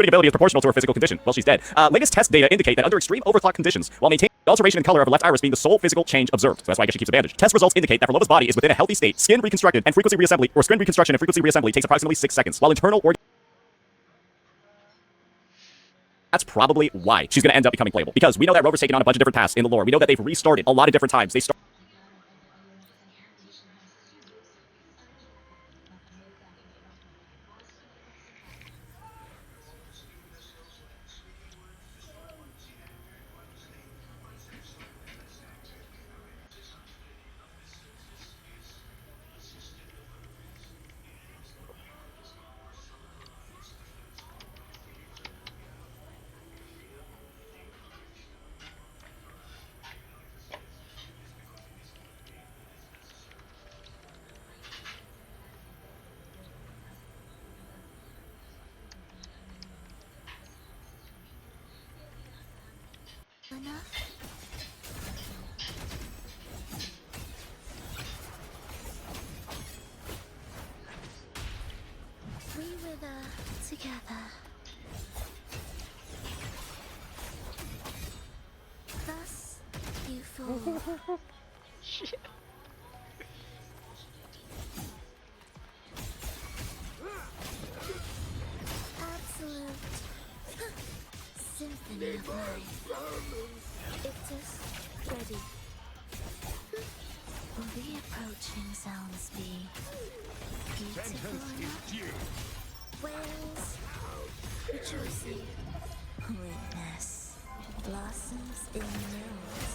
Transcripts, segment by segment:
ability is proportional to her physical condition. Well, she's dead. Latest test data indicate that under extreme overclock conditions, while maintaining the alteration in color of her left iris being the sole physical change observed. So that's why I guess she keeps a bandage. Test results indicate that Farlova's body is within a healthy state, skin reconstructed, and frequency reassembly, or skin reconstruction and frequency reassembly takes approximately 6 seconds, while internal organ. That's probably why she's going to end up becoming playable. Because we know that Rover's taken on a bunch of different paths in the lore. We know that they've restarted a lot of different times. They start. We wither together. Thus you fall. Shit. Absolute symphony of life. Ictus ready. Will the approaching sounds be beautiful enough? Whales rejoicing. Witness blossoms in mills.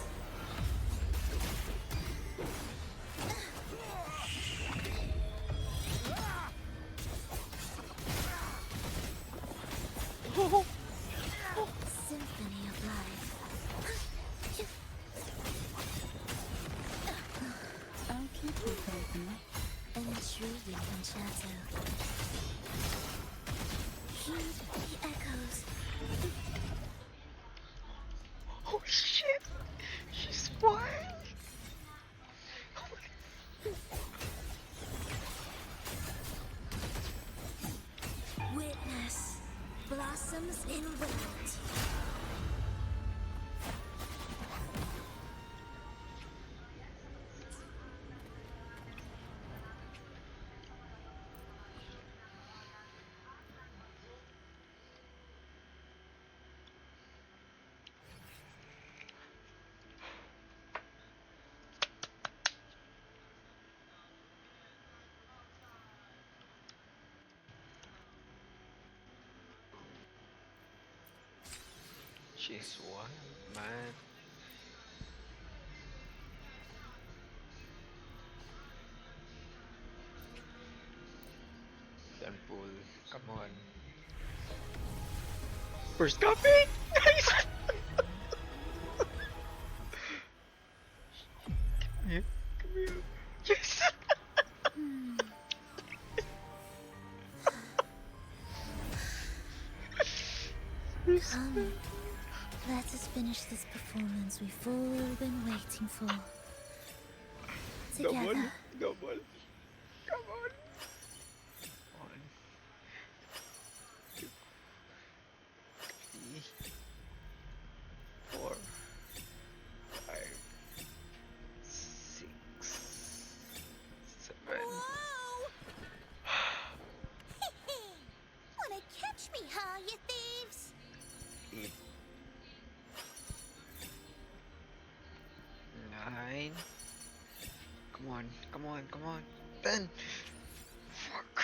Symphony of life. I'll keep you company. An intriguing concerto. Heed the echoes. Oh shit! She's flying! Witness blossoms in wilt. She's wild, man. Don't pull. Come on. First copy! Nice! Come here. Come here. Yes! Come, let us finish this performance we've all been waiting for. Double. Together. Double. Come on. One. Two. Three. Four. Five. Six. Seven. Whoa! Wanna catch me, huh, you thieves? 8, 9. Come on, come on, come on. 10. Fuck.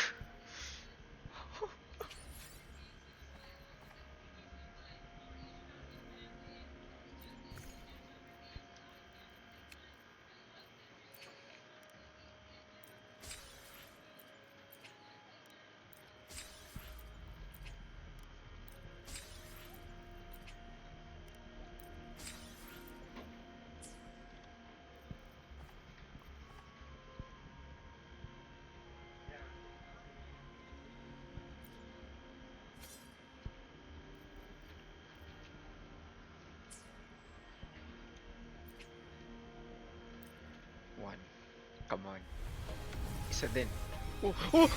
One. Come on. Isa din. Oh, oh.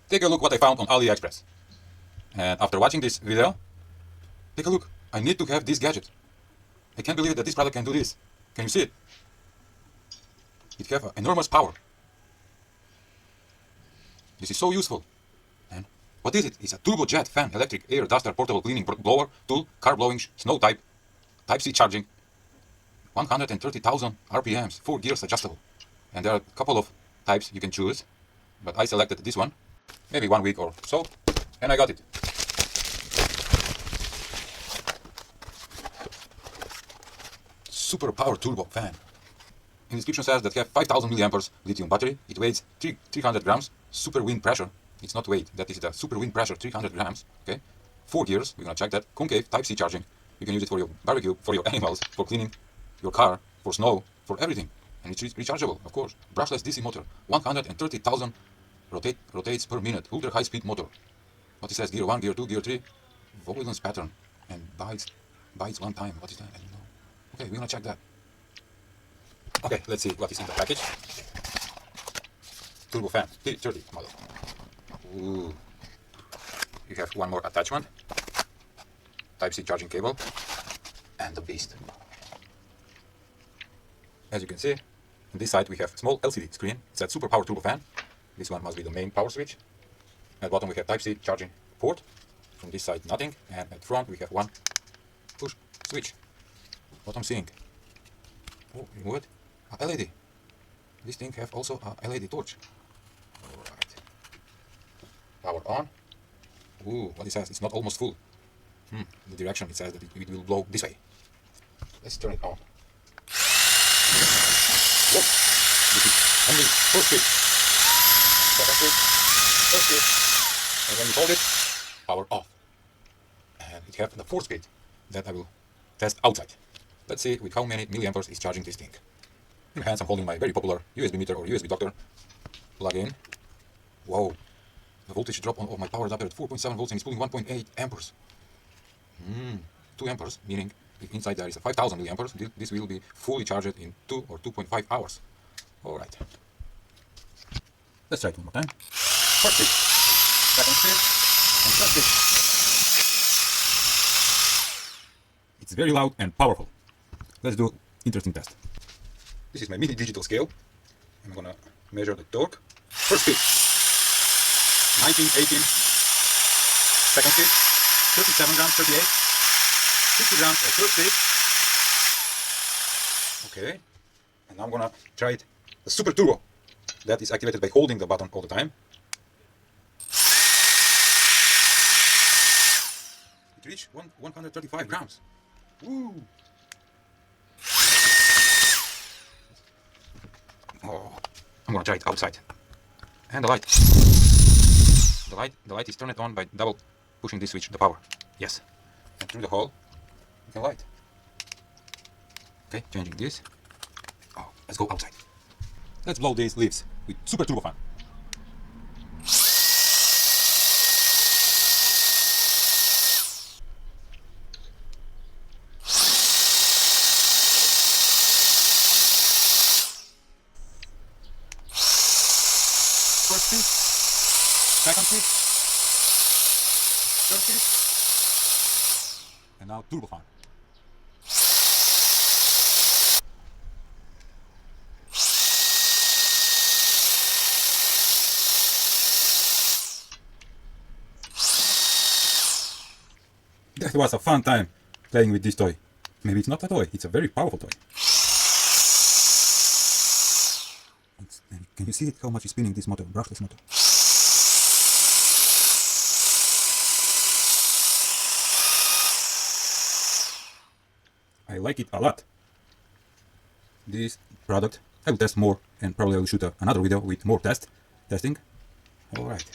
Take a look what I found on AliExpress. And after watching this video, take a look. I need to have this gadget. I can't believe that this product can do this. Can you see it? It has enormous power. This is so useful. And what is it? It's a turbojet fan, electric air duster, portable cleaning blower, tool, car blowing, snow type, Type-C charging, 130,000 RPMs, 4 gears adjustable. And there are a couple of types you can choose, but I selected this one, maybe 1 week or so, and I got it. Super power turbo fan. In the description says that have 5000 milliamperes lithium battery. It weighs 300 grams. Super wind pressure. It's not weight. That is the super wind pressure. 300 grams. Okay. 4 gears. We're gonna check that. Concave Type-C charging. You can use it for your barbecue, for your animals, for cleaning your car, for snow, for everything. And it's rechargeable, of course. Brushless DC motor. 130,000 rotates per minute. Ultra high speed motor. What it says? Gear 1, gear 2, gear 3. Avoidance pattern. And bites 1 time. What is that? I don't know. Okay, we're gonna check that. Okay, let's see what is in the package. Turbo fan, T30 model. Ooh. You have one more attachment. Type-C charging cable. And the beast. As you can see, on this side we have small LCD screen. It says super power turbo fan. This one must be the main power switch. At bottom we have Type-C charging port. From this side nothing. And at front we have one push switch. What I'm seeing. Oh, what? A LED. This thing have also a LED torch. Alright. Power on. Ooh, what it says? It's not almost full. The direction it says that it will blow this way. Let's turn it on. Whoa. This is only first switch. Second switch. First switch. And when you hold it, power off. And it has the fourth speed that I will test outside. Let's see with how many milliamperes is charging this thing. In my hands I'm holding my very popular USB meter or USB doctor. Plug in. Whoa. The voltage drop on my power adapter at 4.7 volts and it's pulling 1.8 amperes. 2 amperes, meaning if inside there is a 5000 milliamperes, this will be fully charged in 2 or 2.5 hours. Alright. Let's try it one more time. First switch. Second switch. And third switch. It's very loud and powerful. Let's do interesting test. This is my mini digital scale. I'm gonna measure the torque. First speed, 19, 18. Second speed, 37 grams, 38. 60 grams at first speed. Okay. And now I'm gonna try it. The super turbo. That is activated by holding the button all the time. It reached 135 grams. Woo! Oh, I'm gonna try it outside. And the light. The light is turned on by double pushing this switch, the power. Yes. And through the hole, you can light. Okay, changing this. Oh, let's go outside. Let's blow these leaves with super turbo fan. First speed, second speed, third speed, and now turbo fan. That was a fun time playing with this toy. Maybe it's not a toy, it's a very powerful toy. Can you see it, how much is spinning this motor, brushless motor? I like it a lot. This product, I will test more and probably I will shoot another video with more testing. Alright.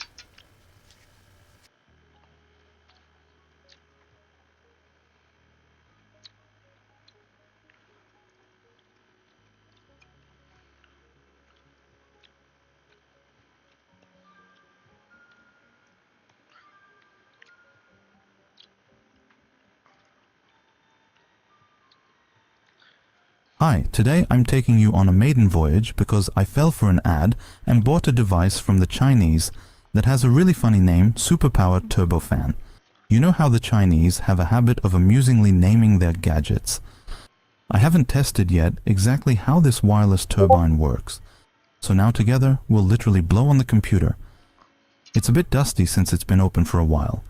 Hi, today I'm taking you on a maiden voyage because I fell for an ad and bought a device from the Chinese. that has a really funny name, Superpower Turbofan. You know how the Chinese have a habit of amusingly naming their gadgets. I haven't tested yet exactly how this wireless turbine works, so now together we'll literally blow on the computer. It's a bit dusty since it's been open for a while.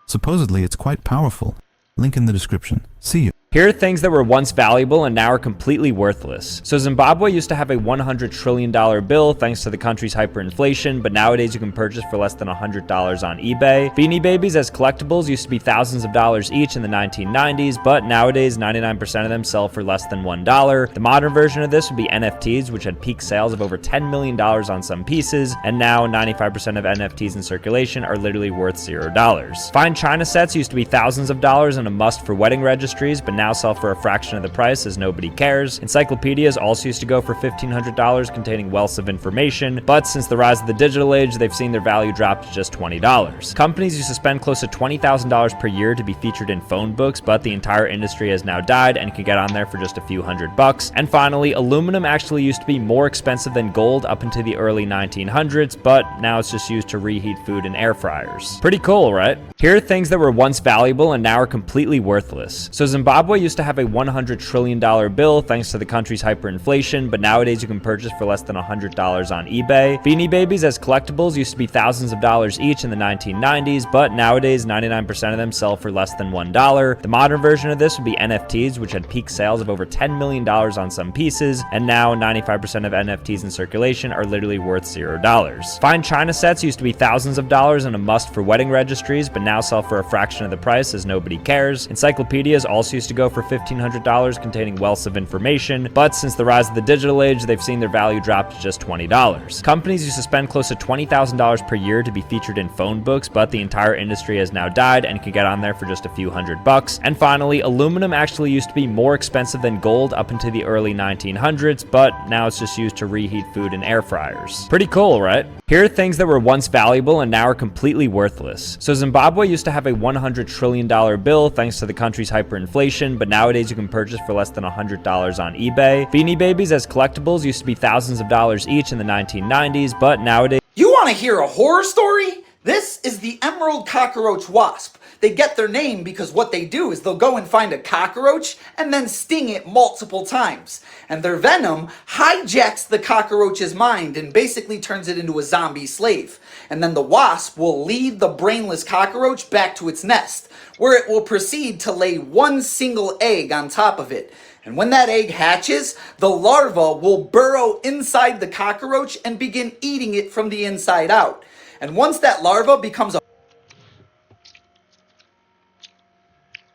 Supposedly it's quite powerful. Link in the description. See you. Here are things that were once valuable and now are completely worthless. So Zimbabwe used to have a $100 trillion bill thanks to the country's hyperinflation, but nowadays you can purchase for less than $100 on eBay. Beanie Babies as collectibles used to be thousands of dollars each in the 1990s, but nowadays 99% of them sell for less than $1. The modern version of this would be NFTs, which had peak sales of over $10 million on some pieces, and now 95% of NFTs in circulation are literally worth $0. Fine china sets used to be thousands of dollars and a must for wedding registries, but now sell for a fraction of the price as nobody cares. Encyclopedias also used to go for $1,500 containing wealths of information, but since the rise of the digital age, they've seen their value drop to just $20. Companies used to spend close to $20,000 per year to be featured in phone books, but the entire industry has now died and can get on there for just a few $100. And finally, aluminum actually used to be more expensive than gold up into the early 1900s, but now it's just used to reheat food in air fryers. Pretty cool, right? Here are things that were once valuable and now are completely worthless. So Zimbabwe used to have a $100 trillion bill thanks to the country's hyperinflation, but nowadays you can purchase for less than $100 on eBay. Beanie Babies as collectibles used to be thousands of dollars each in the 1990s, but nowadays 99% of them sell for less than $1. The modern version of this would be NFTs, which had peak sales of over $10 million on some pieces, and now 95% of NFTs in circulation are literally worth $0. Fine china sets used to be thousands of dollars and a must for wedding registries, but now sell for a fraction of the price as nobody cares. Encyclopedias also used to go for $1,500 containing wealths of information, but since the rise of the digital age, they've seen their value drop to just $20. Companies used to spend close to $20,000 per year to be featured in phone books, but the entire industry has now died and can get on there for just a few $100. And finally, aluminum actually used to be more expensive than gold up into the early 1900s, but now it's just used to reheat food in air fryers. Pretty cool, right? Here are things that were once valuable and now are completely worthless. So Zimbabwe used to have a $100 trillion bill thanks to the country's hyperinflation, but nowadays you can purchase for less than $100 on eBay. Beanie Babies as collectibles used to be thousands of dollars each in the 1990s, but nowadays... You want to hear a horror story? This is the emerald cockroach wasp. They get their name because what they do is they'll go and find a cockroach and then sting it multiple times. And their venom hijacks the cockroach's mind and basically turns it into a zombie slave. And then the wasp will lead the brainless cockroach back to its nest, where it will proceed to lay one single egg on top of it. And when that egg hatches, the larva will burrow inside the cockroach and begin eating it from the inside out. And once that larva becomes a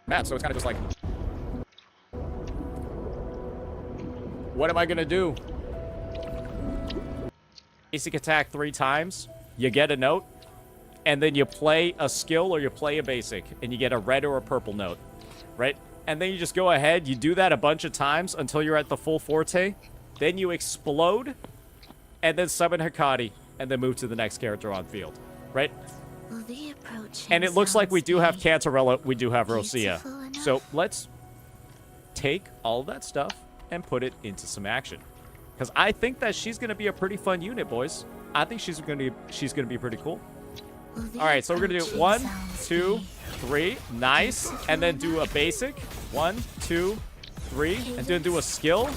map, so it's kind of just like, what am I gonna do? Basic attack 3 times, you get a note, and then you play a skill or you play a basic, and you get a red or a purple note, right? And then you just go ahead, you do that a bunch of times until you're at the full forte, then you explode, and then summon Hikari, and then move to the next character on field, right? And it looks like we do have Cantarella, we do have Rosia. So let's take all of that stuff and put it into some action. Because I think that she's going to be a pretty fun unit, boys. I think she's going to be pretty cool. All right, so we're going to do 1, 2, 3. Nice. And then do a basic. 1, 2, 3. And then do a skill.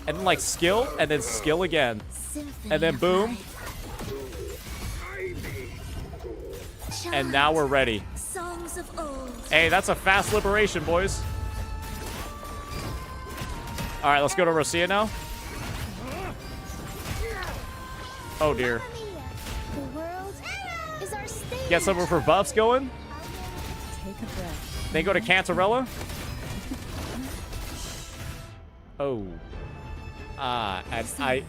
And then like skill. And then skill again. And then boom. And now we're ready. Hey, that's a fast liberation, boys. All right, let's go to Rosia now. Oh, dear. Get some of her buffs going. Then go to Cantarella. Oh. And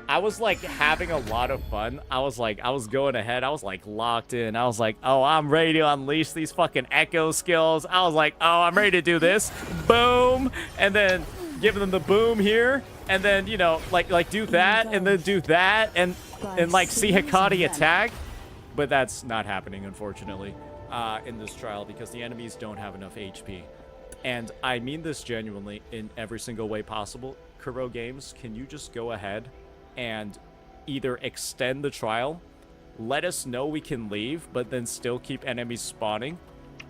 I was like having a lot of fun. I was going ahead. I was like locked in. I was like, oh, I'm ready to unleash these fucking echo skills. I was like, oh, I'm ready to do this. Boom. And then giving them the boom here. And then, you know, like do that and then do that and like see Hikari attack. But that's not happening, unfortunately, in this trial because the enemies don't have enough HP. And I mean this genuinely in every single way possible. Kuro Games, can you just go ahead and either extend the trial, let us know we can leave, but then still keep enemies spawning,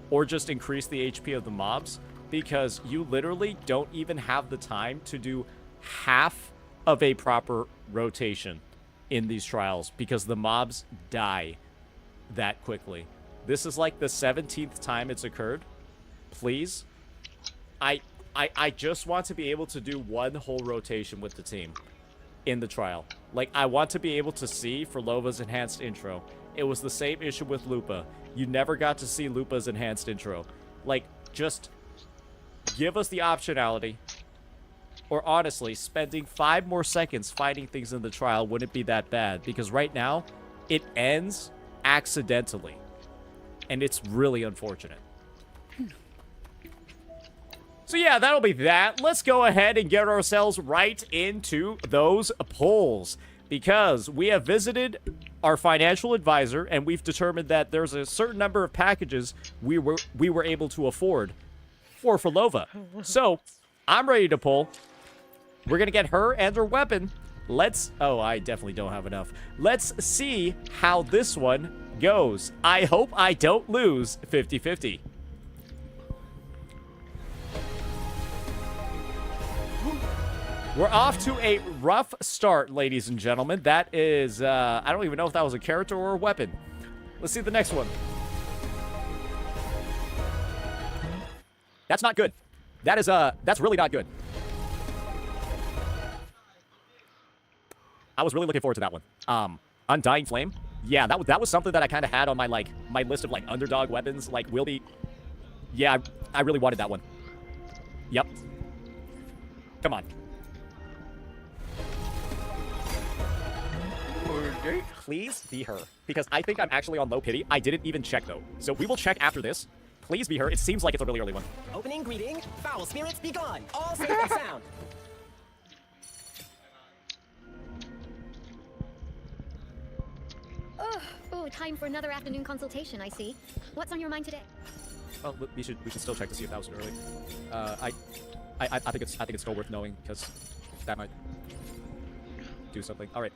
or just increase the HP of the mobs? Because you literally don't even have the time to do half of a proper rotation in these trials because the mobs die that quickly. This is like the 17th time it's occurred. Please, I just want to be able to do one whole rotation with the team in the trial. Like, I want to be able to see for Lova's enhanced intro. It was the same issue with Lupa. You never got to see Lupa's enhanced intro. Like, just give us the optionality. Or honestly, spending 5 more seconds fighting things in the trial wouldn't be that bad. Because right now, it ends accidentally. And it's really unfortunate. So yeah, that'll be that. Let's go ahead and get ourselves right into those polls. Because we have visited our financial advisor, and we've determined that there's a certain number of packages we were able to afford for Lova. So, I'm ready to pull. We're gonna get her and her weapon. Oh, I definitely don't have enough. Let's see how this one goes. I hope I don't lose 50-50. We're off to a rough start, ladies and gentlemen. That is, I don't even know if that was a character or a weapon. Let's see the next one. That's not good. That's really not good. I was really looking forward to that one. Undying Flame. Yeah, that was something that I kind of had on my list of underdog weapons. Will be. Yeah, I really wanted that one. Yep. Come on. Please be her, because I think I'm actually on low pity. I didn't even check though, so we will check after this. Please be her. It seems like it's a really early one. Opening greeting, foul spirits be gone. All safe and sound. Oh, time for another afternoon consultation, I see. What's on your mind today? Well, we should still check to see if that was early. I think it's still worth knowing because that might do something. All right.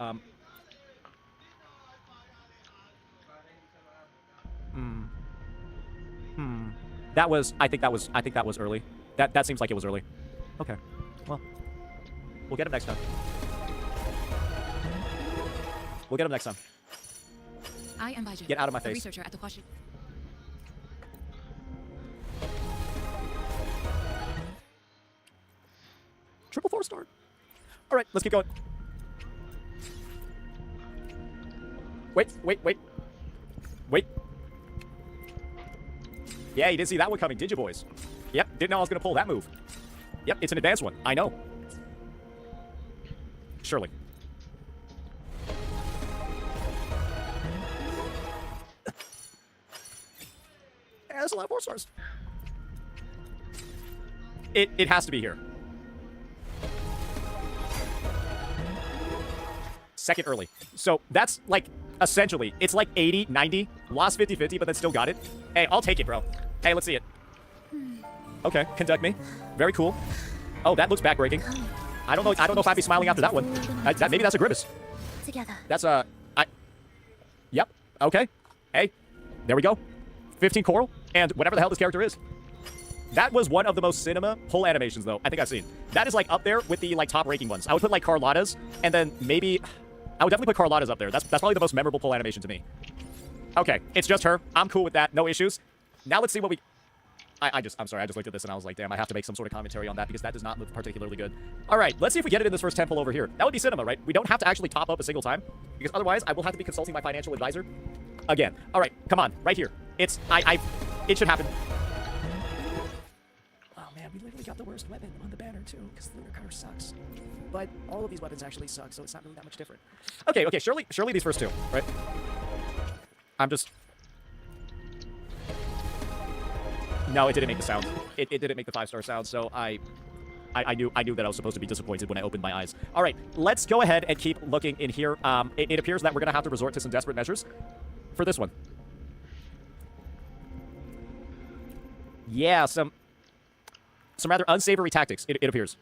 I think that was early. That seems like it was early. Okay. Well, we'll get him next time. We'll get him next time. I am Baija, Get out of my a face. researcher at the Huashi. Triple 4-star. All right, let's keep going. Wait. Yeah, you didn't see that one coming, did you, boys? Yep, didn't know I was going to pull that move. Yep, it's an advanced one. I know. Surely. Yeah, that's a lot of 4 stars. It has to be here. Second early. So that's essentially, it's 80, 90, lost 50-50, but then still got it. Hey, I'll take it, bro. Hey, let's see it. Okay, conduct me. Very cool. Oh, that looks backbreaking. I don't know if I'd be smiling after that one. Maybe that's a grimace. Together. That's Yep. Okay. Hey, there we go. 15 coral, and whatever the hell this character is. That was one of the most cinema pull animations, though, I think I've seen. That is, up there with the, top ranking ones. I would put, Carlotta's, and then maybe... I would definitely put Carlotta's up there. That's probably the most memorable pull animation to me. Okay, it's just her. I'm cool with that. No issues. Now let's see what we... I'm sorry, I just looked at this and I was like, damn, I have to make some sort of commentary on that because that does not look particularly good. All right, let's see if we get it in this first temple over here. That would be cinema, right? We don't have to actually top up a single time because otherwise I will have to be consulting my financial advisor again. All right, come on, right here. It should happen. Oh man, we literally got the worst weapon on the banner too because the lunar cutter sucks. But all of these weapons actually suck, so it's not really that much different. Okay, surely these first two, right? I'm just... No, it didn't make the sound. It didn't make the 5-star sound, so I knew that I was supposed to be disappointed when I opened my eyes. All right, let's go ahead and keep looking in here. It appears that we're going to have to resort to some desperate measures for this one. Yeah, some rather unsavory tactics, it appears.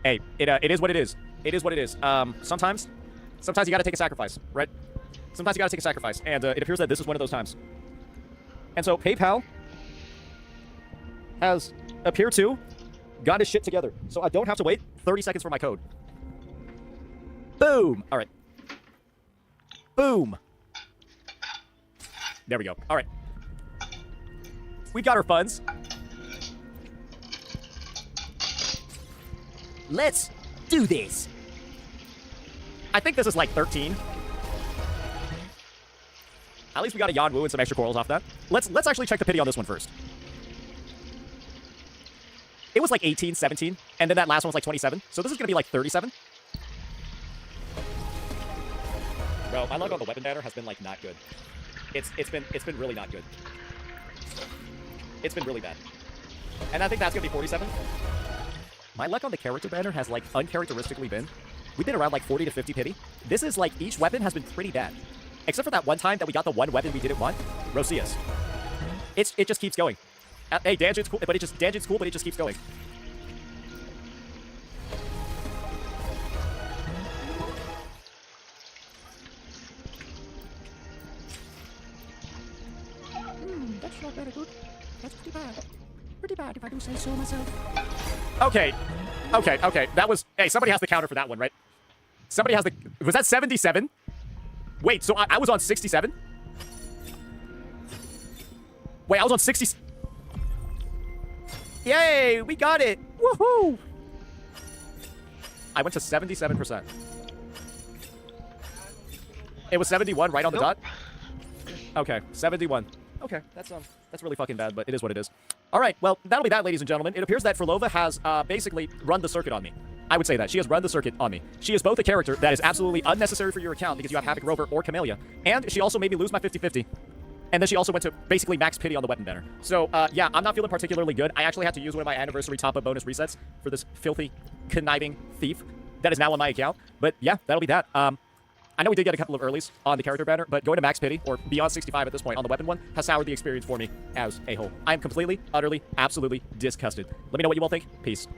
Hey, it is what it is. It is what it is. Sometimes you gotta take a sacrifice, right? Sometimes you gotta take a sacrifice, and it appears that this is one of those times. And so PayPal has appeared to got his shit together, so I don't have to wait 30 seconds for my code. Boom! All right. Boom! There we go. All right. We got our funds. Let's do this. I think this is like 13. At least we got a Yan Wu and some extra corals off that. Let's actually check the pity on this one first. It was like 18, 17, and then that last one was like 27. So this is gonna be like 37. Bro, my luck on the weapon banner has been like not good. It's been really not good. It's been really bad. And I think that's gonna be 47. My luck on the character banner has like uncharacteristically been. We've been around like 40 to 50 pity. This is like each weapon has been pretty bad. Except for that one time that we got the one weapon we didn't want. Rosias. It just keeps going. Hey, Danjin's cool, but Danjin's cool, but it just keeps going. That's not very good. That's pretty bad. Pretty bad if I do say so myself. Okay. That was... Hey, somebody has the counter for that one, right? Somebody has the... Was that 77? Wait, so I was on 67? Wait, I was on 60... Yay! We got it! Woohoo! I went to 77%. It was 71 right on the dot? Okay, 71. Okay, that's really fucking bad, but it is what it is. All right, well, that'll be that, ladies and gentlemen. It appears that Frolova has basically run the circuit on me. I would say that. She has run the circuit on me. She is both a character that is absolutely unnecessary for your account because you have Havoc Rover or Camellia, and she also made me lose my 50-50. And then she also went to basically max pity on the weapon banner. So, yeah, I'm not feeling particularly good. I actually had to use one of my anniversary top-up bonus resets for this filthy, conniving thief that is now on my account. But, yeah, that'll be that. I know we did get a couple of earlies on the character banner, but going to max pity, or beyond 65 at this point on the weapon one, has soured the experience for me as a whole. I am completely, utterly, absolutely disgusted. Let me know what you all think. Peace.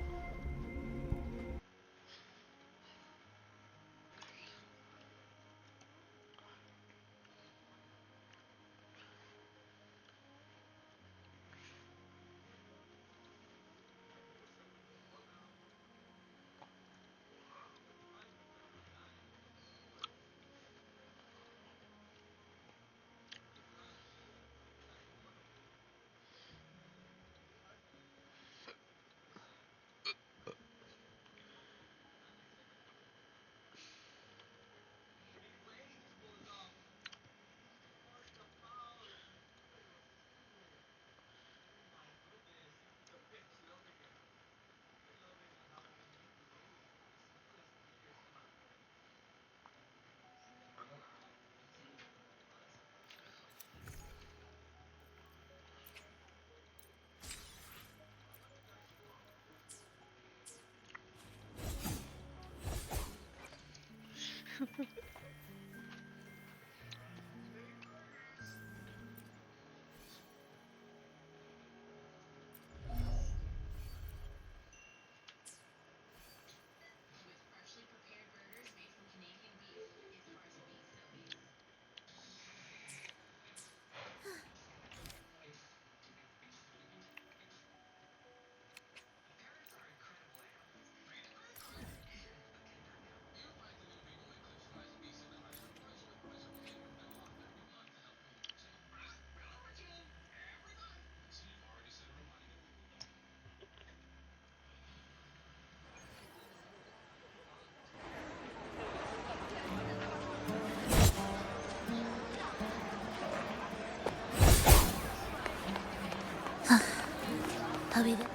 I'll be there.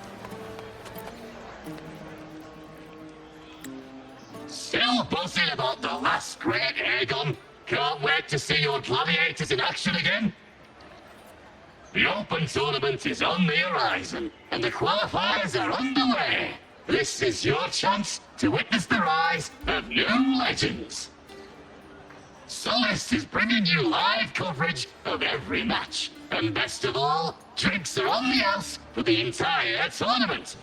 Still buzzing about the last great Aegon? Can't wait to see your gladiators in action again. The Open Tournament is on the horizon, and the qualifiers are underway. This is your chance to witness the rise of new legends. Solace is bringing you live coverage of every match. And best of all, drinks are on the house for the entire tournament.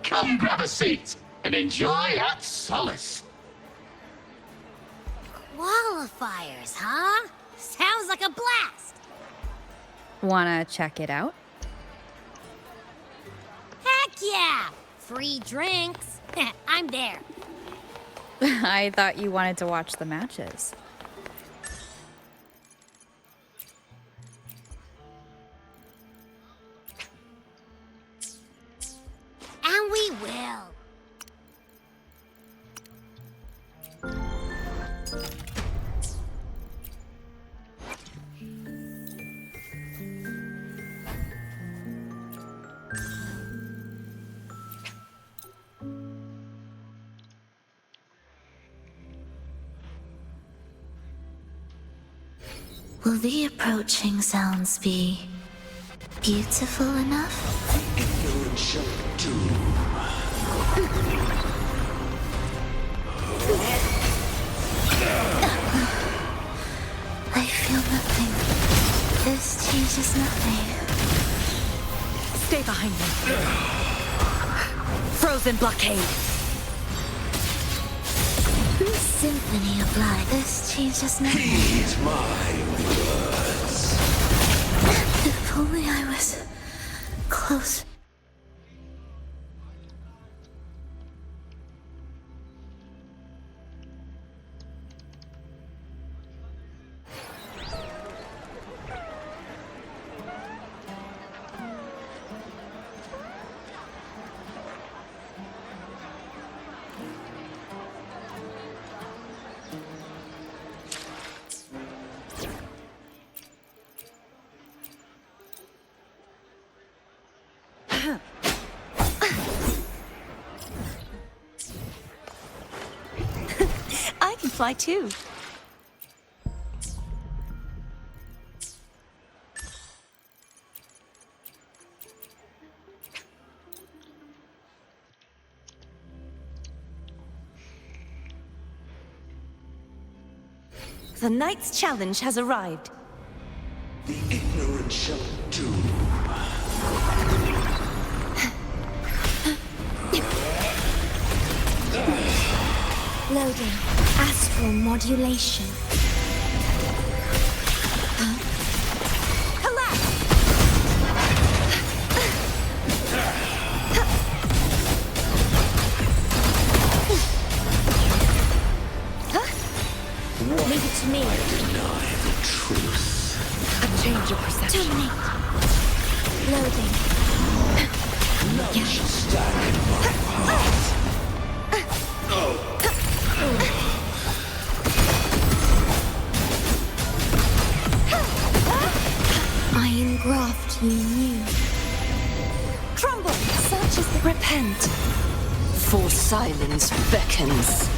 come grab a seat and enjoy at solace. Qualifiers, huh? Sounds like a blast! Wanna check it out? Heck yeah! Free drinks. I'm there. I thought you wanted to watch the matches. And we will. Will the approaching sounds be beautiful enough? Influential doom. I feel nothing. This changes nothing. Stay behind me. Frozen blockade. Symphony of light. This changes nothing. Heed my words. If only I was close. I can fly too. The knight's challenge has arrived. The ignorant shall doom. Loading. Astral modulation. Leave it to me. Deny the truth. A change of perception. Dominate. Loading. None shall stand in my path. I engraft you new. Crumble! Such is the repent. For silence beckons.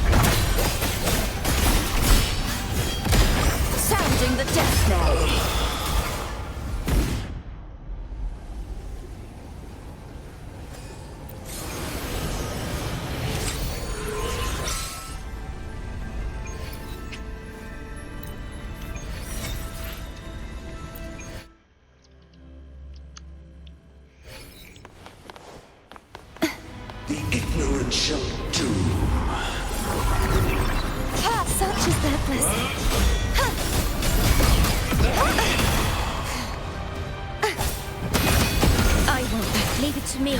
Sounding the death knell. The ignorant shall doom. Such is their blessing. I won't let. Leave it to me.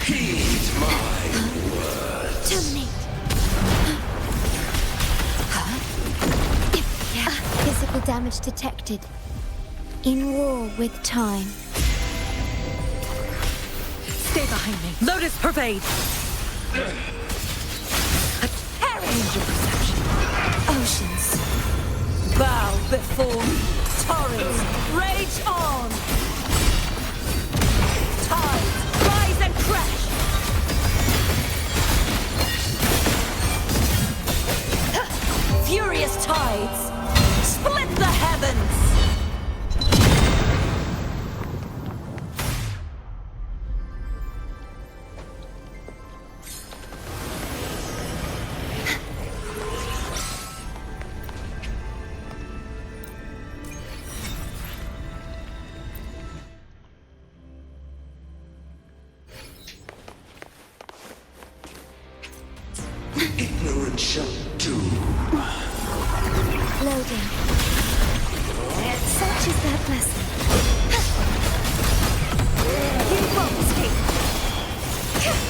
Heed my words. Dominate. Physical damage detected. In war with time. Stay behind me. Lotus pervade. A change of perception. Oceans. Bow before me. Torrents, rage on. Tides, rise and crash. Furious tides, split the heavens.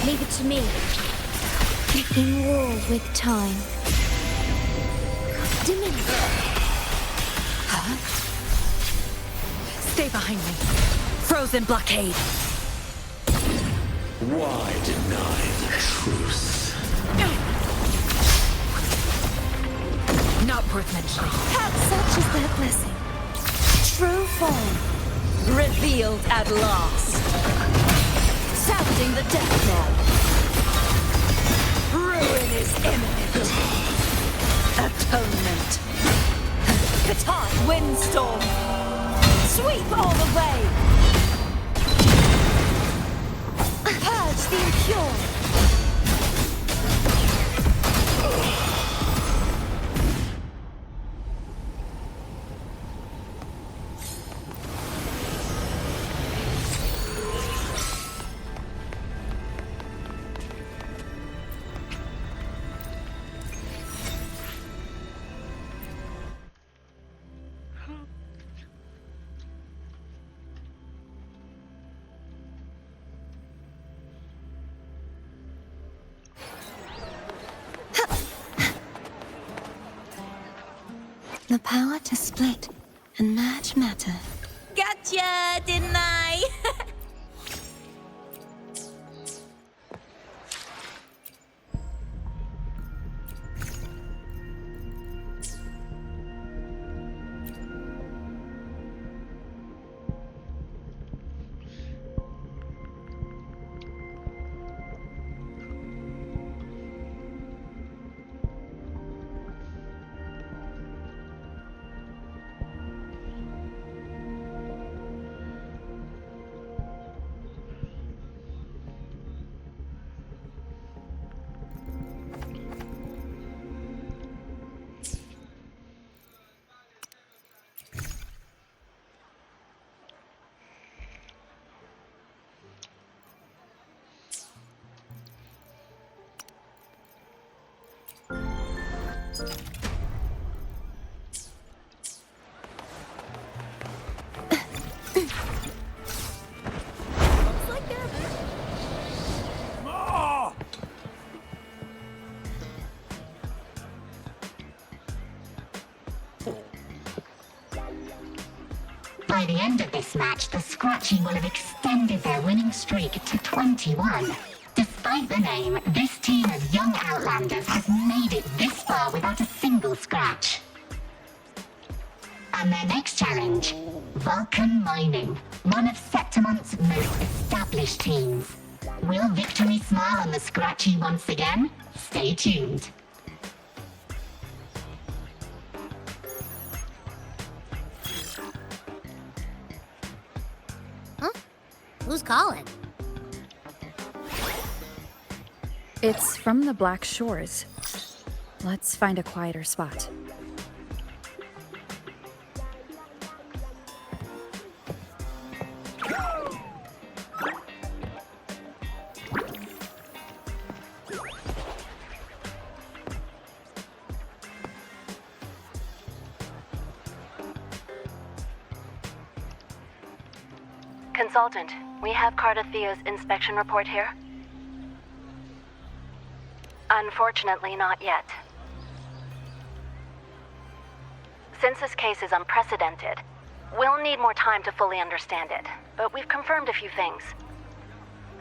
Leave it to me. In war with time. Diminish. Huh? Stay behind me. Frozen blockade. Why deny the truth? Not worth mentioning. Such is their blessing. True form. Revealed at last. Sounding the death knell. Ruin is imminent. Atonement. Baton windstorm. Sweep all the way. Purge the impure. The power to split and merge matter. Gotcha, didn't I? By the end of this match, the Scratchy will have extended their winning streak to 21. Despite the name, this team of young Outlanders has made it this far without a single scratch. And their next challenge, Vulcan Mining, one of Septimont's most established teams. Will victory smile on the Scratchy once again? Stay tuned. Who's calling? It's from the Black Shores. Let's find a quieter spot. Consultant, we have Cardathia's inspection report here? Unfortunately, not yet. Since this case is unprecedented, we'll need more time to fully understand it, but we've confirmed a few things.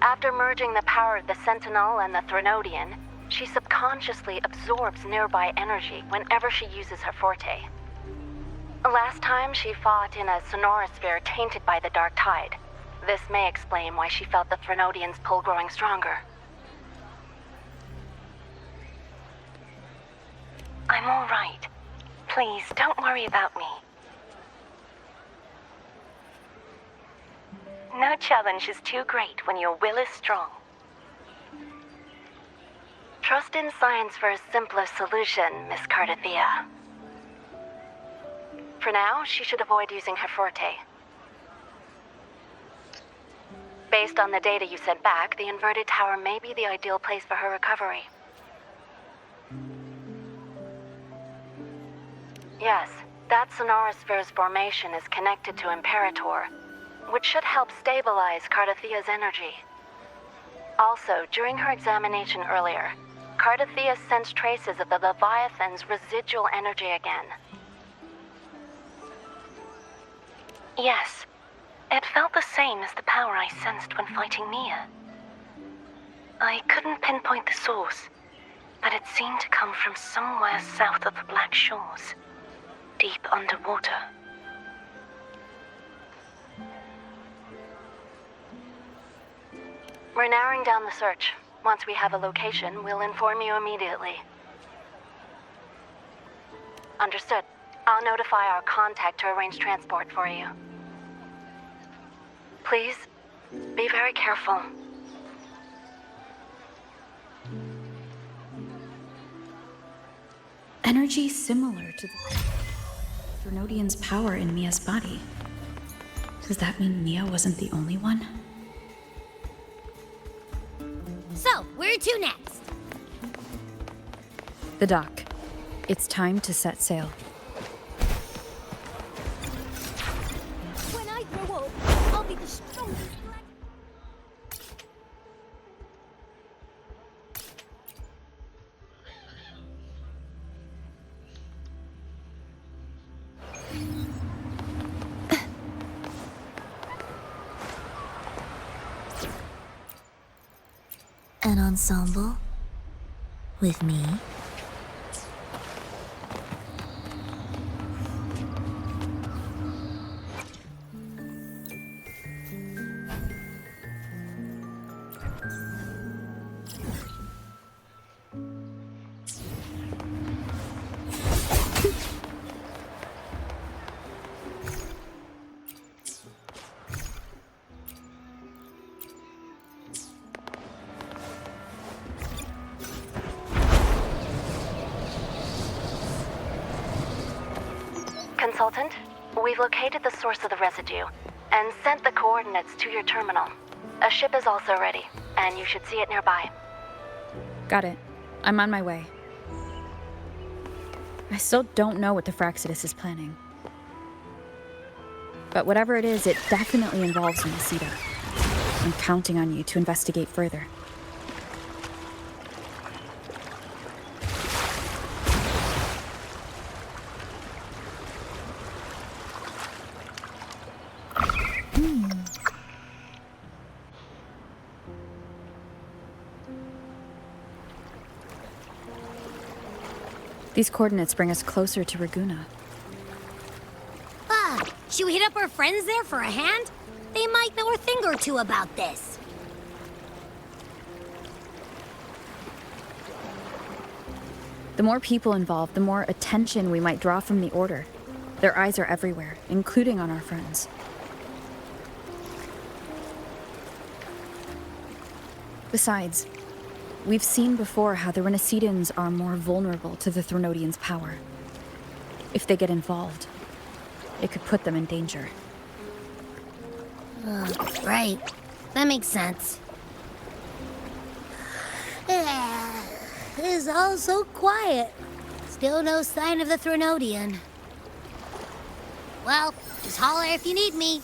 After merging the power of the Sentinel and the Threnodian, she subconsciously absorbs nearby energy whenever she uses her forte. Last time, she fought in a sonorosphere tainted by the Dark Tide. This may explain why she felt the Threnodian's pull growing stronger. I'm all right. Please, don't worry about me. No challenge is too great when your will is strong. Trust in science for a simpler solution, Miss Cardathia. For now, she should avoid using her forte. Based on the data you sent back, the inverted tower may be the ideal place for her recovery. Yes, that sonorosphere's formation is connected to Imperator, which should help stabilize Cardathia's energy. Also, during her examination earlier, Cardathea sensed traces of the Leviathan's residual energy again. Yes, it felt the same as the power I sensed when fighting Mia. I couldn't pinpoint the source, but it seemed to come from somewhere south of the Black Shores, deep underwater. We're narrowing down the search. Once we have a location, we'll inform you immediately. Understood. I'll notify our contact to arrange transport for you. Please, be very careful. Energy similar to the Threnodian's power in Mia's body. Does that mean Mia wasn't the only one? So, where to next? The dock. It's time to set sail. When I grow up, I'll be the strongest black... An ensemble? With me? Consultant, we've located the source of the residue and sent the coordinates to your terminal. A ship is also ready, and you should see it nearby. Got it. I'm on my way. I still don't know what the Fraxidus is planning. But whatever it is, it definitely involves Nisita. I'm counting on you to investigate further. These coordinates bring us closer to Raguna. Should we hit up our friends there for a hand? They might know a thing or two about this. The more people involved, the more attention we might draw from the Order. Their eyes are everywhere, including on our friends. Besides, we've seen before how the Renacedans are more vulnerable to the Threnodians' power. If they get involved, it could put them in danger. Right. That makes sense. It's all so quiet. Still no sign of the Threnodian. Well, just holler if you need me.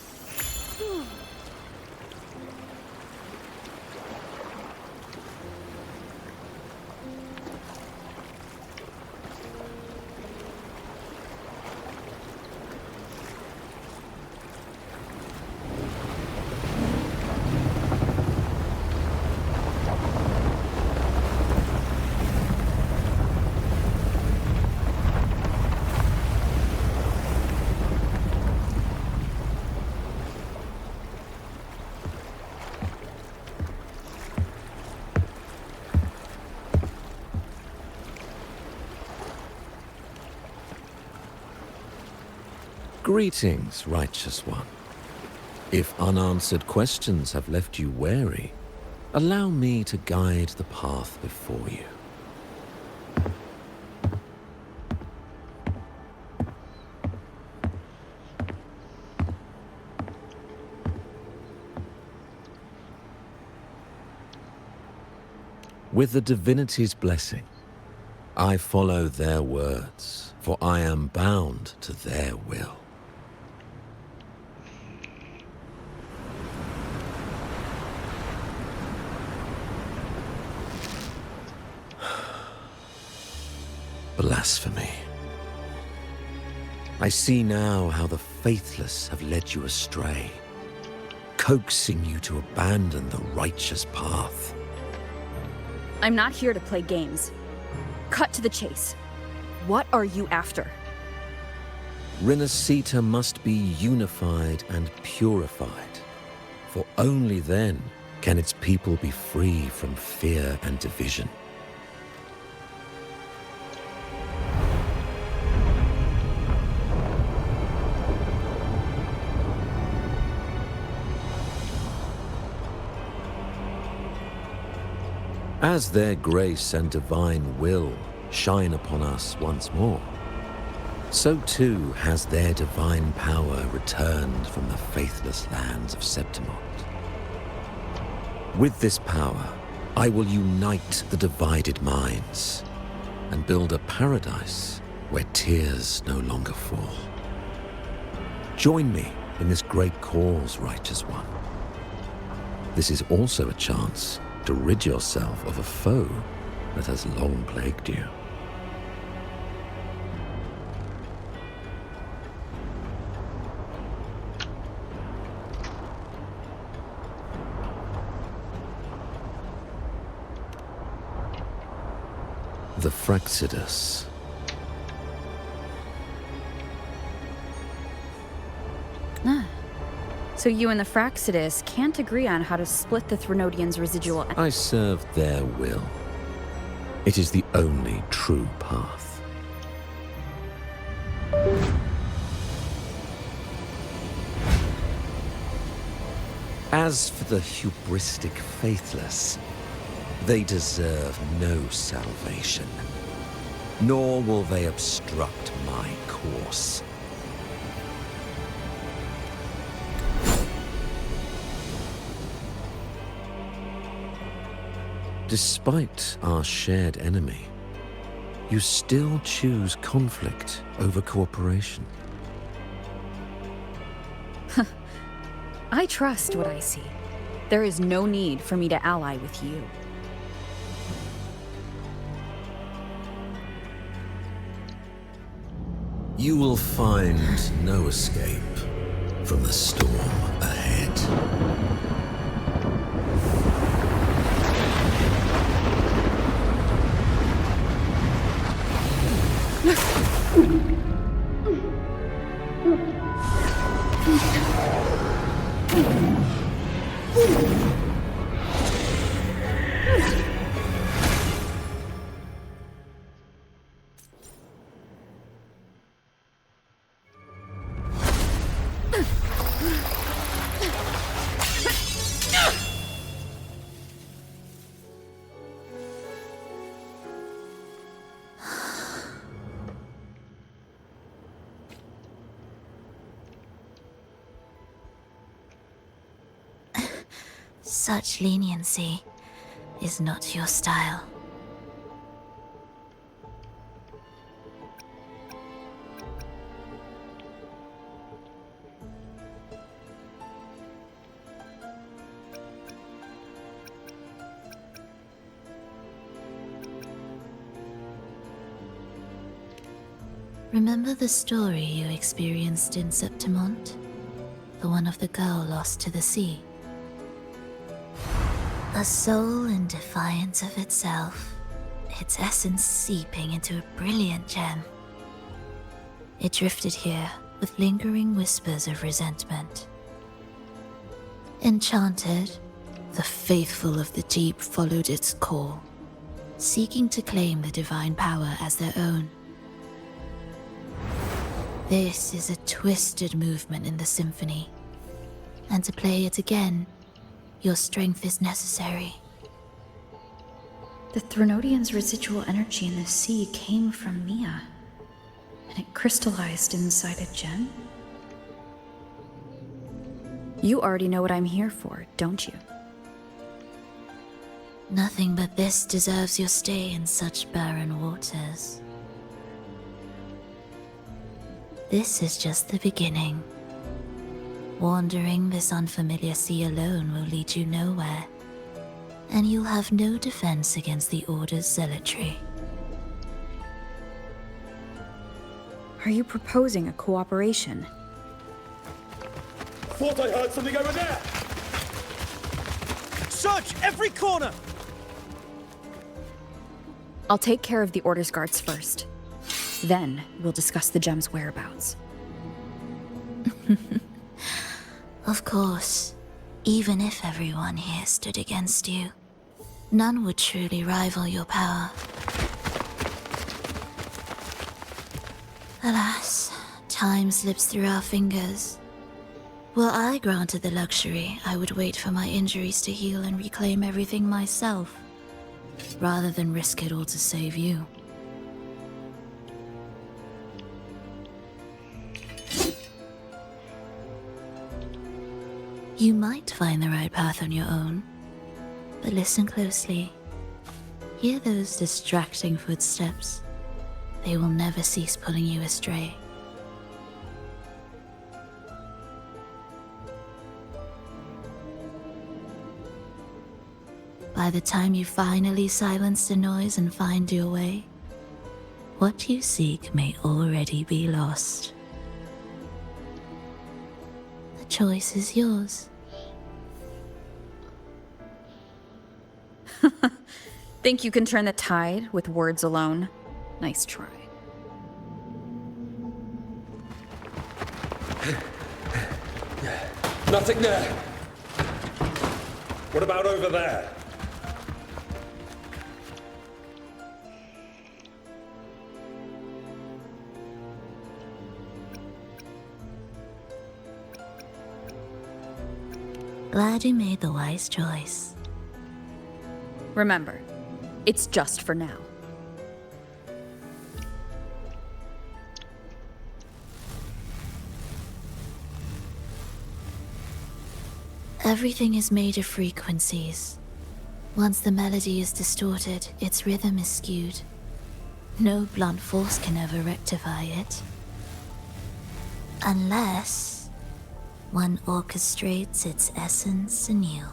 Greetings, righteous one. If unanswered questions have left you wary, allow me to guide the path before you. With the divinity's blessing, I follow their words, for I am bound to their will. Blasphemy. I see now how the faithless have led you astray, coaxing you to abandon the righteous path. I'm not here to play games. Cut to the chase. What are you after? Renacita must be unified and purified, for only then can its people be free from fear and division. As their grace and divine will shine upon us once more, so too has their divine power returned from the faithless lands of Septimont. With this power, I will unite the divided minds and build a paradise where tears no longer fall. Join me in this great cause, Righteous One. This is also a chance to rid yourself of a foe that has long plagued you. The Fraxidus. So you and the Fraxidus can't agree on how to split the Threnodians' residual... I serve their will. It is the only true path. As for the hubristic faithless, they deserve no salvation, nor will they obstruct my course. Despite our shared enemy, you still choose conflict over cooperation. I trust what I see. There is no need for me to ally with you. You will find no escape from the storm ahead. Such leniency is not your style. Remember the story you experienced in Septimont? The one of the girl lost to the sea? A soul in defiance of itself, its essence seeping into a brilliant gem. It drifted here with lingering whispers of resentment. Enchanted, the faithful of the deep followed its call, seeking to claim the divine power as their own. This is a twisted movement in the symphony, and to play it again, your strength is necessary. The Threnodians' residual energy in the sea came from Mia, and it crystallized inside a gem? You already know what I'm here for, don't you? Nothing but this deserves your stay in such barren waters. This is just the beginning. Wandering this unfamiliar sea alone will lead you nowhere, and you'll have no defense against the Order's zealotry. Are you proposing a cooperation? Thought I heard something over there! Search every corner! I'll take care of the Order's guards first. Then, we'll discuss the gem's whereabouts. Of course, even if everyone here stood against you, none would truly rival your power. Alas, time slips through our fingers. Were I granted the luxury, I would wait for my injuries to heal and reclaim everything myself, rather than risk it all to save you. You might find the right path on your own, but listen closely. Hear those distracting footsteps. They will never cease pulling you astray. By the time you finally silence the noise and find your way, what you seek may already be lost. The choice is yours. Think you can turn the tide with words alone? Nice try. Nothing there! What about over there? Glad you made the wise choice. Remember, it's just for now. Everything is made of frequencies. Once the melody is distorted, its rhythm is skewed. No blunt force can ever rectify it. Unless one orchestrates its essence anew.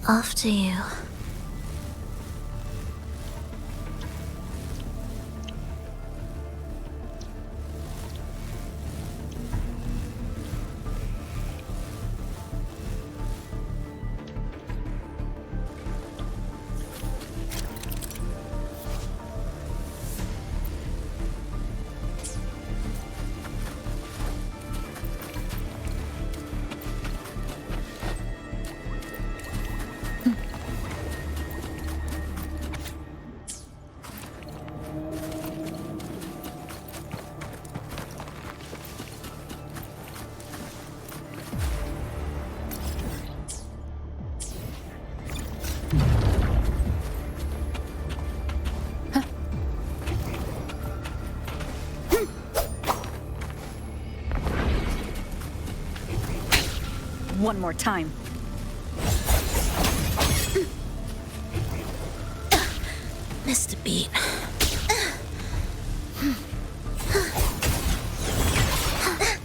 After you. One more time. Missed a beat.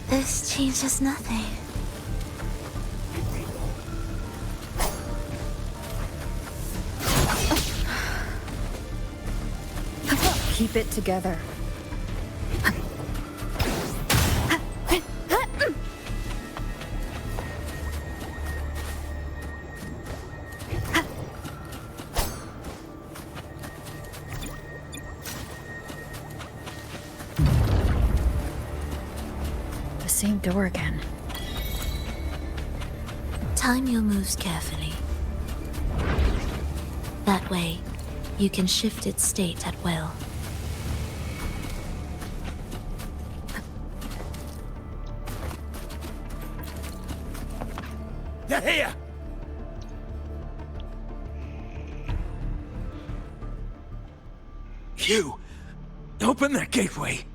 This changes nothing. Keep it together. The same door again. Time your moves carefully. That way, you can shift its state at will. They're here! You! Open that gateway!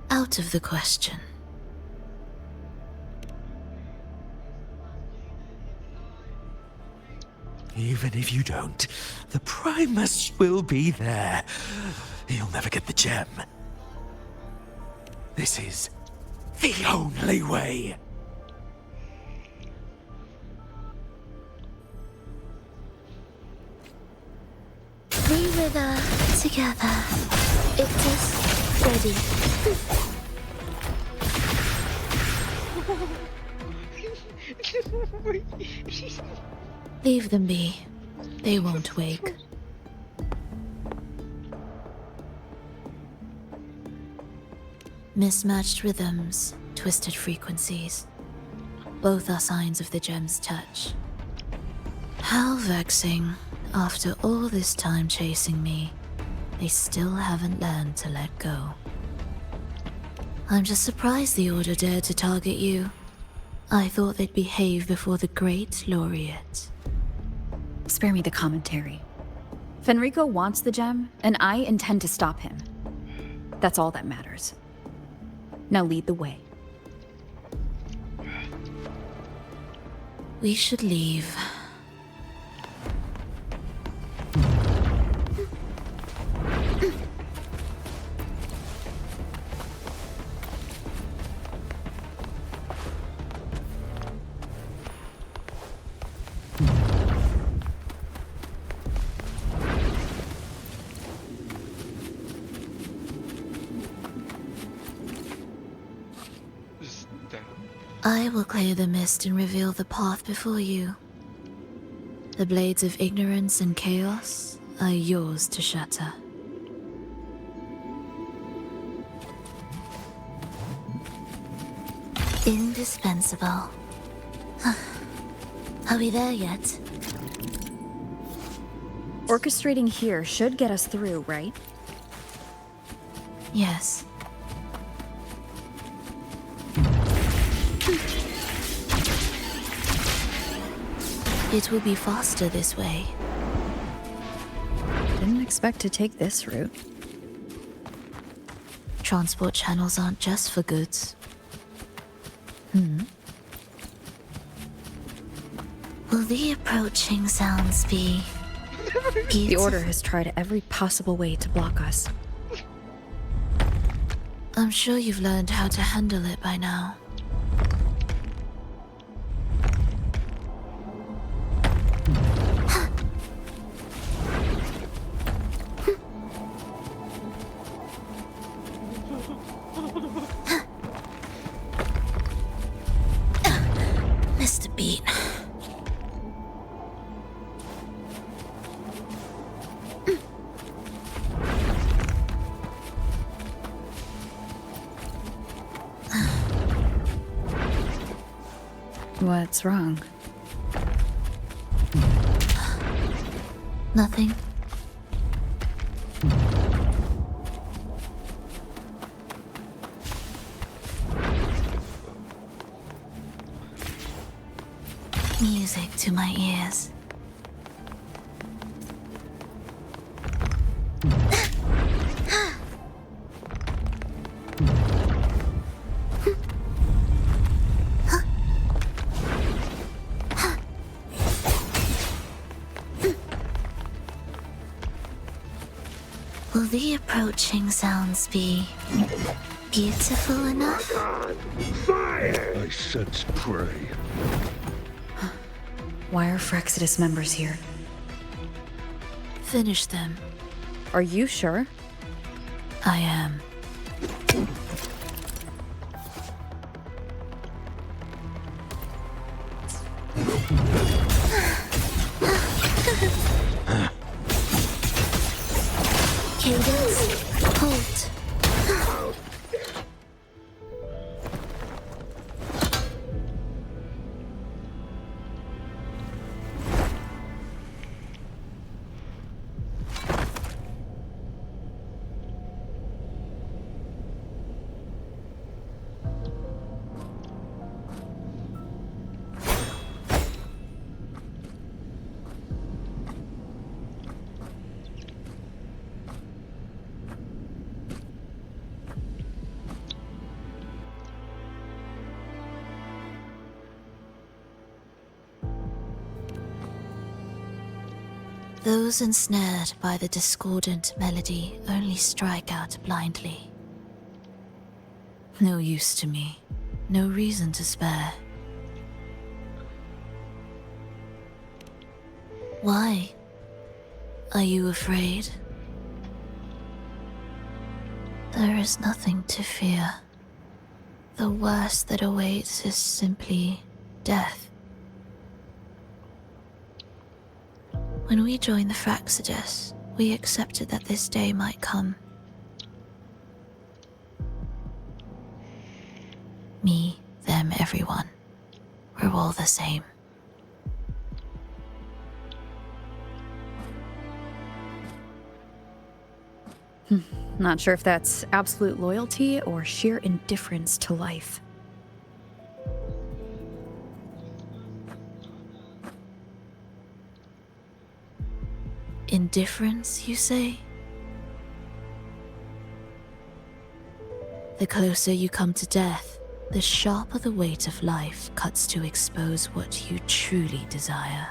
Out of the question. Even if you don't, the Primus will be there. You'll never get the gem. This is the only way. We wither together. Ictus, ready. Leave them be. They won't wake. Mismatched rhythms, twisted frequencies. Both are signs of the gem's touch. How vexing. After all this time chasing me, they still haven't learned to let go. I'm just surprised the Order dared to target you. I thought they'd behave before the Great Laureate. Spare me the commentary. Fenrico wants the gem, and I intend to stop him. That's all that matters. Now lead the way. We should leave. I will clear the mist and reveal the path before you. The blades of ignorance and chaos are yours to shatter. Indispensable. Are we there yet? Orchestrating here should get us through, right? Yes. It will be faster this way. Didn't expect to take this route. Transport channels aren't just for goods. Will the approaching sounds be The Order has tried every possible way to block us. I'm sure you've learned how to handle it by now. Missed a beat. What's wrong? Nothing. Music to my ears. Will the approaching sounds be beautiful enough? Fire! I sense prey. Why are Frexidus members here? Finish them. Are you sure? I am. Cadence, halt. Those ensnared by the discordant melody only strike out blindly. No use to me, no reason to spare. Why? Are you afraid? There is nothing to fear. The worst that awaits is simply death. When we joined the Fraxides, we accepted that this day might come. Me, them, everyone. We're all the same. Not sure if that's absolute loyalty or sheer indifference to life. Indifference, you say? The closer you come to death, the sharper the weight of life cuts to expose what you truly desire.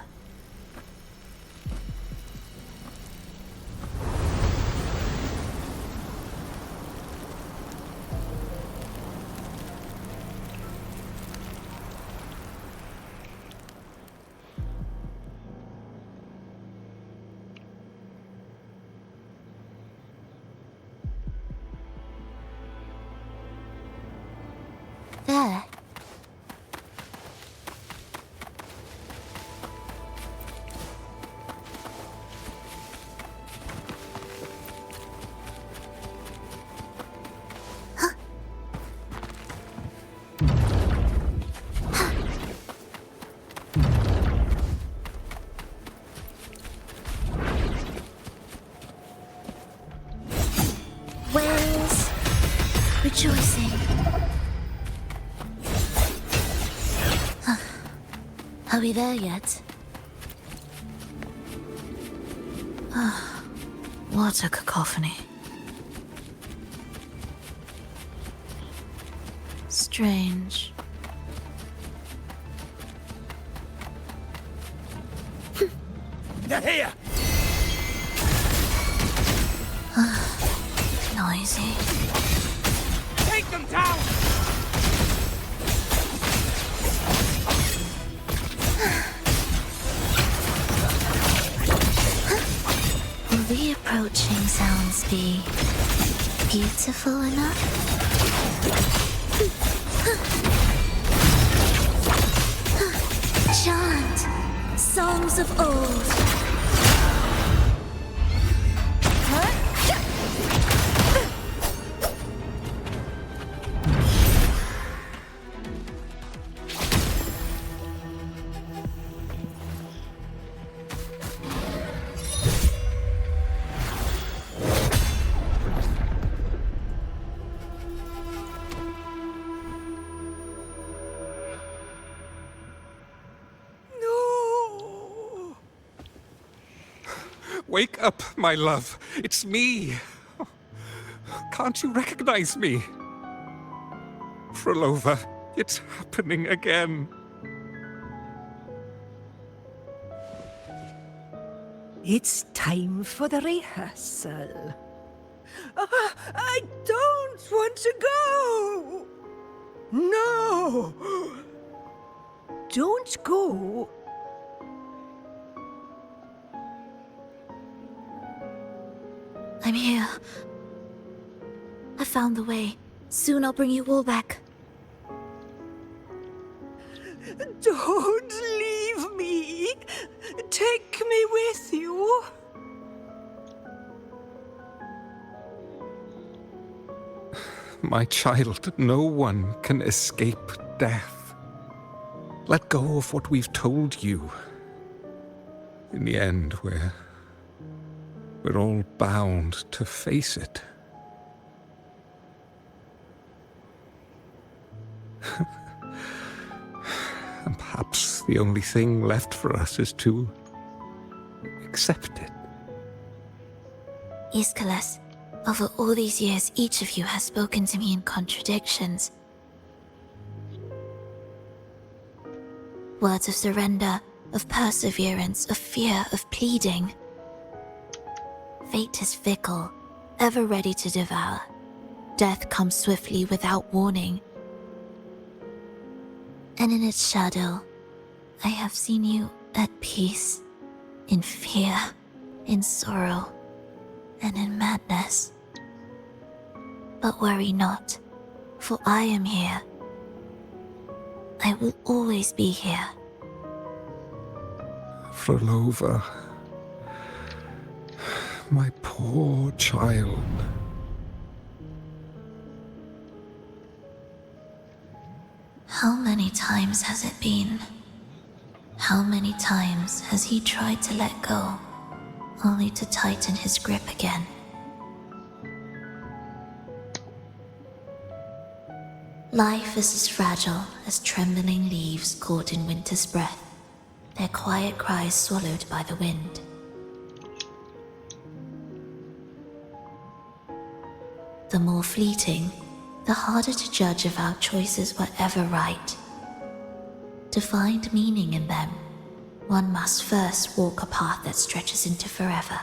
There. Whales rejoicing. Are we there yet? What a cacophony. Strange. They're here! Noisy. Take them down! Will the approaching sounds be beautiful enough? Chant songs of old. Wake up, my love. It's me. Can't you recognize me? Frolova, it's happening again. It's time for the rehearsal. I don't want to go! No! Don't go! I'm here. I found the way. Soon I'll bring you all back. Don't leave me! Take me with you! My child, no one can escape death. Let go of what we've told you. In the end, we're all bound to face it. And perhaps the only thing left for us is to accept it. Iskalas, over all these years, each of you has spoken to me in contradictions. Words of surrender, of perseverance, of fear, of pleading. Fate is fickle, ever ready to devour. Death comes swiftly without warning. And in its shadow, I have seen you at peace, in fear, in sorrow, and in madness. But worry not, for I am here. I will always be here. Frolova. My poor child. How many times has it been? How many times has he tried to let go, only to tighten his grip again? Life is as fragile as trembling leaves caught in winter's breath, their quiet cries swallowed by the wind. The more fleeting, the harder to judge if our choices were ever right. To find meaning in them, one must first walk a path that stretches into forever.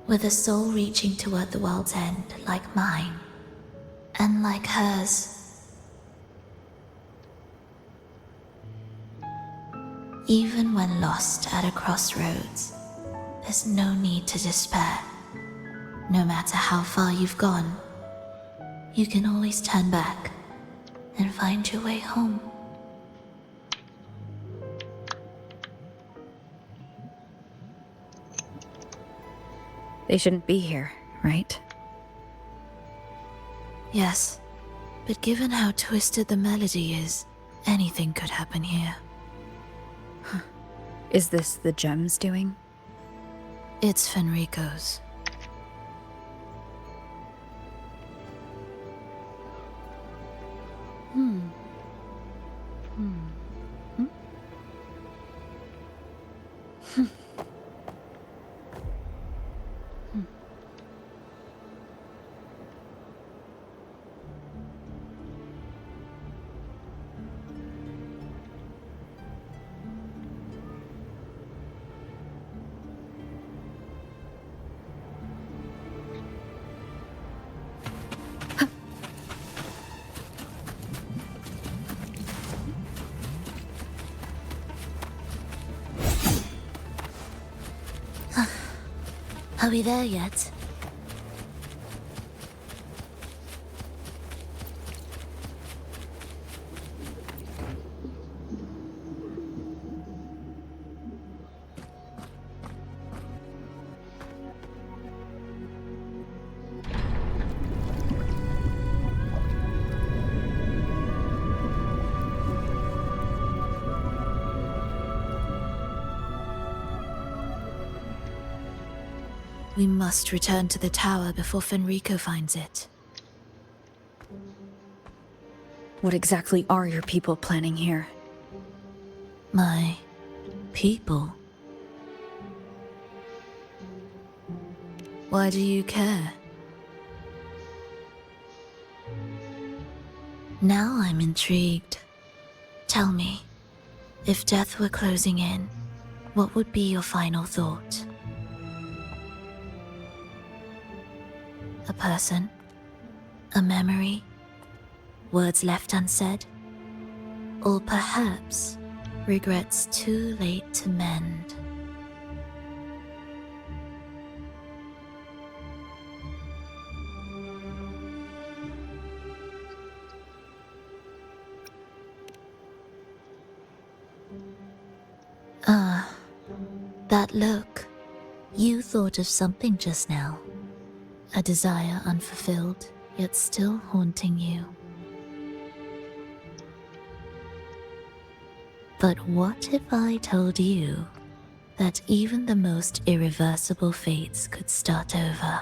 With a soul reaching toward the world's end like mine, and like hers. Even when lost at a crossroads, there's no need to despair. No matter how far you've gone, you can always turn back and find your way home. They shouldn't be here, right? Yes, but given how twisted the melody is, anything could happen here. Is this the gem's doing? It's Fenrico's. Are we there yet? We must return to the tower before Fenrico finds it. What exactly are your people planning here? My people? Why do you care? Now I'm intrigued. Tell me, if death were closing in, what would be your final thought? A person? A memory? Words left unsaid? Or perhaps regrets too late to mend? Ah, that look. You thought of something just now. A desire unfulfilled, yet still haunting you. But what if I told you that even the most irreversible fates could start over?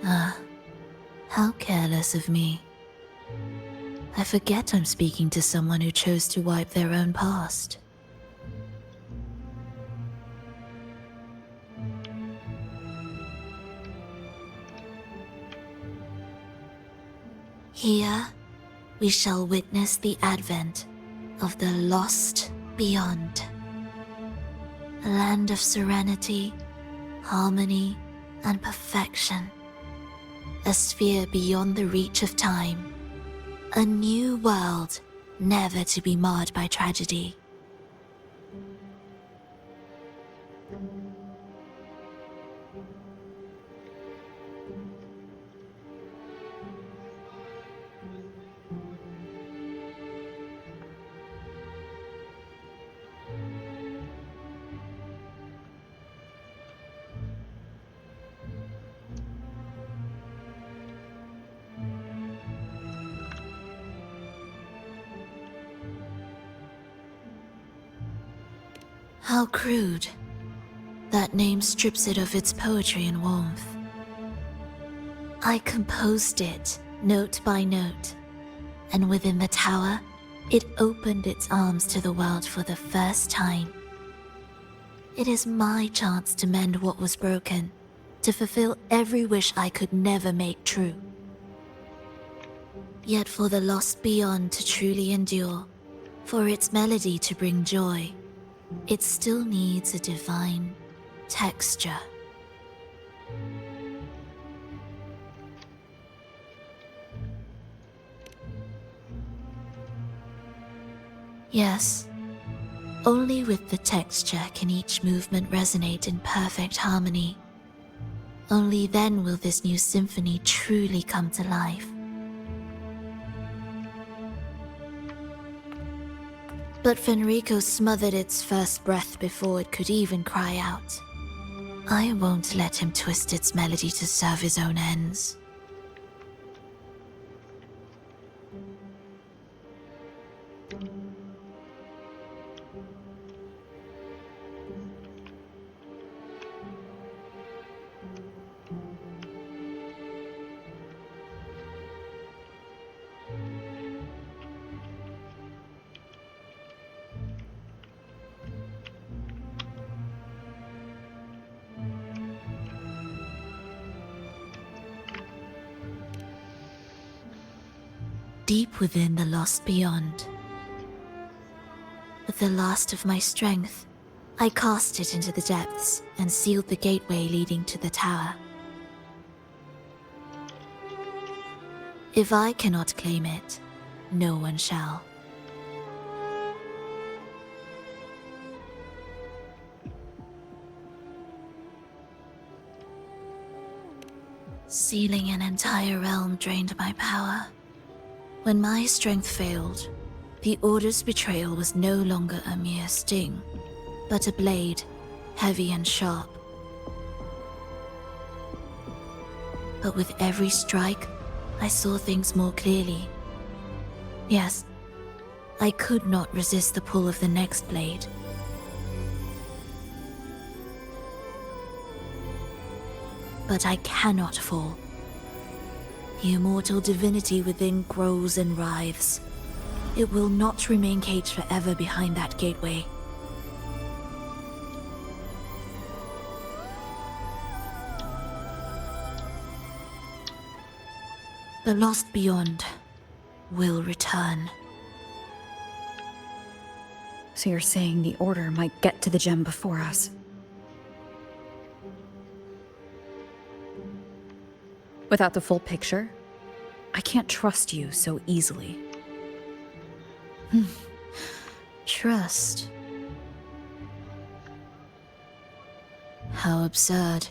Ah, how careless of me. I forget I'm speaking to someone who chose to wipe their own past. Here, we shall witness the advent of the lost beyond. A land of serenity, harmony, and perfection. A sphere beyond the reach of time. A new world, never to be marred by tragedy. How crude. That name strips it of its poetry and warmth. I composed it, note by note, and within the tower, it opened its arms to the world for the first time. It is my chance to mend what was broken, to fulfill every wish I could never make true. Yet for the lost beyond to truly endure, for its melody to bring joy, it still needs a divine texture. Yes, only with the texture can each movement resonate in perfect harmony. Only then will this new symphony truly come to life. But Fenrico smothered its first breath before it could even cry out. I won't let him twist its melody to serve his own ends. Deep within the lost beyond, with the last of my strength, I cast it into the depths and sealed the gateway leading to the tower. If I cannot claim it, no one shall. Sealing an entire realm drained my power. When my strength failed, the Order's betrayal was no longer a mere sting, but a blade, heavy and sharp. But with every strike, I saw things more clearly. Yes, I could not resist the pull of the next blade. But I cannot fall. The immortal divinity within grows and writhes. It will not remain caged forever behind that gateway. The lost beyond will return. So you're saying the Order might get to the gem before us? Without the full picture, I can't trust you so easily. Trust. How absurd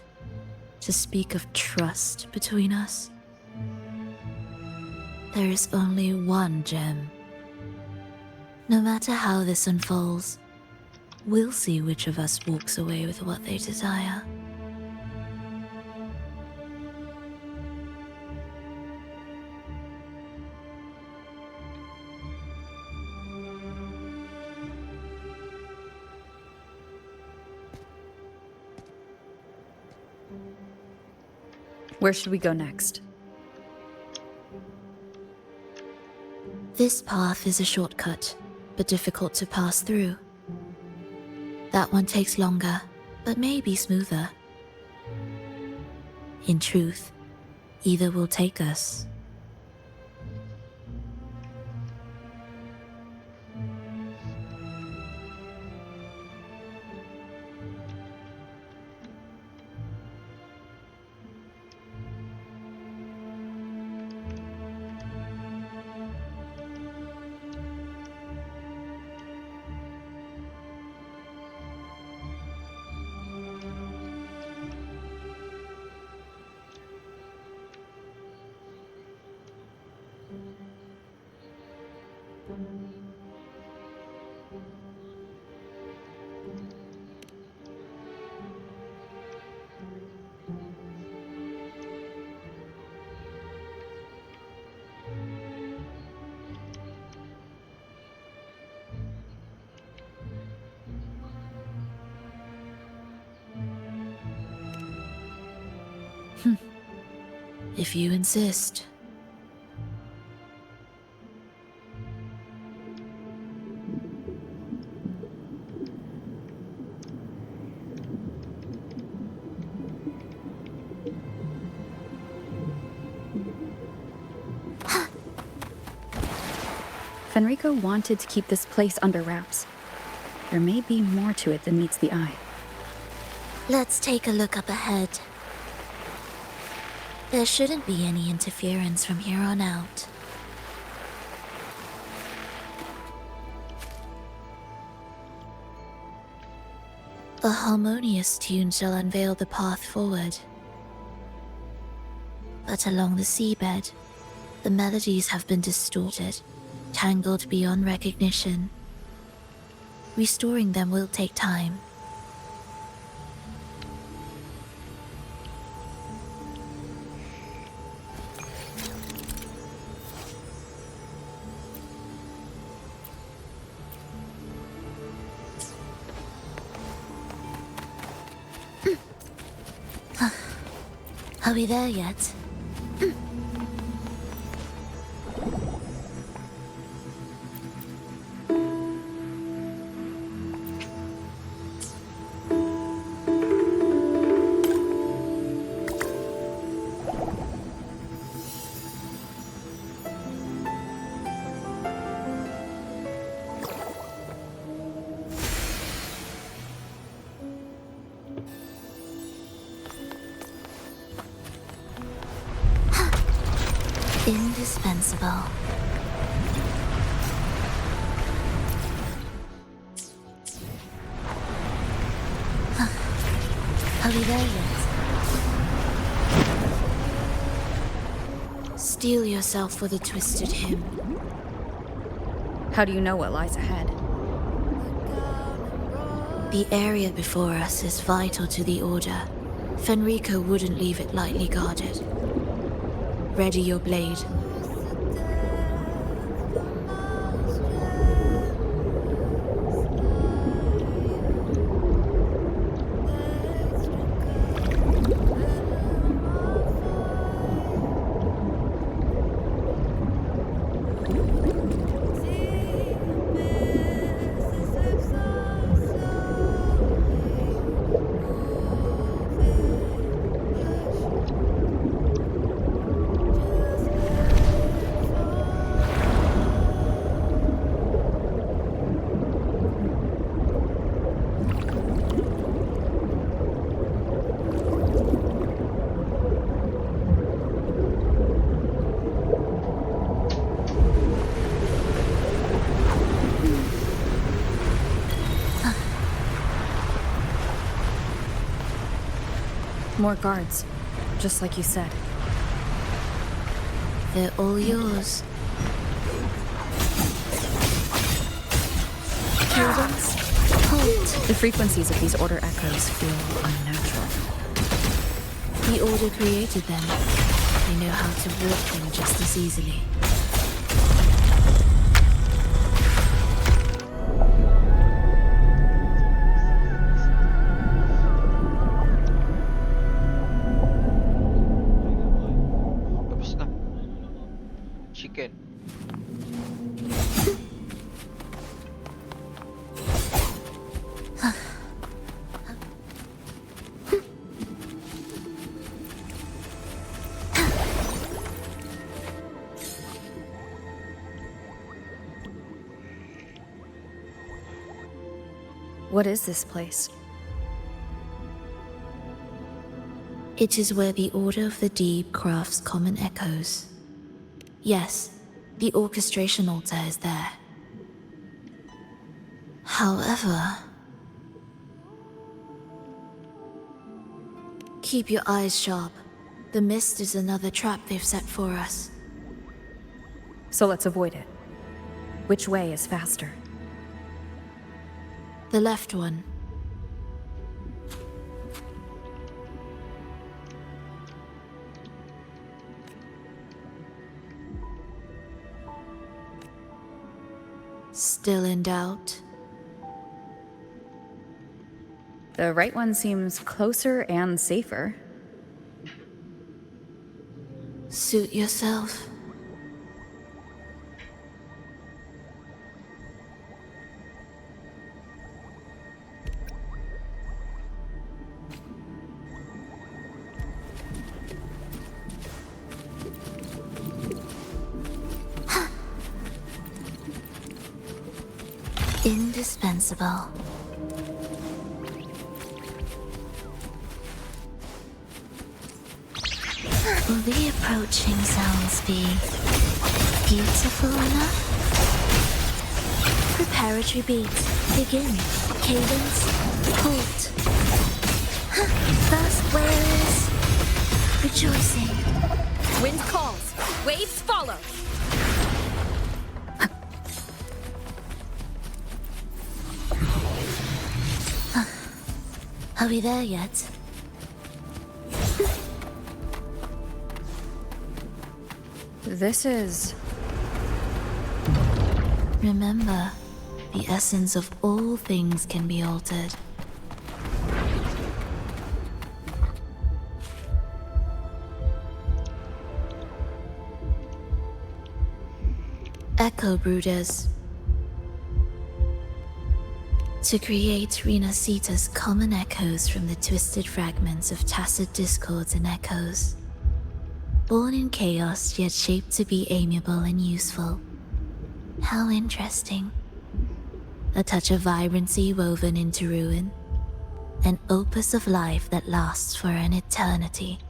to speak of trust between us. There is only one gem. No matter how this unfolds, we'll see which of us walks away with what they desire. Where should we go next? This path is a shortcut, but difficult to pass through. That one takes longer, but may be smoother. In truth, either will take us. If you insist. Fenrico wanted to keep this place under wraps. There may be more to it than meets the eye. Let's take a look up ahead. There shouldn't be any interference from here on out. A harmonious tune shall unveil the path forward. But along the seabed, the melodies have been distorted, tangled beyond recognition. Restoring them will take time. Are we there yet? Indispensable. Are we there yet? Steel yourself for the twisted hymn. How do you know what lies ahead? The area before us is vital to the Order. Fenrico wouldn't leave it lightly guarded. Ready your blade. More guards, just like you said. They're all yours. Cadence, halt. The frequencies of these Order echoes feel unnatural. The Order created them. They know how to warp them just as easily. What is this place? It is where the Order of the Deep crafts common echoes. Yes, the orchestration altar is there. However, keep your eyes sharp. The mist is another trap they've set for us. So let's avoid it. Which way is faster? The left one. Still in doubt? The right one seems closer and safer. Suit yourself. Indispensable. Will the approaching sounds be beautiful enough? Preparatory beats. Begin. Cadence. Halt. First where is rejoicing. Wind calls. Waves follow. Are we there yet? This is... Remember, the essence of all things can be altered. Echo Brooders. To create Rina Sita's common echoes from the twisted fragments of tacit discords and echoes. Born in chaos, yet shaped to be amiable and useful. How interesting. A touch of vibrancy woven into ruin. An opus of life that lasts for an eternity.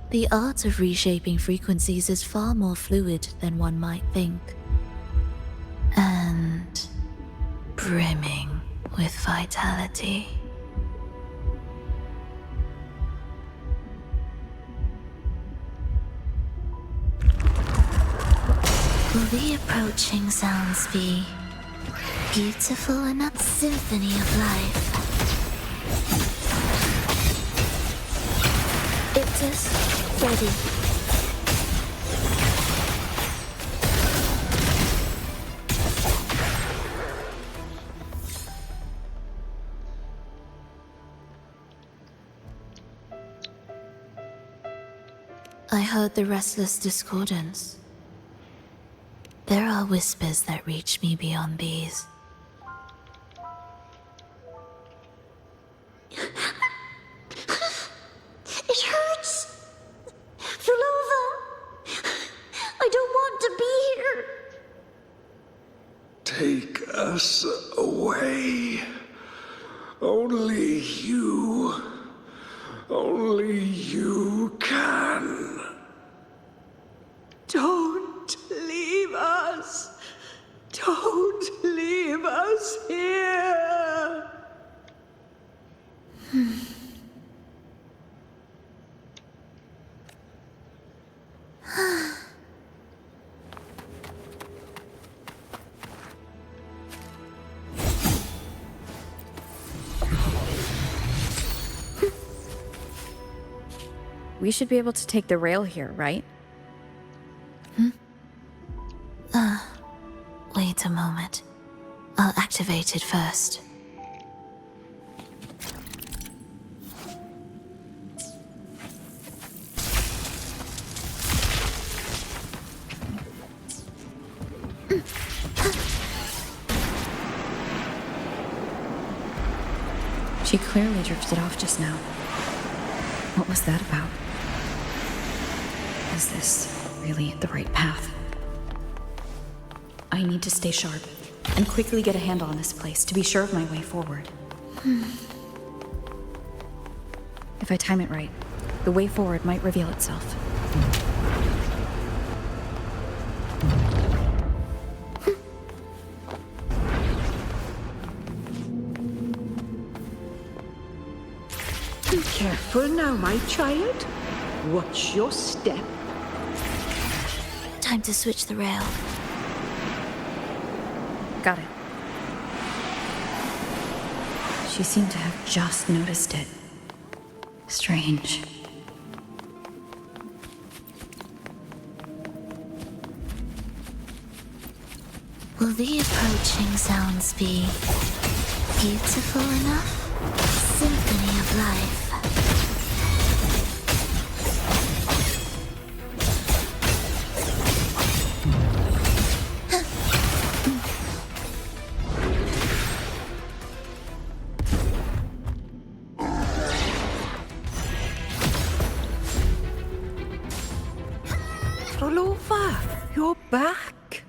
The art of reshaping frequencies is far more fluid than one might think. And brimming with vitality. Will the approaching sounds be beautiful enough? Symphony of life. Ictus, ready. I heard the restless discordance. There are whispers that reach me beyond these. It hurts! Vlova! I don't want to be here! Take us away. Only you can. Don't leave us! Don't leave us here! We should be able to take the rail here, right? Wait a moment. I'll activate it first. She clearly drifted off just now. What was that about? Is this really the right path? I need to stay sharp and quickly get a handle on this place to be sure of my way forward. If I time it right, the way forward might reveal itself. Careful now, my child. Watch your step. Time to switch the rail. Got it. She seemed to have just noticed it. Strange. Will the approaching sounds be beautiful enough? Symphony of life. Rolova, you're back.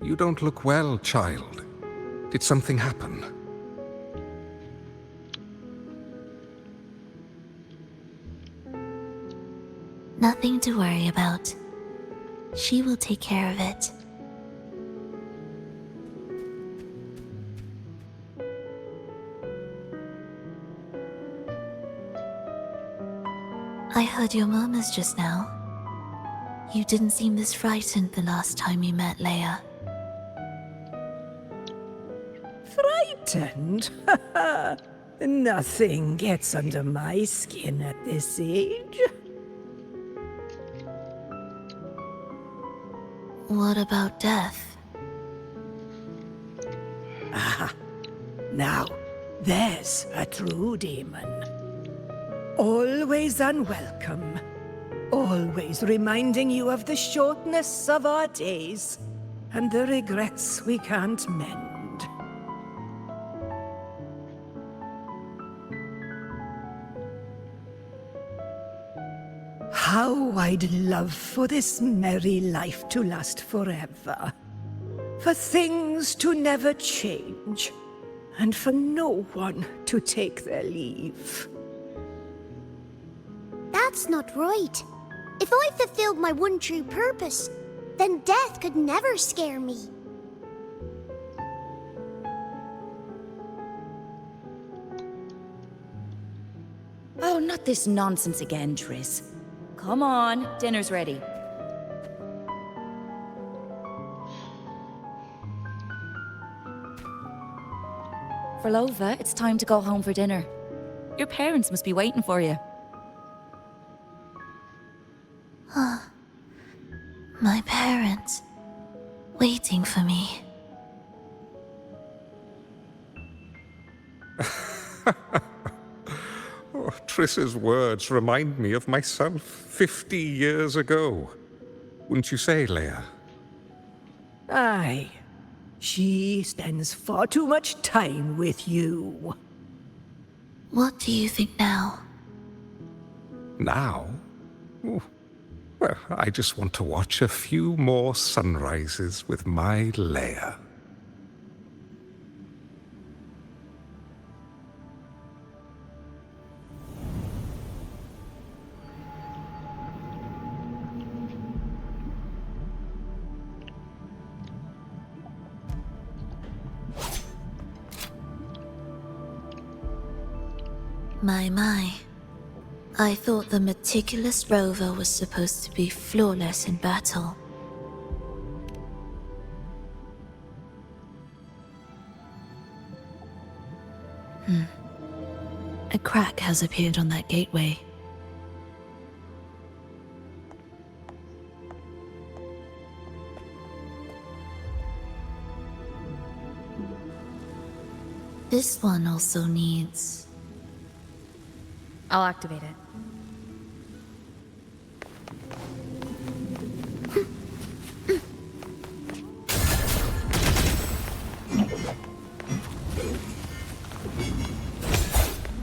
You don't look well, child. Did something happen? Nothing to worry about. She will take care of it. I heard your murmurs just now. You didn't seem this frightened the last time you met Leia. Frightened? Nothing gets under my skin at this age. What about death? Ah, now, there's a true demon. Always unwelcome. Always reminding you of the shortness of our days and the regrets we can't mend. How I'd love for this merry life to last forever. For things to never change, and for no one to take their leave. That's not right. If I fulfilled my one true purpose, then death could never scare me. Oh, not this nonsense again, Triss. Come on, dinner's ready. Frolova, it's time to go home for dinner. Your parents must be waiting for you. My parents. Waiting for me. Oh, Triss's words remind me of myself 50 years ago. Wouldn't you say, Leia? Aye. She spends far too much time with you. What do you think now? Now? Ooh. Well, I just want to watch a few more sunrises with my Leia. My. I thought the meticulous rover was supposed to be flawless in battle. A crack has appeared on that gateway. This one also needs... I'll activate it.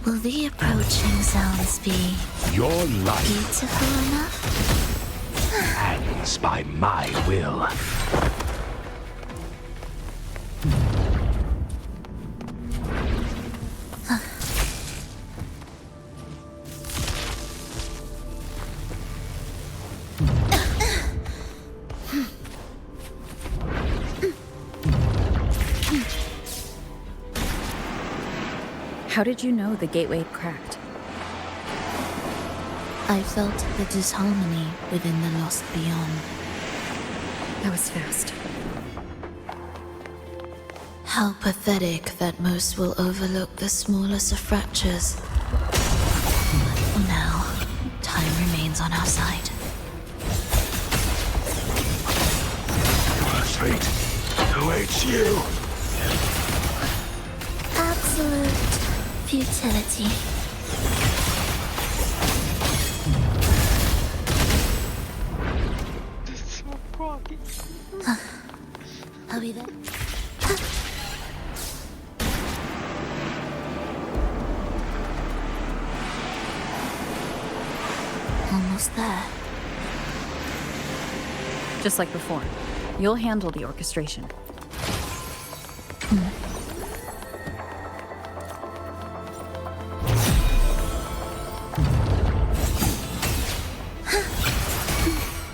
Will the approaching sounds be... Your life beautiful enough? hangs by my will. How did you know the gateway had cracked? I felt the disharmony within the lost beyond. That was fast. How pathetic that most will overlook the smallest of fractures. But for now, time remains on our side. Your fate awaits you. Absolute futility. I'll be there. Almost there. Just like before. You'll handle the orchestration.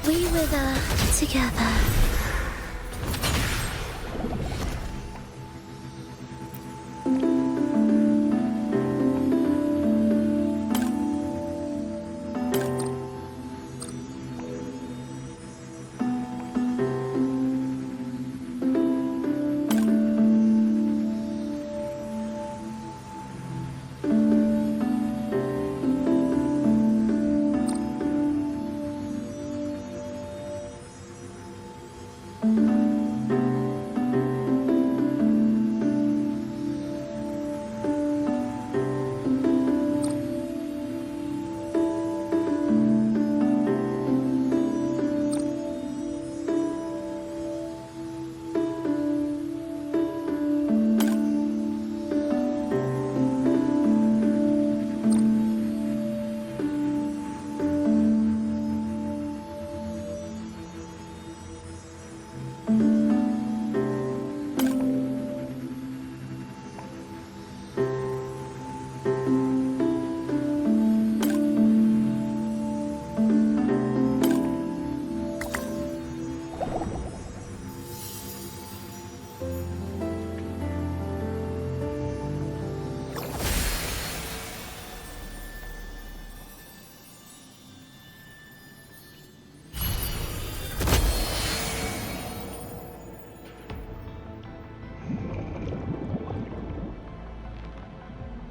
We wither together.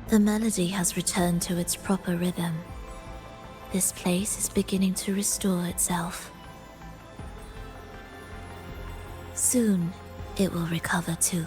The melody has returned to its proper rhythm. This place is beginning to restore itself. Soon, it will recover too.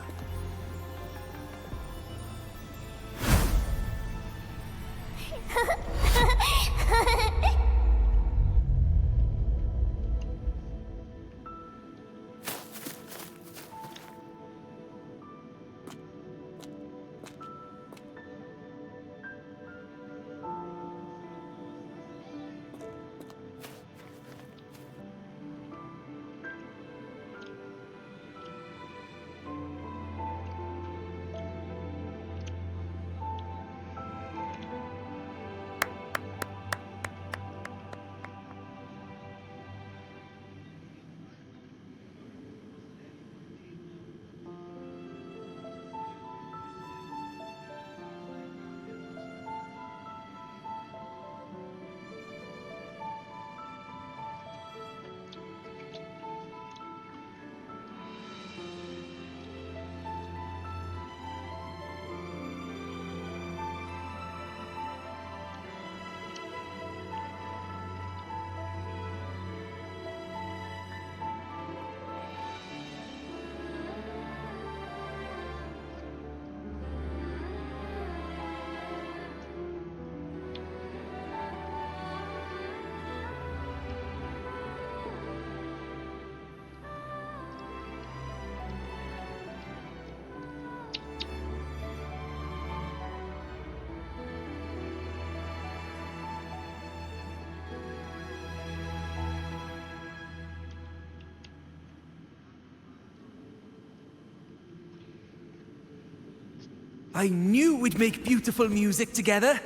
I knew we'd make beautiful music together.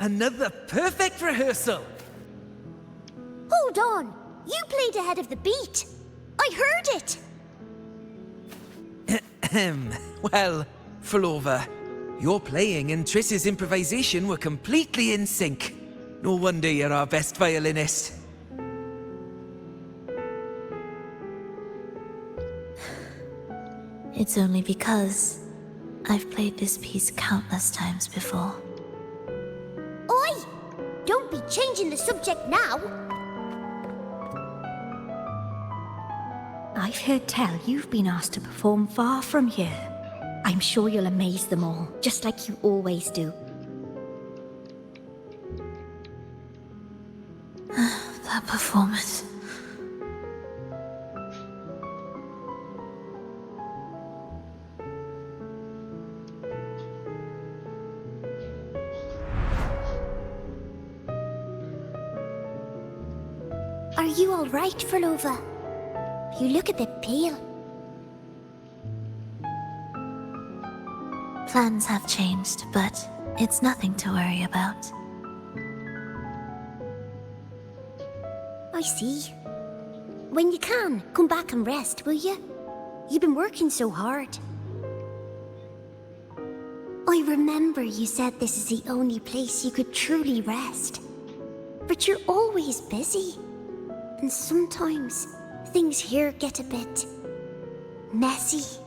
Another perfect rehearsal. Hold on! You played ahead of the beat! I heard it! Well, Flova, your playing and Triss's improvisation were completely in sync. No wonder you're our best violinist. It's only because I've played this piece countless times before. Oi! Don't be changing the subject now! I've heard tell you've been asked to perform far from here. I'm sure you'll amaze them all, just like you always do. That performance. Are you alright, Flova? You look a bit pale. Plans have changed, but it's nothing to worry about. I see. When you can, come back and rest, will you? You've been working so hard. I remember you said this is the only place you could truly rest. But you're always busy. And sometimes things here get a bit messy.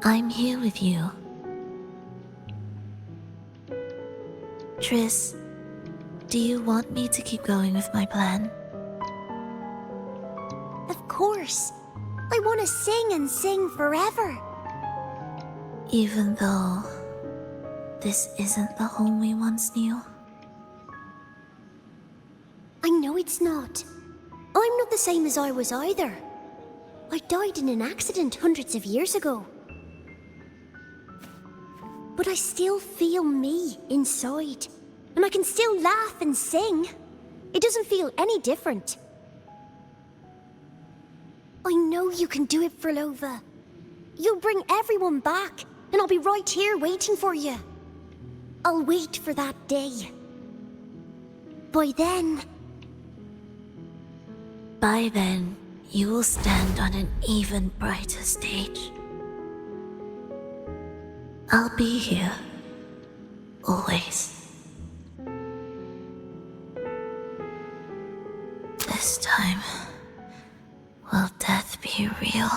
I'm here with you. Triss, do you want me to keep going with my plan? Of course. I want to sing and sing forever. Even though this isn't the home we once knew? I know it's not. I'm not the same as I was either. I died in an accident hundreds of years ago. But I still feel me inside. And I can still laugh and sing. It doesn't feel any different. I know you can do it, Flova. You'll bring everyone back, and I'll be right here waiting for you. I'll wait for that day. By then, you will stand on an even brighter stage. I'll be here. Always. This time, will death be real?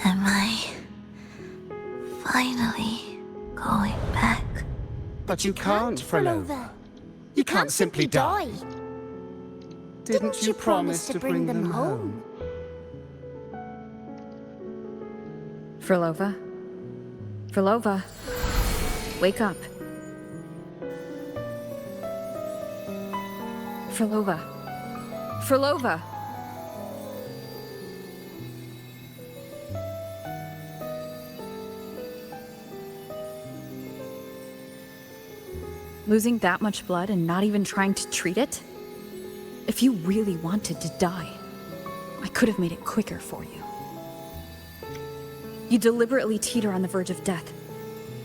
Am I finally going back? But you can't, Flova. You can't simply die. Didn't you promise to bring them home? Flova? Flova? Wake up. Flova? Flova? Losing that much blood and not even trying to treat it? If you really wanted to die, I could have made it quicker for you. You deliberately teeter on the verge of death.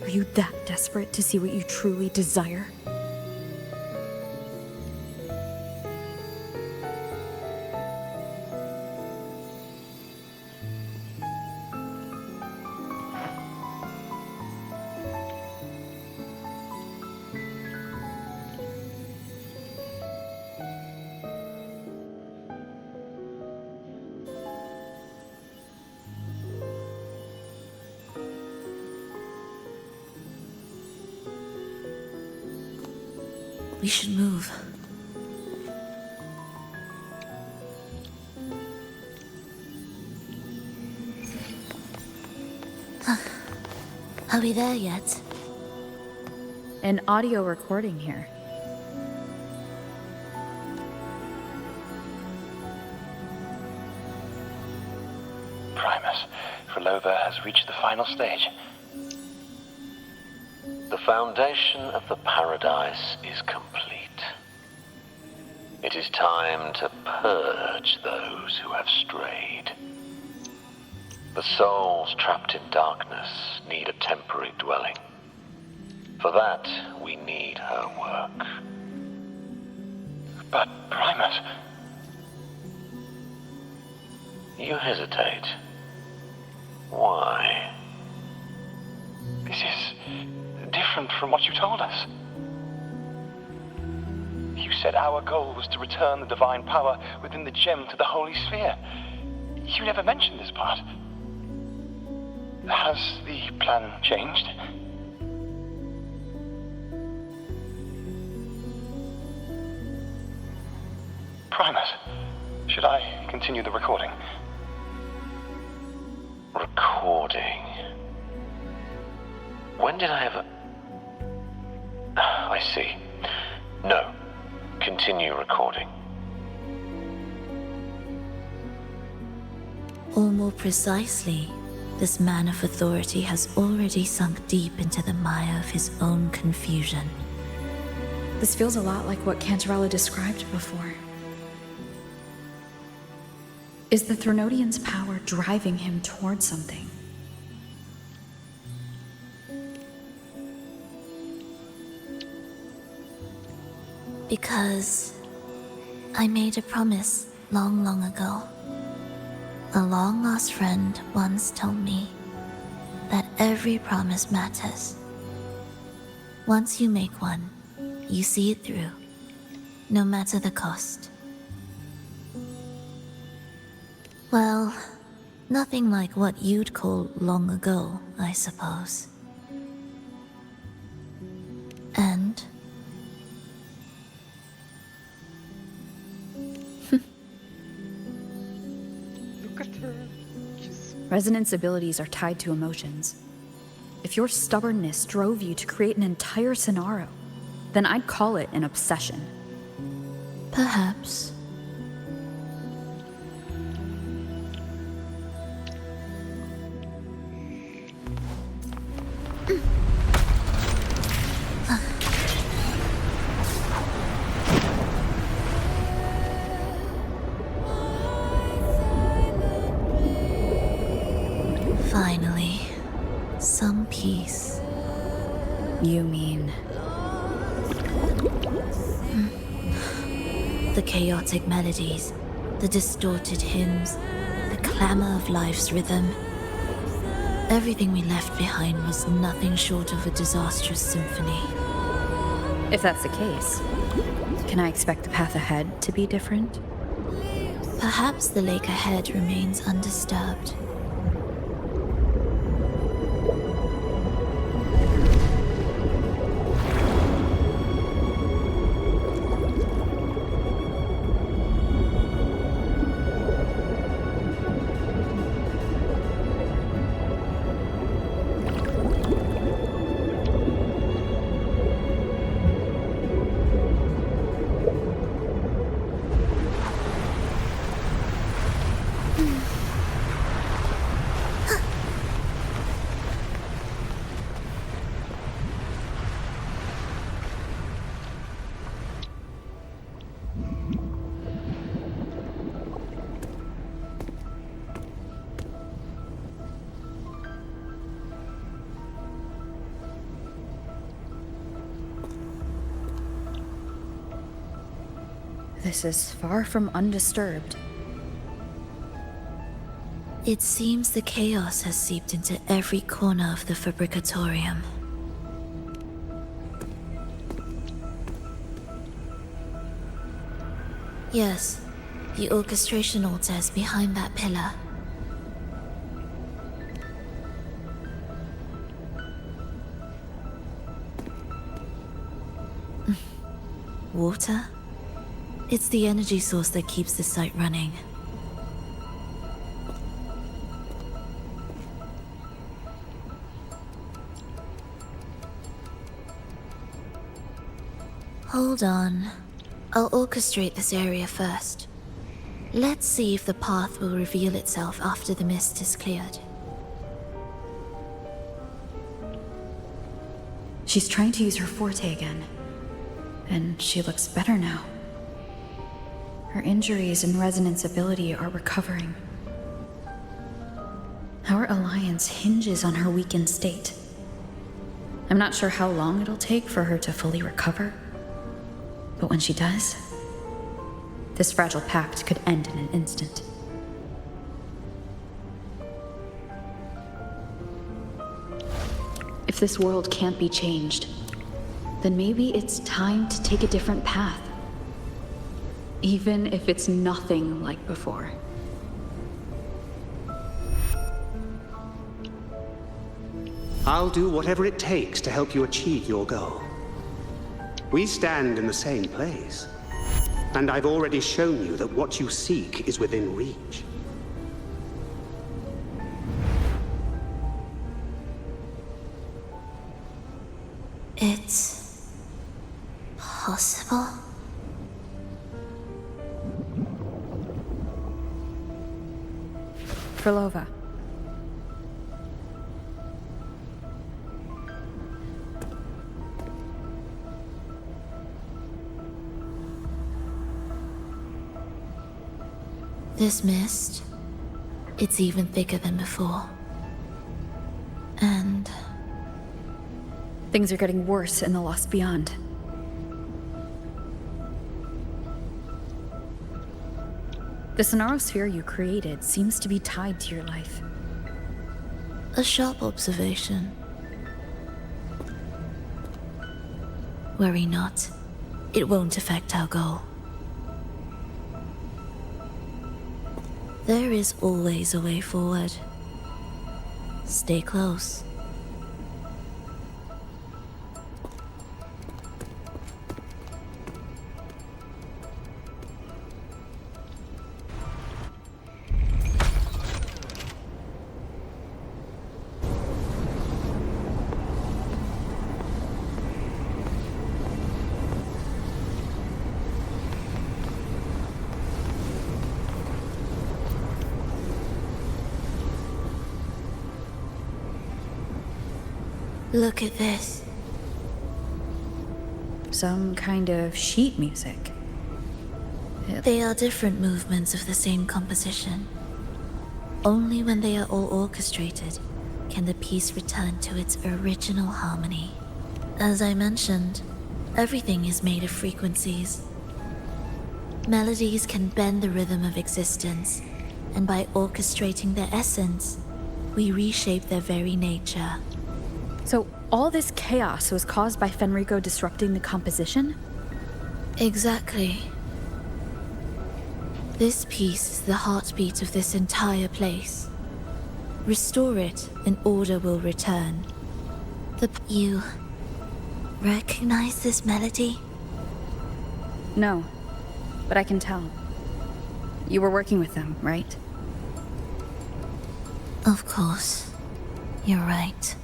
Are you that desperate to see what you truly desire? We should move. Are we there yet? An audio recording here. Primus, Flova has reached the final stage. The foundation of the paradise is complete. It is time to purge those who have strayed. The souls trapped in darkness need a temporary dwelling. For that, we need her work. But, Primus... You hesitate. Why? This is different from what you told us. You said our goal was to return the divine power within the gem to the Holy Sphere. You never mentioned this part. Has the plan changed? Primus, should I continue the recording? Recording? When did I ever... I see. No. Continue recording. Or more precisely, this man of authority has already sunk deep into the mire of his own confusion. This feels a lot like what Cantarella described before. Is the Threnodian's power driving him toward something? Because I made a promise long, long ago. A long-lost friend once told me that every promise matters. Once you make one, you see it through, no matter the cost. Well, nothing like what you'd call long ago, I suppose. And Resonance abilities are tied to emotions. If your stubbornness drove you to create an entire scenario, then I'd call it an obsession. Perhaps. Finally, some peace. You mean... The chaotic melodies, the distorted hymns, the clamor of life's rhythm. Everything we left behind was nothing short of a disastrous symphony. If that's the case, can I expect the path ahead to be different? Perhaps the lake ahead remains undisturbed. This is far from undisturbed. It seems the chaos has seeped into every corner of the Fabricatorium. Yes, the orchestration altar is behind that pillar. Water? It's the energy source that keeps the site running. Hold on. I'll orchestrate this area first. Let's see if the path will reveal itself after the mist is cleared. She's trying to use her forte again. And she looks better now. Her injuries and resonance ability are recovering. Our alliance hinges on her weakened state. I'm not sure how long it'll take for her to fully recover, but when she does, this fragile pact could end in an instant. If this world can't be changed, then maybe it's time to take a different path. Even if it's nothing like before. I'll do whatever it takes to help you achieve your goal. We stand in the same place, and I've already shown you that what you seek is within reach. It's possible? Frolova. This mist, it's even thicker than before. And things are getting worse in the Lost Beyond. The Sonarosphere you created seems to be tied to your life. a sharp observation. Worry not. It won't affect our goal. There is always a way forward. Stay close. Look at this. Some kind of sheet music. They are different movements of the same composition. Only when they are all orchestrated can the piece return to its original harmony. As I mentioned, everything is made of frequencies. Melodies can bend the rhythm of existence, and by orchestrating their essence, we reshape their very nature. So all this chaos was caused by Fenrico disrupting the composition? Exactly. This piece is the heartbeat of this entire place. Restore it, and order will return. You recognize this melody? No, but I can tell. You were working with them, right? Of course. You're right.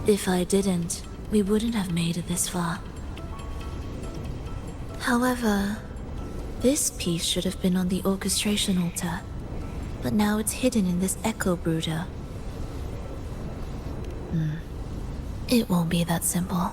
If I didn't, we wouldn't have made it this far. However, this piece should have been on the orchestration altar, but now it's hidden in this echo brooder. It won't be that simple.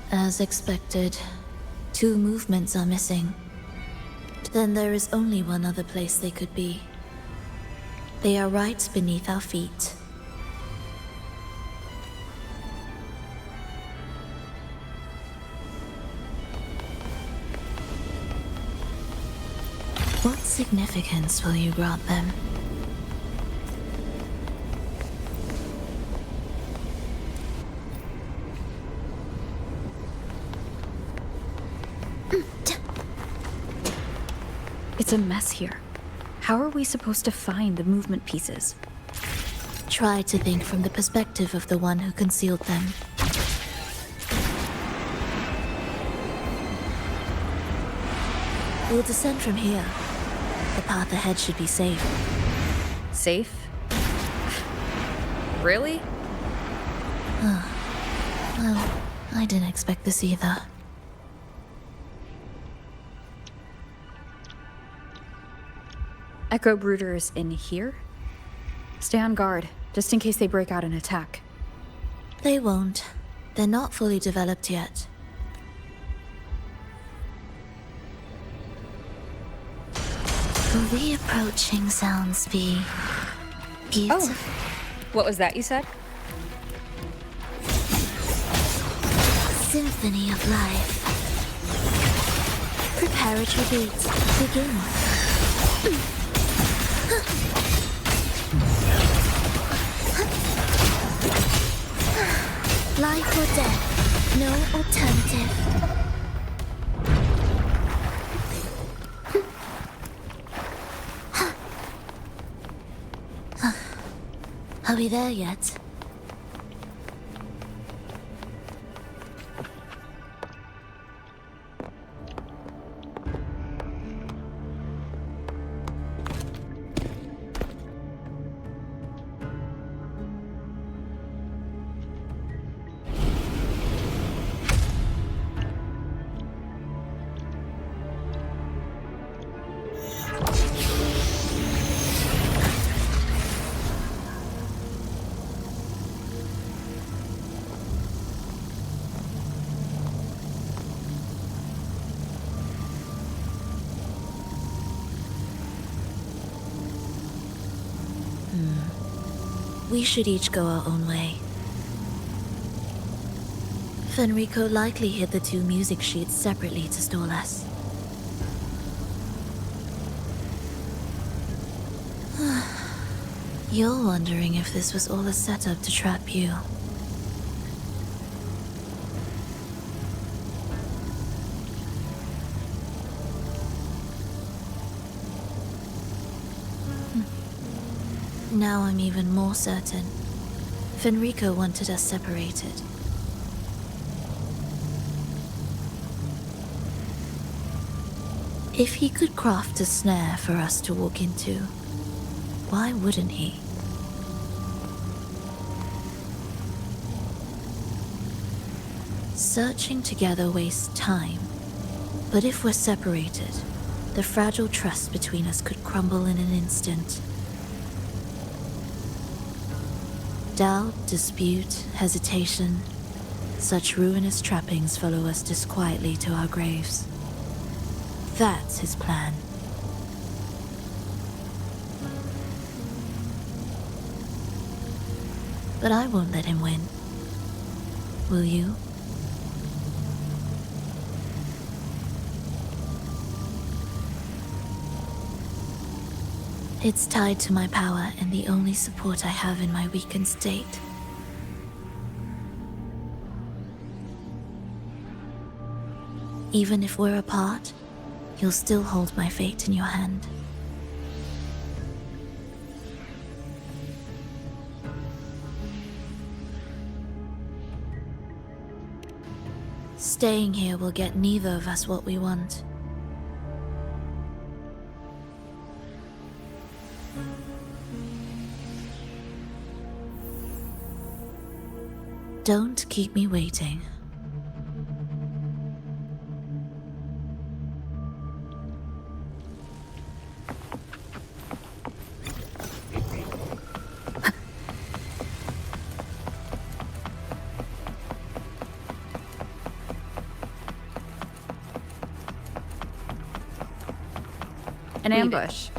As expected, 2 movements are missing. Then there is only one other place they could be. They are right beneath our feet. What significance will you grant them? It's a mess here. How are we supposed to find the movement pieces? Try to think from the perspective of the one who concealed them. We'll descend from here. The path ahead should be safe. Safe? Really? Well, I didn't expect this either. Echo Brooders in here? Stay on guard, just in case they break out and attack. They won't. They're not fully developed yet. Will the approaching sounds be beautiful? Oh, what was that you said? Symphony of life. Preparatory beats begin. Life or death, no alternative. Are we there yet? We should each go our own way. Fenrico likely hid the two music sheets separately to stall us. You're wondering if this was all a setup to trap you. Now I'm even more certain. Fenrico wanted us separated. If he could craft a snare for us to walk into, why wouldn't he? Searching together wastes time, but if we're separated, the fragile trust between us could crumble in an instant. Doubt, dispute, hesitation, such ruinous trappings follow us disquietly to our graves. That's his plan. But I won't let him win. Will you? It's tied to my power and the only support I have in my weakened state. Even if we're apart, you'll still hold my fate in your hand. Staying here will get neither of us what we want. Don't keep me waiting. An ambush.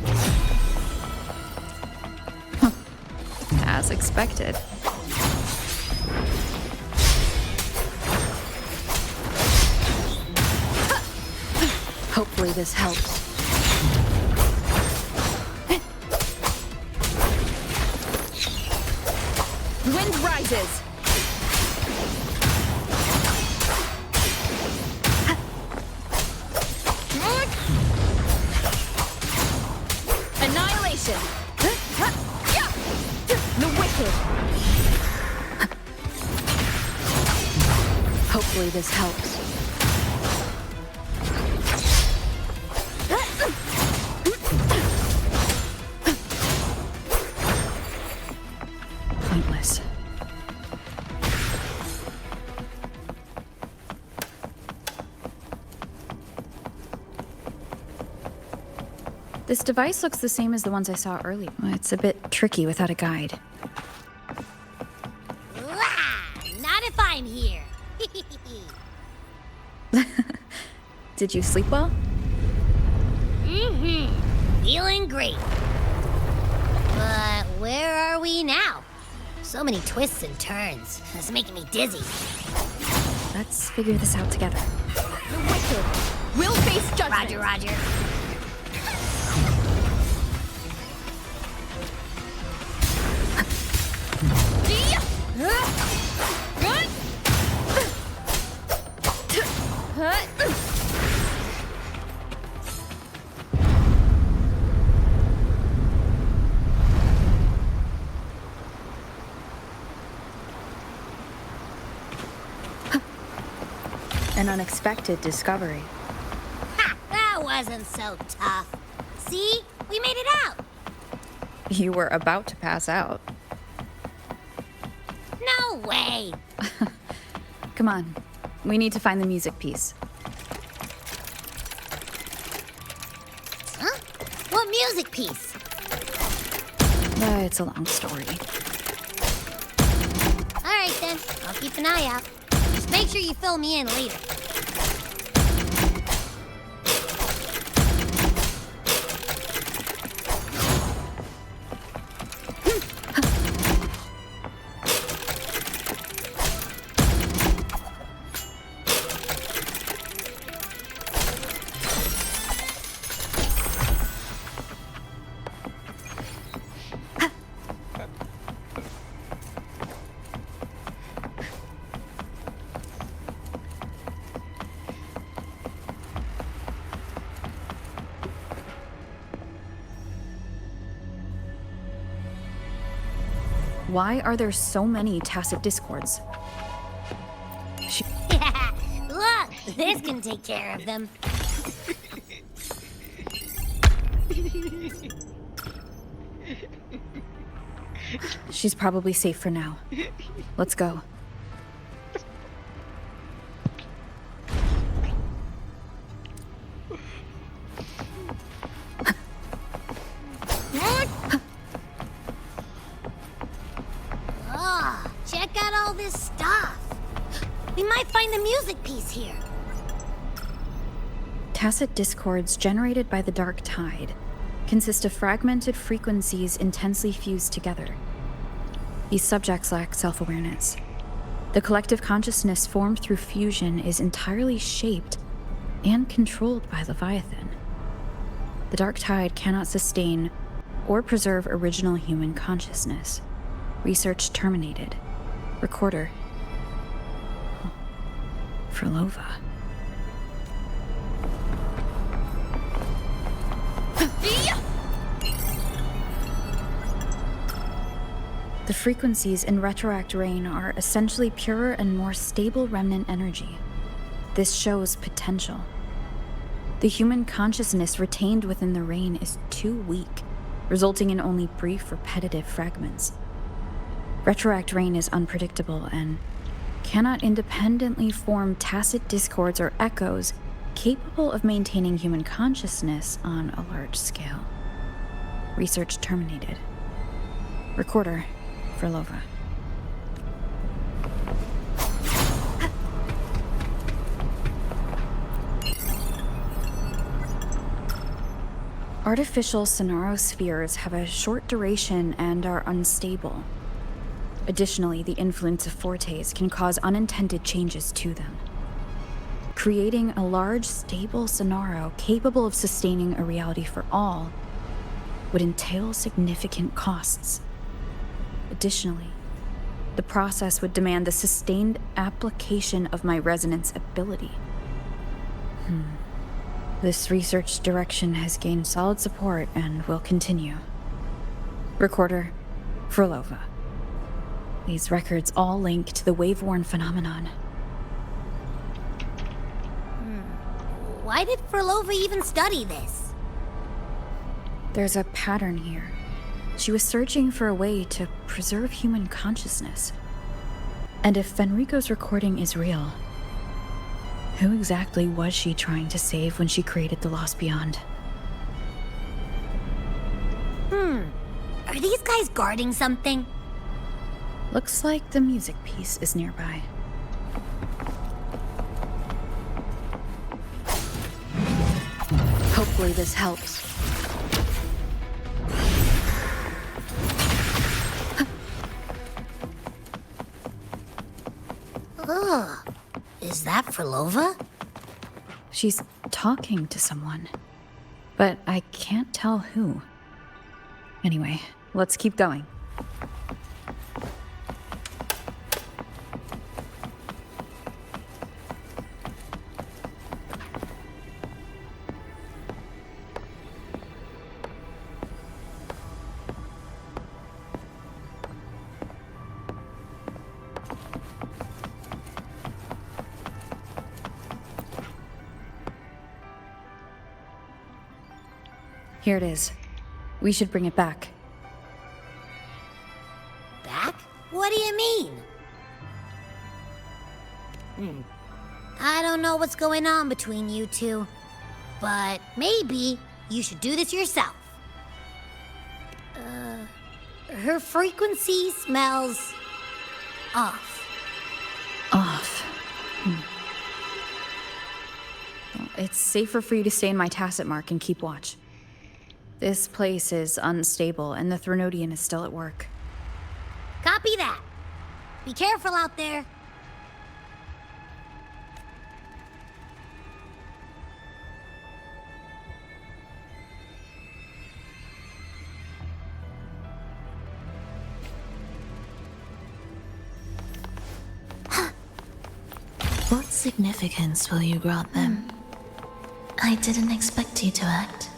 As expected. Hopefully this helps. Wind rises! Annihilation! The wicked! Hopefully this helps. This device looks the same as the ones I saw earlier. It's a bit tricky without a guide. Not if I'm here. Did you sleep well? Feeling great. But where are we now? So many twists and turns. It's making me dizzy. Let's figure this out together. The wicked will face judgment. Roger, roger. An unexpected discovery. Ha! That wasn't so tough. See? We made it out. You were about to pass out. No way. Come on. We need to find the music piece. Huh? What music piece? It's a long story. All right then. I'll keep an eye out. Just make sure you fill me in later. Why are there so many tacit discords? Look, this can take care of them. She's probably safe for now. Let's go. Oh, check out all this stuff. We might find the music piece here. Tacit discords generated by the dark tide consist of fragmented frequencies intensely fused together. These subjects lack self-awareness. The collective consciousness formed through fusion is entirely shaped and controlled by Leviathan. The dark tide cannot sustain or preserve original human consciousness. Research terminated. Recorder. Frolova. The frequencies in Retroact Rain are essentially purer and more stable remnant energy. This shows potential. The human consciousness retained within the rain is too weak, resulting in only brief, repetitive fragments. Retroact Rain is unpredictable and cannot independently form tacit discords or echoes capable of maintaining human consciousness on a large scale. Research terminated. Recorder. Frolova. Artificial sonarospheres have a short duration and are unstable. Additionally, the influence of fortes can cause unintended changes to them. Creating a large, stable sonaro capable of sustaining a reality for all would entail significant costs. Additionally, the process would demand the sustained application of my resonance ability. This research direction has gained solid support and will continue. Recorder, Frolova. These records all link to the wave-worn phenomenon. Why did Frolova even study this? There's a pattern here. She was searching for a way to preserve human consciousness. And if Fenrico's recording is real, who exactly was she trying to save when she created the Lost Beyond? Are these guys guarding something? Looks like the music piece is nearby. Hopefully this helps. Ugh. Is that Frolova? She's talking to someone, but I can't tell who. Anyway, let's keep going. Here it is. We should bring it back. Back? What do you mean? I don't know what's going on between you two, but maybe you should do this yourself. Her frequency smells off. Off. Well, it's safer for you to stay in my tacit mark and keep watch. This place is unstable, and the Threnodian is still at work. Copy that. Be careful out there. What significance will you grant them? I didn't expect you to act.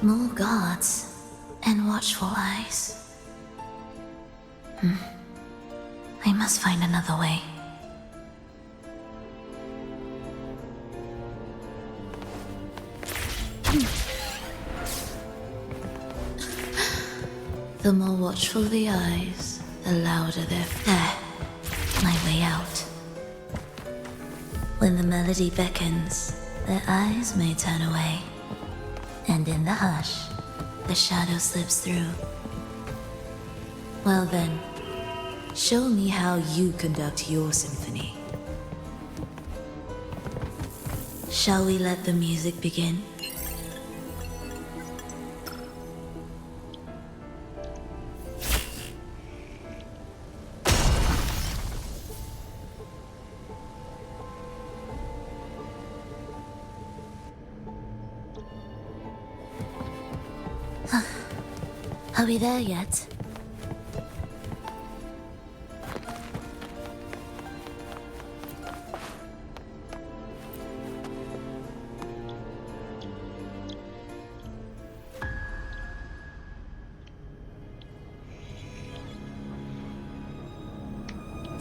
More guards and watchful eyes. I must find another way. The more watchful the eyes, the louder their there. My way out. When the melody beckons, their eyes may turn away. And in the hush, the shadow slips through. Well then, show me how you conduct your symphony. Shall we let the music begin? Are we there yet?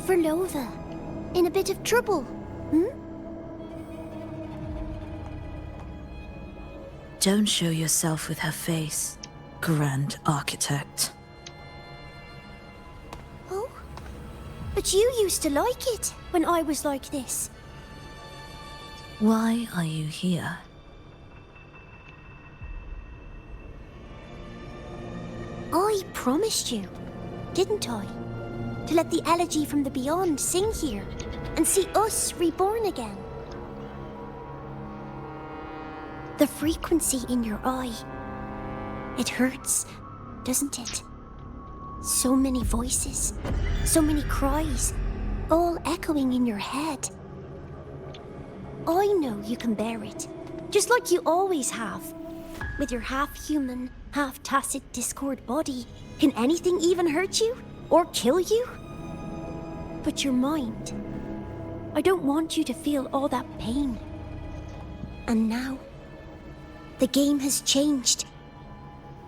Frolova, in a bit of trouble, Don't show yourself with her face, Grand Architect. Oh? But you used to like it when I was like this. Why are you here? I promised you, didn't I? To let the elegy from the beyond sing here and see us reborn again. The frequency in your eye. It hurts, doesn't it? So many voices, so many cries, all echoing in your head. I know you can bear it, just like you always have. With your half-human, half-tacit Discord body, can anything even hurt you? Or kill you? But your mind, I don't want you to feel all that pain. And now, the game has changed.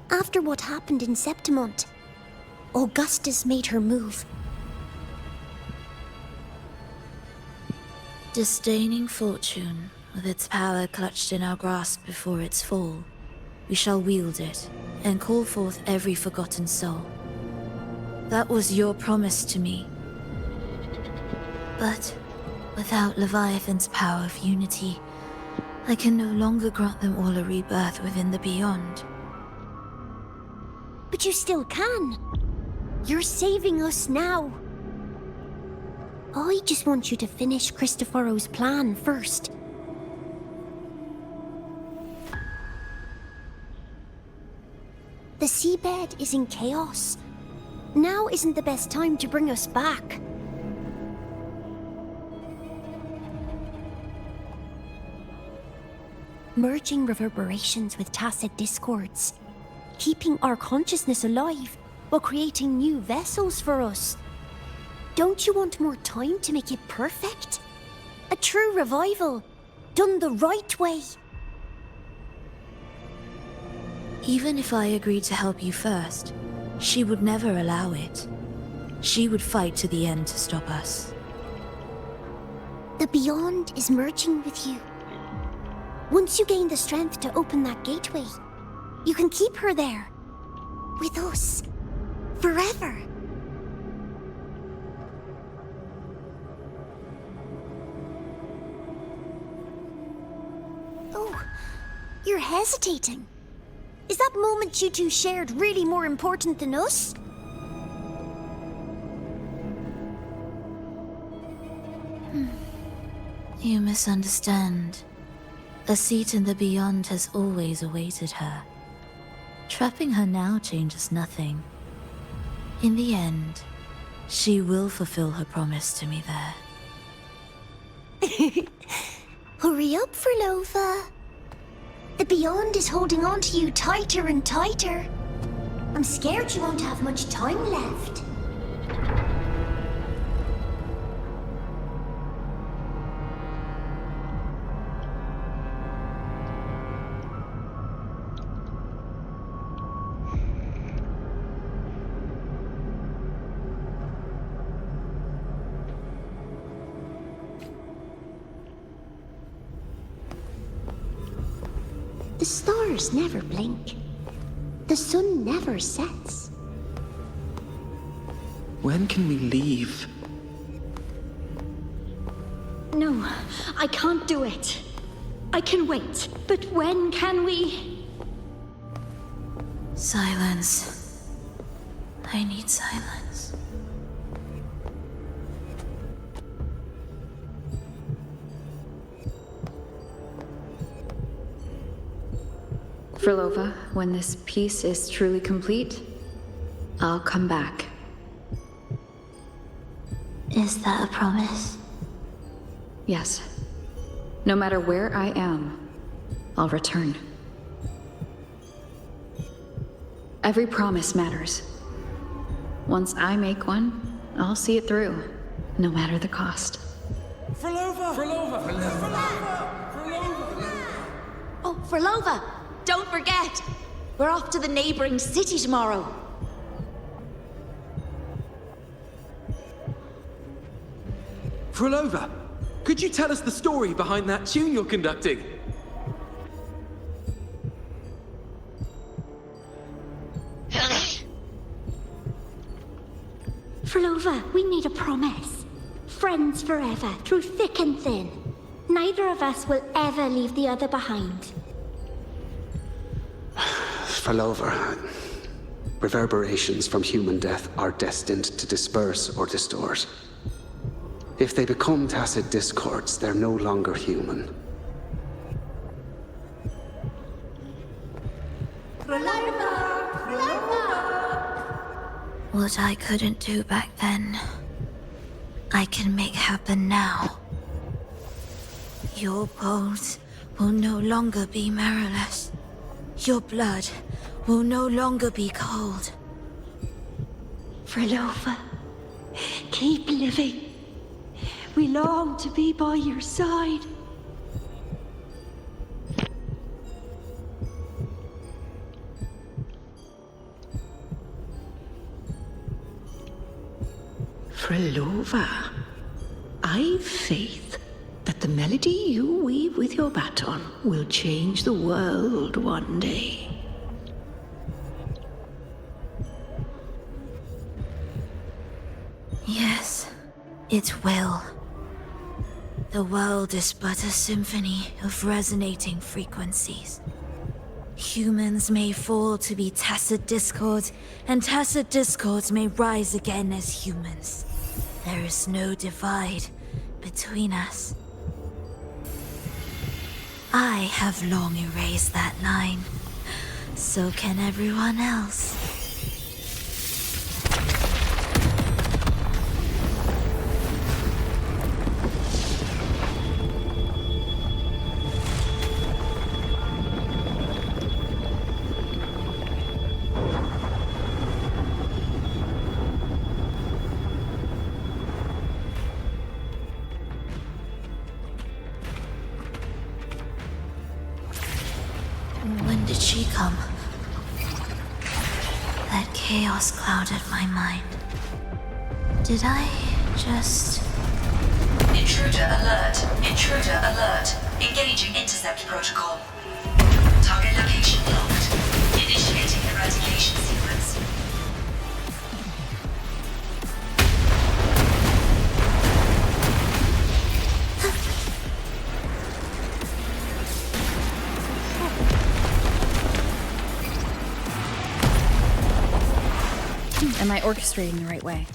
After what happened in Septimont, Augustus made her move. Disdaining fortune, with its power clutched in our grasp before its fall, we shall wield it and call forth every forgotten soul. That was your promise to me. But without Leviathan's power of unity, I can no longer grant them all a rebirth within the beyond. But you still can. You're saving us now. I just want you to finish Cristoforo's plan first. The seabed is in chaos. Now isn't the best time to bring us back. Merging reverberations with tacit discords. Keeping our consciousness alive while creating new vessels for us. Don't you want more time to make it perfect? A true revival, done the right way. Even if I agreed to help you first, she would never allow it. She would fight to the end to stop us. The Beyond is merging with you. Once you gain the strength to open that gateway, you can keep her there. With us. Forever. Oh, you're hesitating. Is that moment you two shared really more important than us? You misunderstand. A seat in the Beyond has always awaited her. Trapping her now changes nothing. In the end, she will fulfill her promise to me there. Hurry up, Frolova. The Beyond is holding on to you tighter and tighter. I'm scared you won't have much time left. The stars never blink. The sun never sets. When can we leave? No, I can't do it. I can wait, but when can we? Silence. I need silence. Frolova, when this piece is truly complete, I'll come back. Is that a promise? Yes. No matter where I am, I'll return. Every promise matters. Once I make one, I'll see it through, no matter the cost. Frolova! Frolova! Oh, Frolova! Don't forget! We're off to the neighboring city tomorrow. Frolova, could you tell us the story behind that tune you're conducting? Frolova, we need a promise. Friends forever, through thick and thin. Neither of us will ever leave the other behind. Frolova, reverberations from human death are destined to disperse or distort. If they become tacit discords, they're no longer human. What I couldn't do back then, I can make happen now. Your bones will no longer be marrowless. Your blood will no longer be cold. Frolova, keep living. We long to be by your side. Frolova, I've faith that the melody you weave with your baton will change the world one day. Yes, it will. The world is but a symphony of resonating frequencies. Humans may fall to be tacit discords, and tacit discords may rise again as humans. There is no divide between us. I have long erased that line. So can everyone else. When did she come? That chaos clouded my mind. Did I just... Intruder alert. Intruder alert. Engaging intercept protocol. Target location locked. Initiating eradication sequence. Am I orchestrating the right way?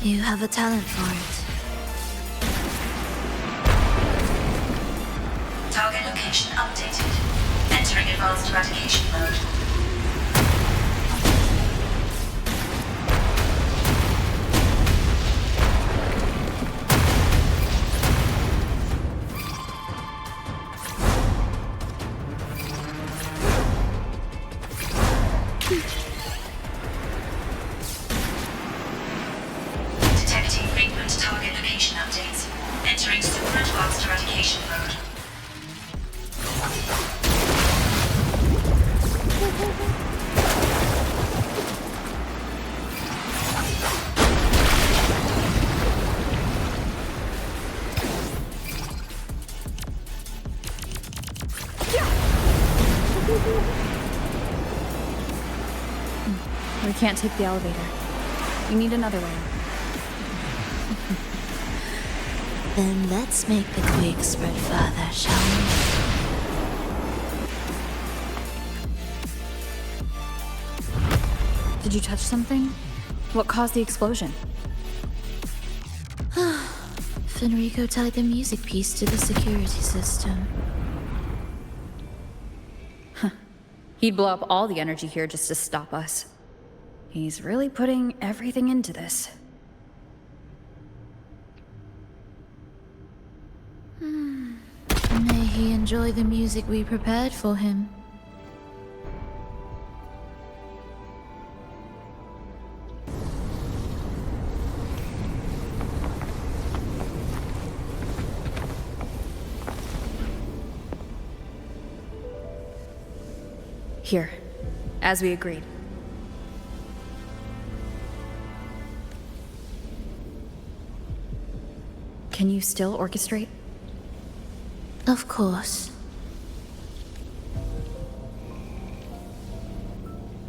You have a talent for it. Target location updated. Entering advanced eradication mode. Detecting frequent target location updates. Entering super advanced eradication mode. We can't take the elevator. We need another way. Then let's make the quake spread further, shall we? Did you touch something? What caused the explosion? Fenrico tied the music piece to the security system. He'd blow up all the energy here just to stop us. He's really putting everything into this. May he enjoy the music we prepared for him. Here, as we agreed. Can you still orchestrate? Of course.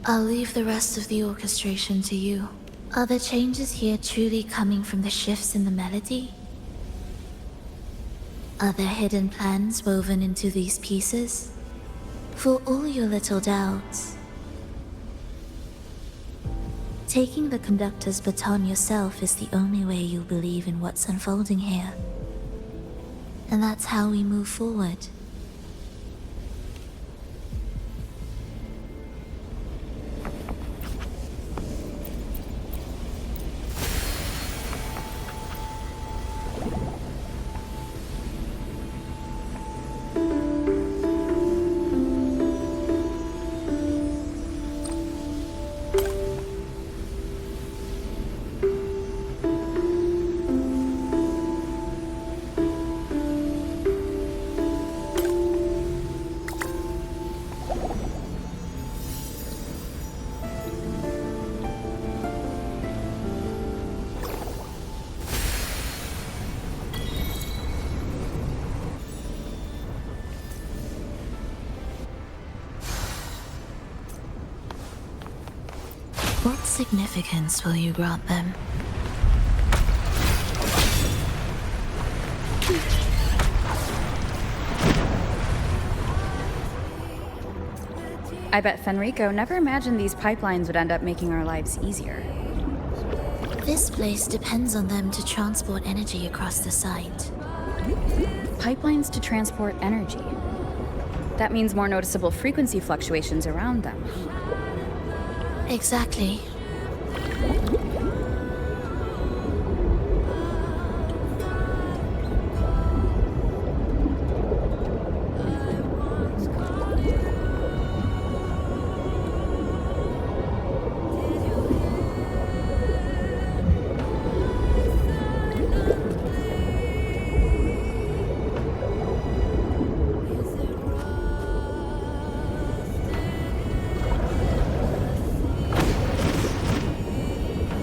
I'll leave the rest of the orchestration to you. Are the changes here truly coming from the shifts in the melody? Are there hidden plans woven into these pieces? For all your little doubts, taking the conductor's baton yourself is the only way you'll believe in what's unfolding here. And that's how we move forward. What significance will you grant them? I bet Fenrico never imagined these pipelines would end up making our lives easier. This place depends on them to transport energy across the site. Pipelines to transport energy. That means more noticeable frequency fluctuations around them. Exactly.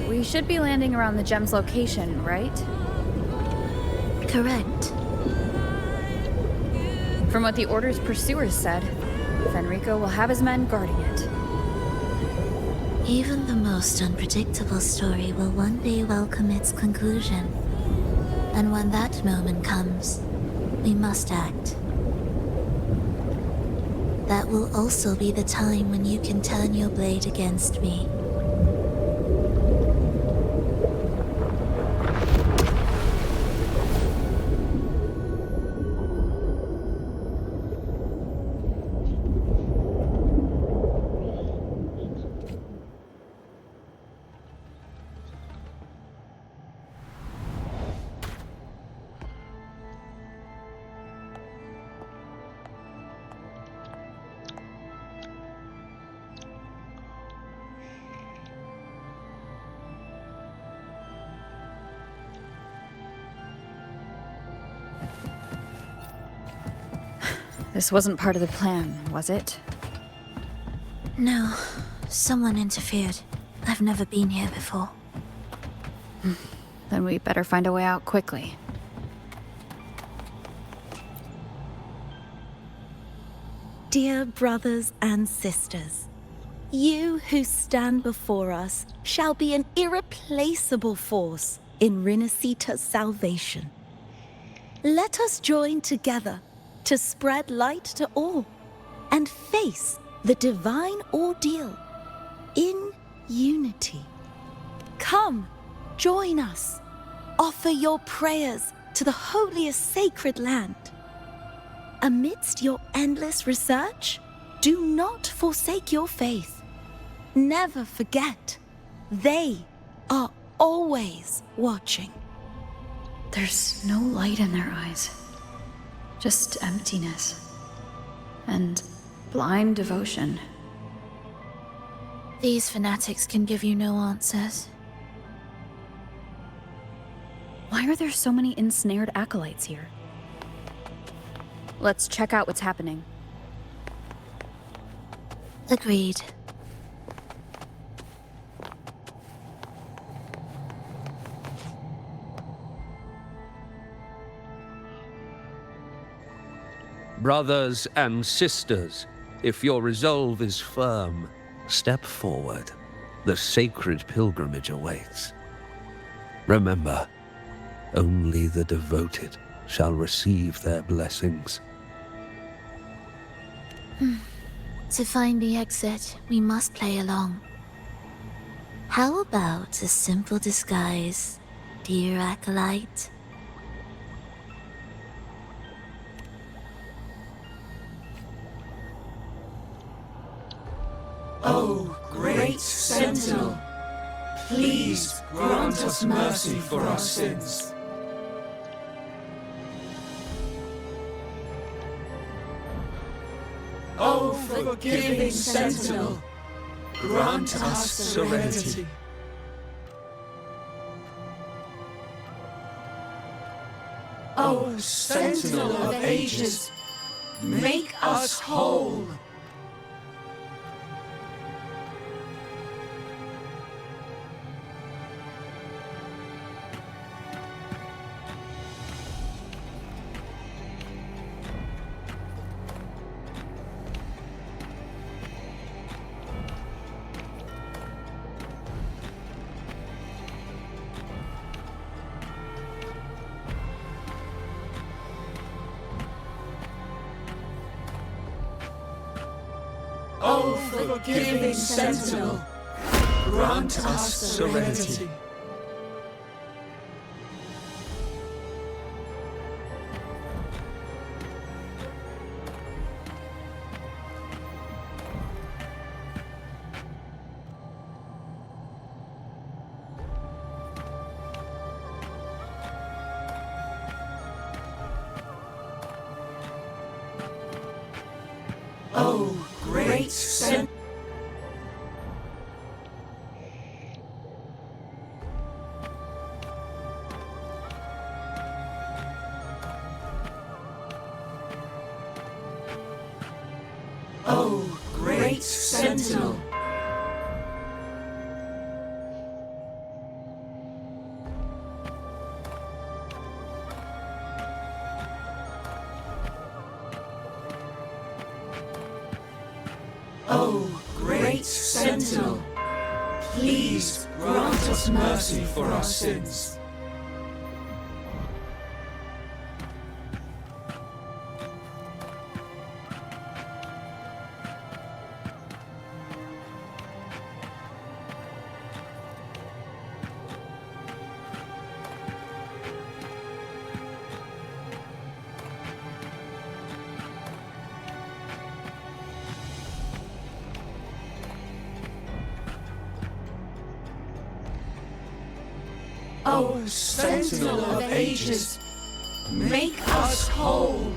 We should be landing around the gem's location, right? Correct. From what the Order's pursuers said, Fenrico will have his men guarding it. Even the most unpredictable story will one day welcome its conclusion. And when that moment comes, we must act. That will also be the time when you can turn your blade against me. This wasn't part of the plan, was it? No, someone interfered. I've never been here before. Then we better find a way out quickly. Dear brothers and sisters, you who stand before us shall be an irreplaceable force in Rinasita's salvation. Let us join together to spread light to all and face the divine ordeal in unity. Come, join us. Offer your prayers to the holiest sacred land. Amidst your endless research, do not forsake your faith. Never forget, they are always watching. There's no light in their eyes. Just emptiness. And blind devotion. These fanatics can give you no answers. Why are there so many ensnared acolytes here? Let's check out what's happening. Agreed. Brothers and sisters, if your resolve is firm, step forward. The sacred pilgrimage awaits. Remember, only the devoted shall receive their blessings. To find the exit, we must play along. How about a simple disguise, dear acolyte? O great Sentinel, please grant us mercy for our sins. O forgiving Sentinel, grant us serenity. O Sentinel of ages, make us whole. O forgiving Sentinel, grant us serenity. O great Sentinel. O great Sentinel. O great Sentinel, please grant us mercy for our sins. O Sentinel of Ages, make us whole.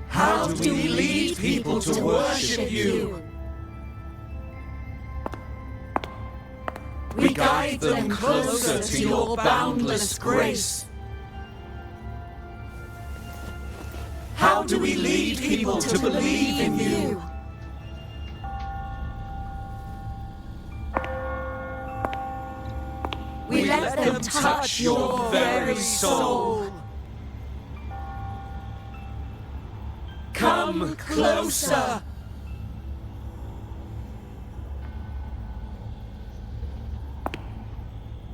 How do we lead people to worship you? We guide them closer to your boundless grace. How do we lead people to believe in you? We let them touch your very soul. Come closer.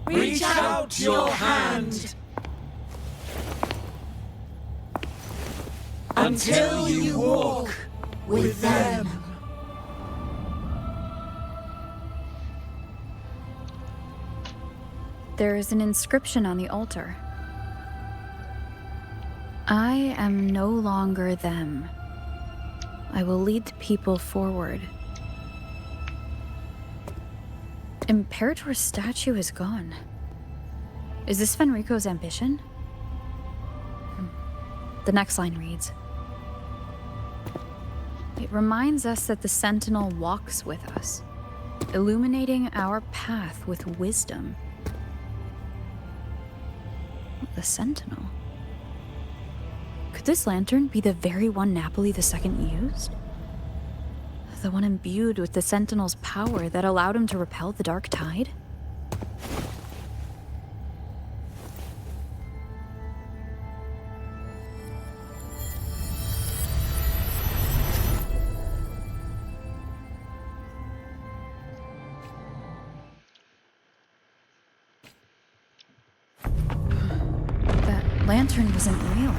Reach out your hand. Until you walk with them. There is an inscription on the altar. I am no longer them. I will lead the people forward. Imperator's statue is gone. Is this Fenrico's ambition? The next line reads, it reminds us that the Sentinel walks with us, illuminating our path with wisdom. The Sentinel? Could this lantern be the very one Napoli II used? The one imbued with the Sentinel's power that allowed him to repel the Dark Tide? Lantern wasn't real.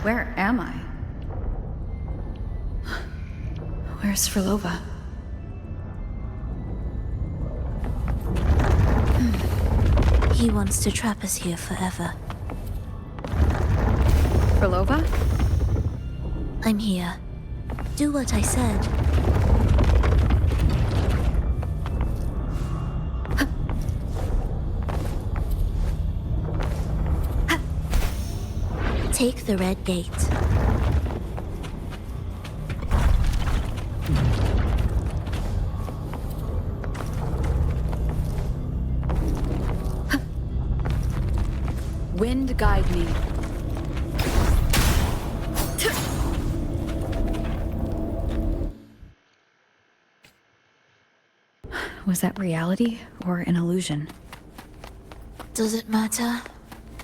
Where am I? Where's Frolova? He wants to trap us here forever. Frolova? I'm here. Do what I said. Take the red gate. Wind guide me. Was that reality or an illusion? Does it matter?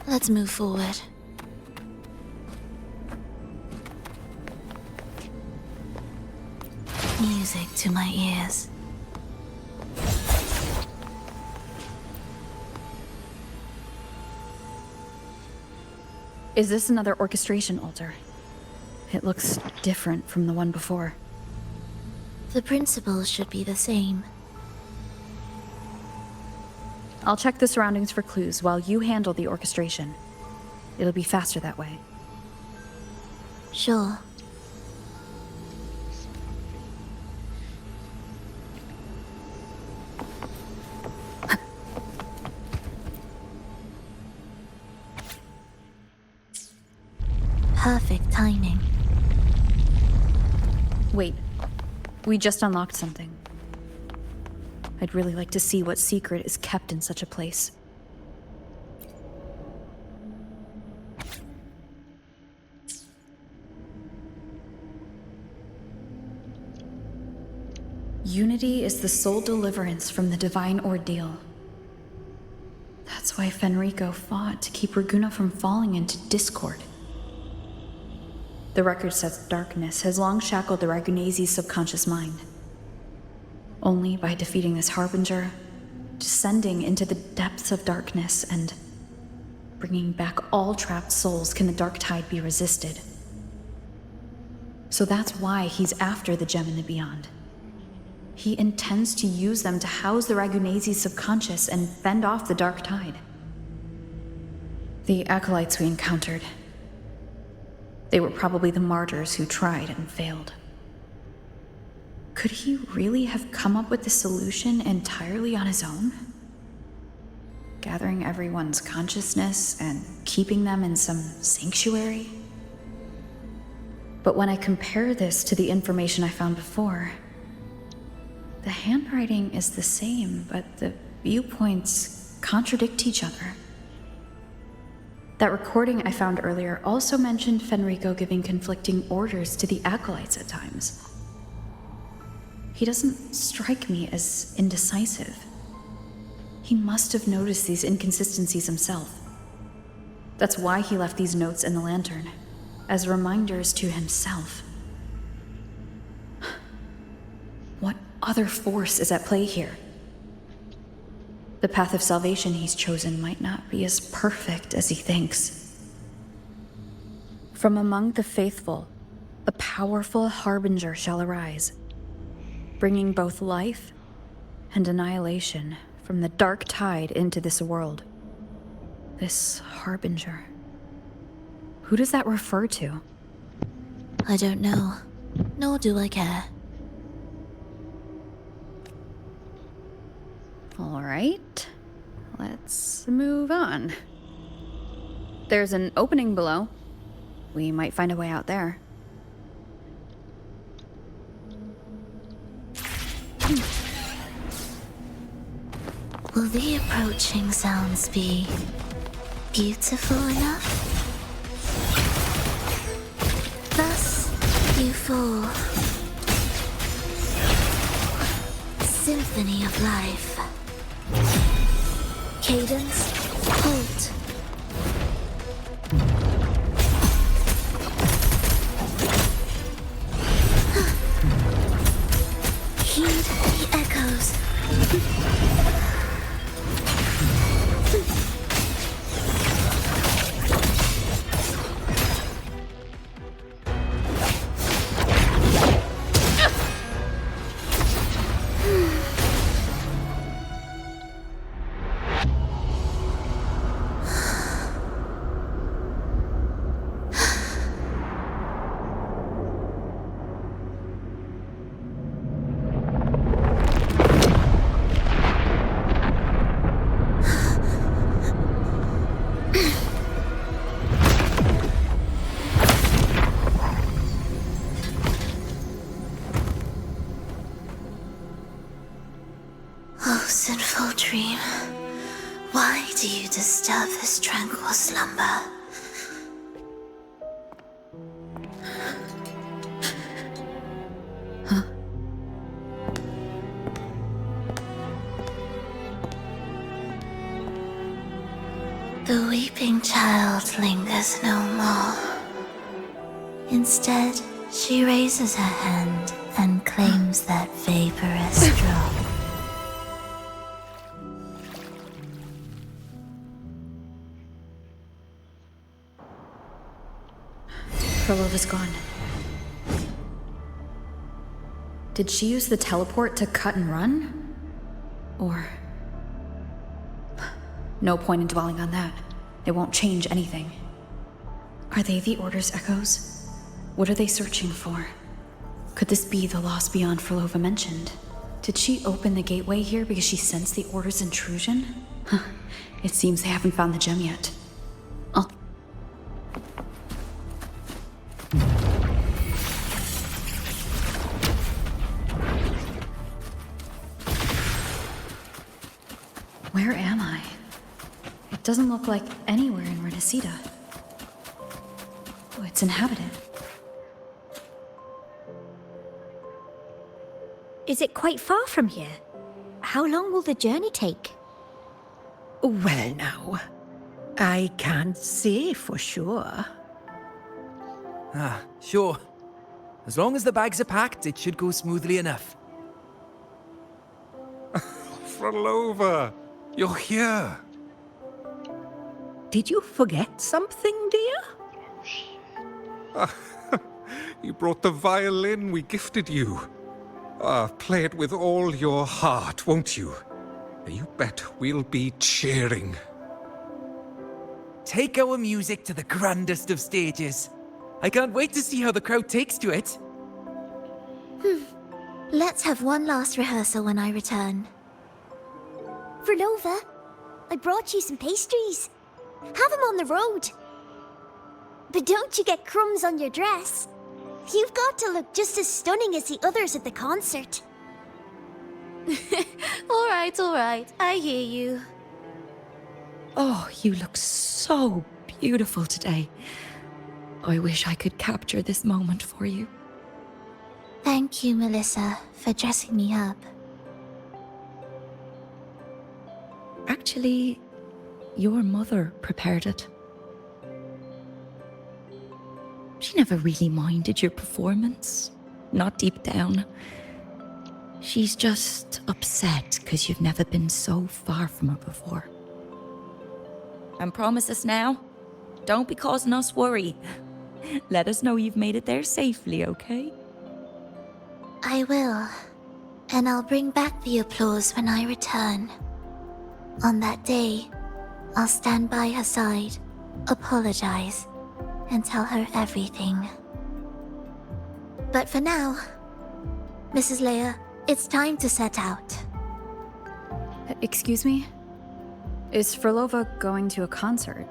Let's move forward. Music to my ears. Is this another orchestration altar? It looks different from the one before. The principles should be the same. I'll check the surroundings for clues while you handle the orchestration. It'll be faster that way. Sure. Perfect timing. Wait, we just unlocked something. I'd really like to see what secret is kept in such a place. Unity is the sole deliverance from the divine ordeal. That's why Fenrico fought to keep Raguna from falling into discord. The record says darkness has long shackled the Ragunese's subconscious mind. Only by defeating this harbinger, descending into the depths of darkness, and bringing back all trapped souls can the dark tide be resisted. So that's why he's after the gem in the beyond. He intends to use them to house the Ragunese's subconscious and fend off the dark tide. The acolytes we encountered, they were probably the martyrs who tried and failed. Could he really have come up with the solution entirely on his own? Gathering everyone's consciousness and keeping them in some sanctuary? But when I compare this to the information I found before, the handwriting is the same, but the viewpoints contradict each other. That recording I found earlier also mentioned Fenrico giving conflicting orders to the acolytes at times. He doesn't strike me as indecisive. He must have noticed these inconsistencies himself. That's why he left these notes in the lantern, as reminders to himself. What other force is at play here? The path of salvation he's chosen might not be as perfect as he thinks. From among the faithful, a powerful harbinger shall arise, bringing both life and annihilation from the dark tide into this world. This harbinger. Who does that refer to? I don't know, nor do I care. All right, let's move on. There's an opening below. We might find a way out there. Will the approaching sounds be beautiful enough? Thus you fall. Symphony of life. Cadence, halt. Heed the echoes. Oh, sinful dream, why do you disturb this tranquil slumber? The weeping child lingers no more. Instead, she raises her hand and claims that vaporous drop. Frolova's gone. Did she use the teleport to cut and run? Or... No point in dwelling on that. It won't change anything. Are they the Order's echoes? What are they searching for? Could this be the lost beyond Frolova mentioned? Did she open the gateway here because she sensed the Order's intrusion? Huh. It seems they haven't found the gem yet. Where am I? It doesn't look like anywhere in Renesita. Oh, it's inhabited. Is it quite far from here? How long will the journey take? Well now, I can't say for sure. Ah, sure. As long as the bags are packed, it should go smoothly enough. Frolova, you're here. Did you forget something, dear? You brought the violin we gifted you. Play it with all your heart, won't you? You bet we'll be cheering. Take our music to the grandest of stages. I can't wait to see how the crowd takes to it. Let's have one last rehearsal when I return. Frolova, I brought you some pastries. Have them on the road. But don't you get crumbs on your dress. You've got to look just as stunning as the others at the concert. All right, I hear you. Oh, you look so beautiful today. I wish I could capture this moment for you. Thank you, Melissa, for dressing me up. Actually, your mother prepared it. She never really minded your performance, not deep down. She's just upset because you've never been so far from her before. And promise us now, don't be causing us worry. Let us know you've made it there safely, okay? I will. And I'll bring back the applause when I return. On that day, I'll stand by her side, apologize, and tell her everything. But for now, Mrs. Leia, it's time to set out. Excuse me? Is Frolova going to a concert?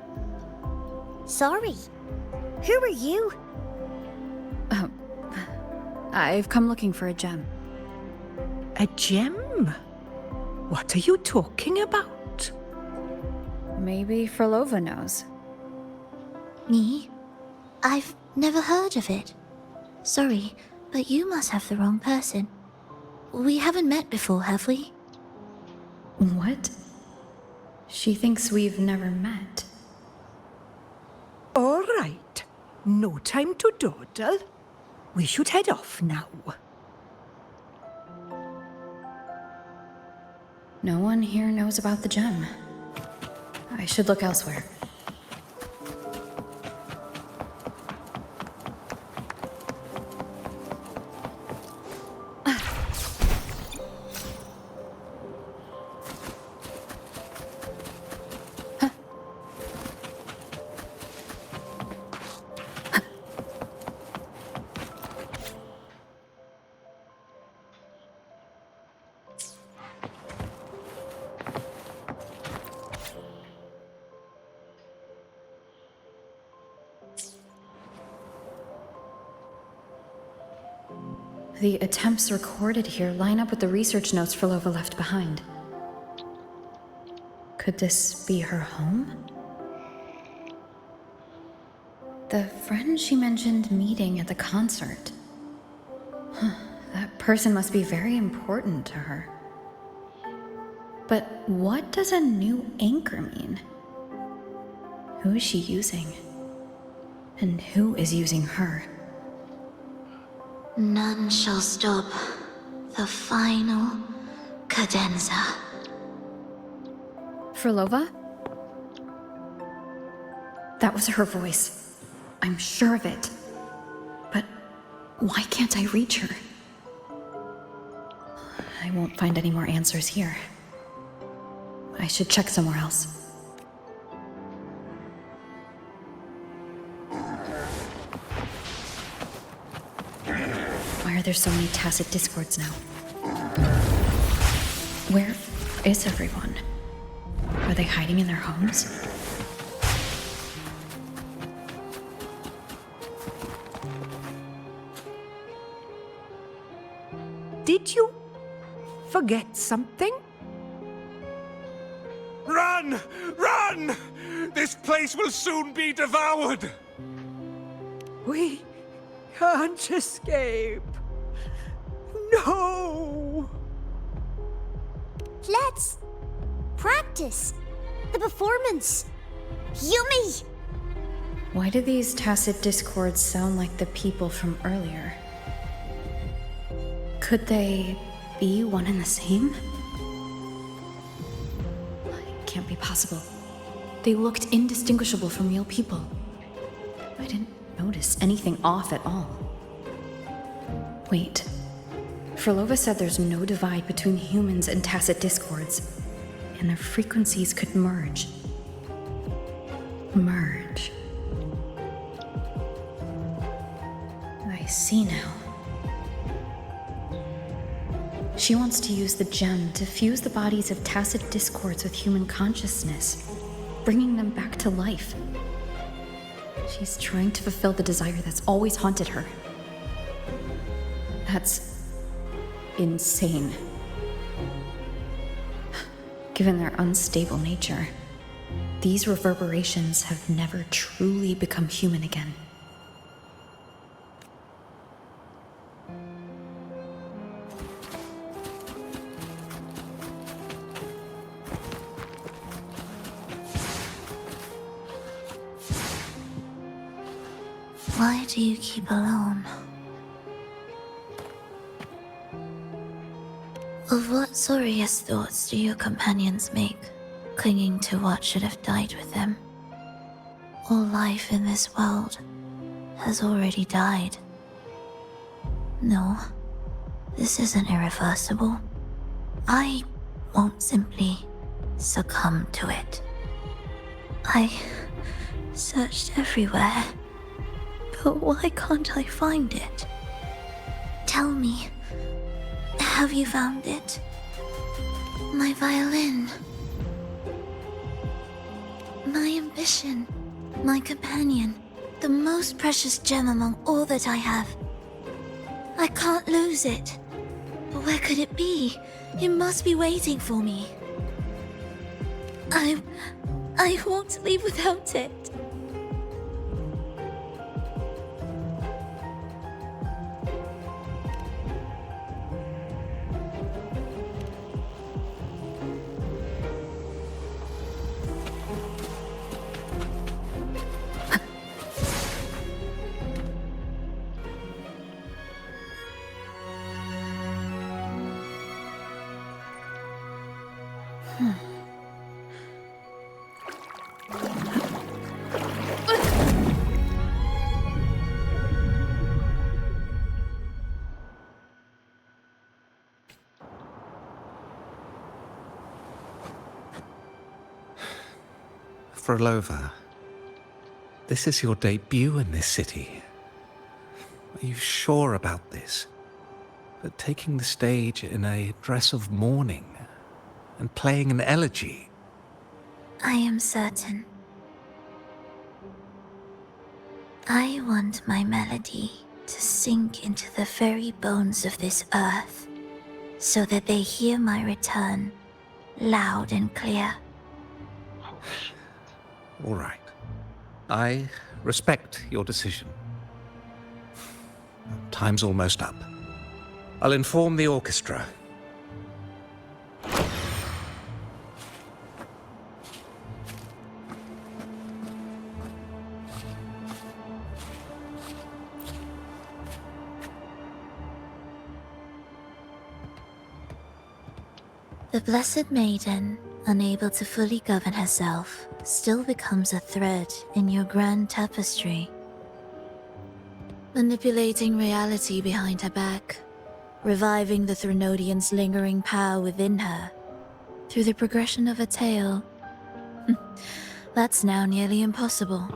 Sorry. Who are you? I've come looking for a gem. A gem? What are you talking about? Maybe Frolova knows. Me? I've never heard of it. Sorry, but you must have the wrong person. We haven't met before, have we? What? She thinks we've never met. All right. No time to dawdle. We should head off now. No one here knows about the gem. I should look elsewhere. The attempts recorded here line up with the research notes Frolova left behind. Could this be her home? The friend she mentioned meeting at the concert. That person must be very important to her. But what does a new anchor mean? Who is she using? And who is using her? None shall stop the final cadenza. Frolova? That was her voice. I'm sure of it. Why can't I reach her? I won't find any more answers here. I should check somewhere else. Why are there so many tacit discords now? Where is everyone? Are they hiding in their homes? Did you forget something? Run! Run! This place will soon be devoured! We can't escape. No! Let's practice the performance. Yummy! Why do these tacit discords sound like the people from earlier? Could they be one and the same? It can't be possible. They looked indistinguishable from real people. I didn't notice anything off at all. Wait. Frolova said there's no divide between humans and tacit discords, and their frequencies could merge. Merge. I see now. She wants to use the gem to fuse the bodies of tacit discords with human consciousness, bringing them back to life. She's trying to fulfill the desire that's always haunted her. That's insane. Given their unstable nature, these reverberations have never truly become human again. Why do you keep alone? Of what sorriest thoughts do your companions make, clinging to what should have died with them? All life in this world has already died. No, this isn't irreversible. I won't simply succumb to it. I searched everywhere, but why can't I find it? Tell me, have you found it? My violin. My ambition. My companion. The most precious gem among all that I have. I can't lose it. But where could it be? It must be waiting for me. I won't leave without it. Frolova, this is your debut in this city. Are you sure about this? That taking the stage in a dress of mourning and playing an elegy? I am certain. I want my melody to sink into the very bones of this earth, so that they hear my return, loud and clear. All right. I respect your decision. Time's almost up. I'll inform the orchestra. The Blessed Maiden, unable to fully govern herself, still becomes a thread in your grand tapestry. Manipulating reality behind her back, reviving the Threnodian's lingering power within her through the progression of a tale. That's now nearly impossible.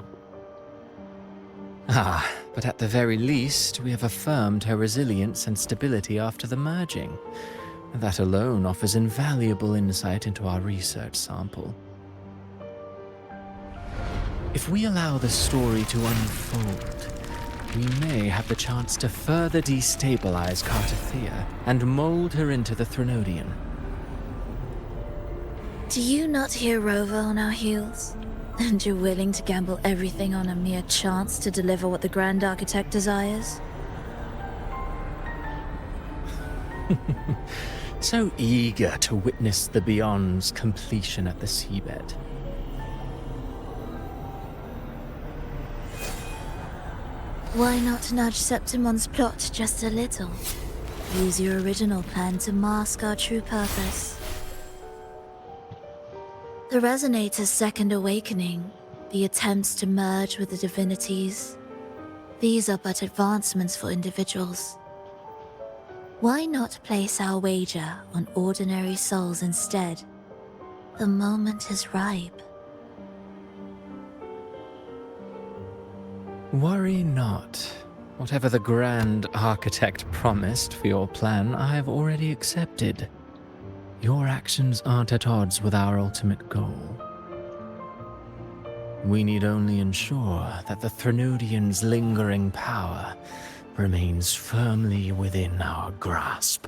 Ah, but at the very least, we have affirmed her resilience and stability after the merging. That alone offers invaluable insight into our research sample. If we allow the story to unfold, we may have the chance to further destabilize Cartathea and mold her into the Threnodian. Do you not hear Rover on our heels? And you're willing to gamble everything on a mere chance to deliver what the Grand Architect desires? So eager to witness the Beyond's completion at the seabed. Why not nudge Septimon's plot just a little? Use your original plan to mask our true purpose. The Resonator's second awakening, the attempts to merge with the divinities, these are but advancements for individuals. Why not place our wager on ordinary souls instead? The moment is ripe. Worry not. Whatever the Grand Architect promised for your plan, I have already accepted. Your actions aren't at odds with our ultimate goal. We need only ensure that the Threnodian's lingering power remains firmly within our grasp.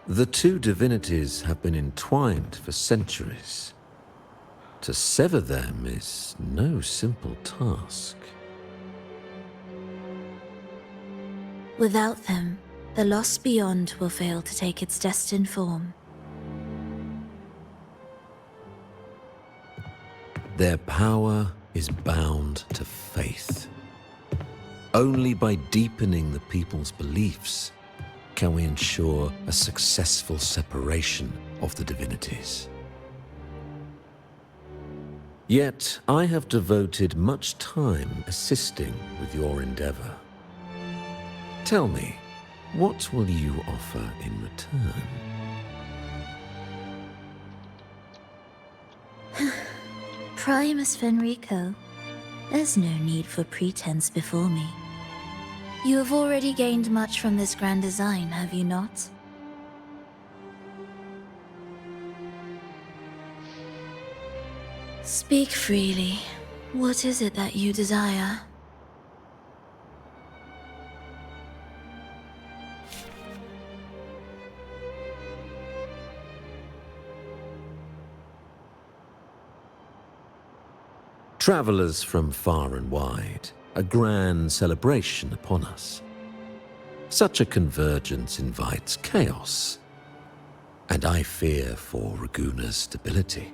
The two divinities have been entwined for centuries. To sever them is no simple task. Without them, the lost beyond will fail to take its destined form. Their power is bound to faith. Only by deepening the people's beliefs can we ensure a successful separation of the divinities. Yet I have devoted much time assisting with your endeavor. Tell me, what will you offer in return? Primus Fenrico, there's no need for pretense before me. You have already gained much from this grand design, have you not? Speak freely. What is it that you desire? Travelers from far and wide, a grand celebration upon us. Such a convergence invites chaos, and I fear for Raguna's stability.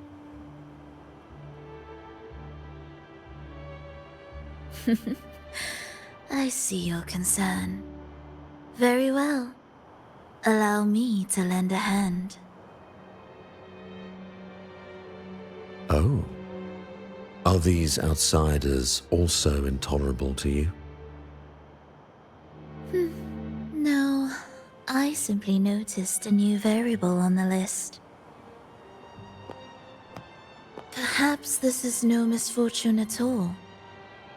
I see your concern. Very well. Allow me to lend a hand. Oh. Are these outsiders also intolerable to you? No, I simply noticed a new variable on the list. Perhaps this is no misfortune at all.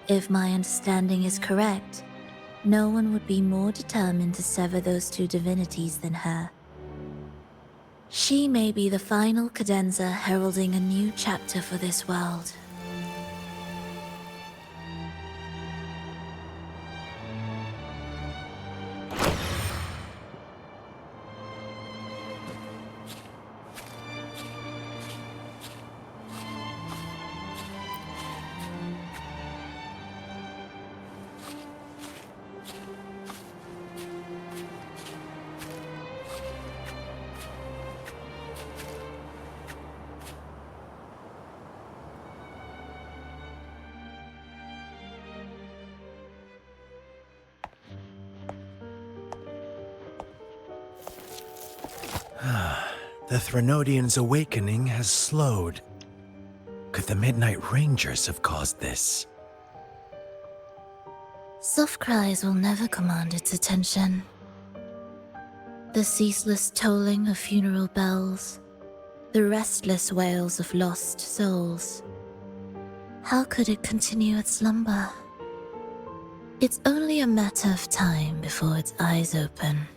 If my understanding is correct, no one would be more determined to sever those two divinities than her. She may be the final cadenza heralding a new chapter for this world. The Threnodians' awakening has slowed. Could the Midnight Rangers have caused this? Soft cries will never command its attention. The ceaseless tolling of funeral bells, the restless wails of lost souls. How could it continue its slumber? It's only a matter of time before its eyes open.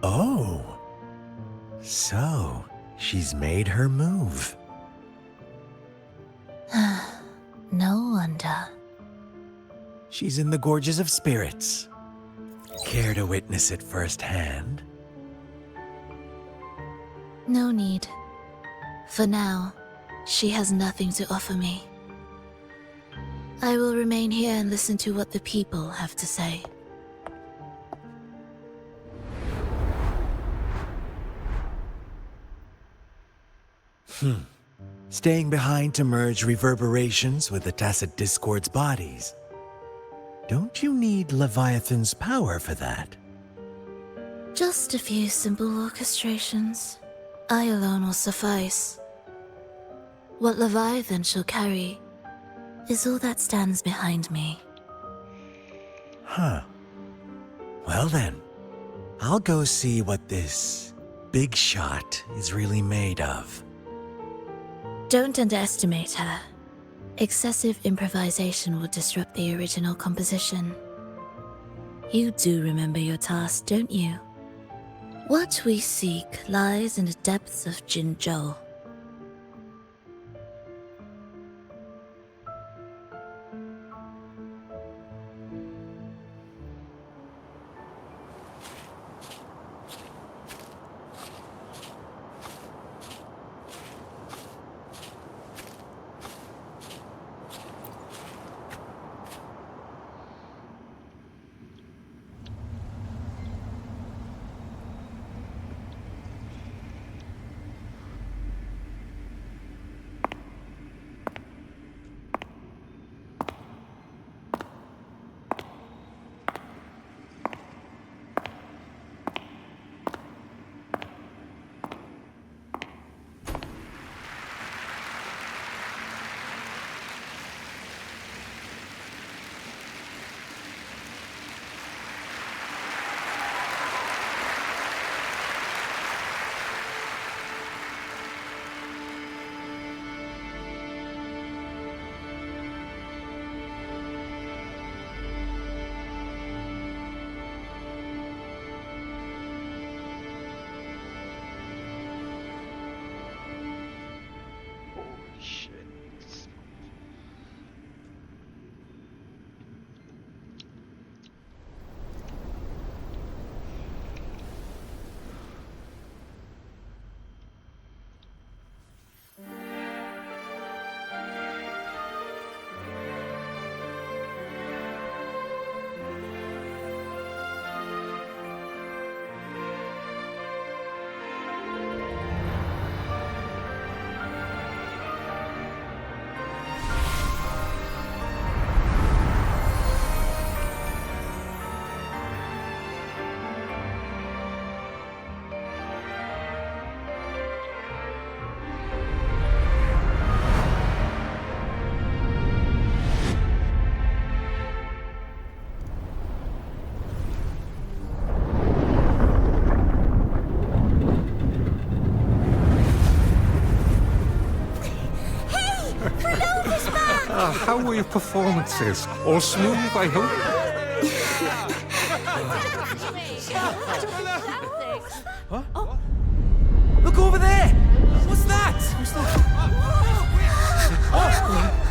Oh. So, she's made her move. No wonder. She's in the Gorges of Spirits. Care to witness it firsthand? No need. For now, she has nothing to offer me. I will remain here and listen to what the people have to say. Staying behind to merge reverberations with the Tacit Discord's bodies. Don't you need Leviathan's power for that? Just a few simple orchestrations. I alone will suffice. What Leviathan shall carry is all that stands behind me. Huh. Well then, I'll go see what this big shot is really made of. Don't underestimate her. Excessive improvisation will disrupt the original composition. You do remember your task, don't you? What we seek lies in the depths of Jinzhou. How were your performances? All smooth, I hope? Huh? Look over there! What's that? Oh.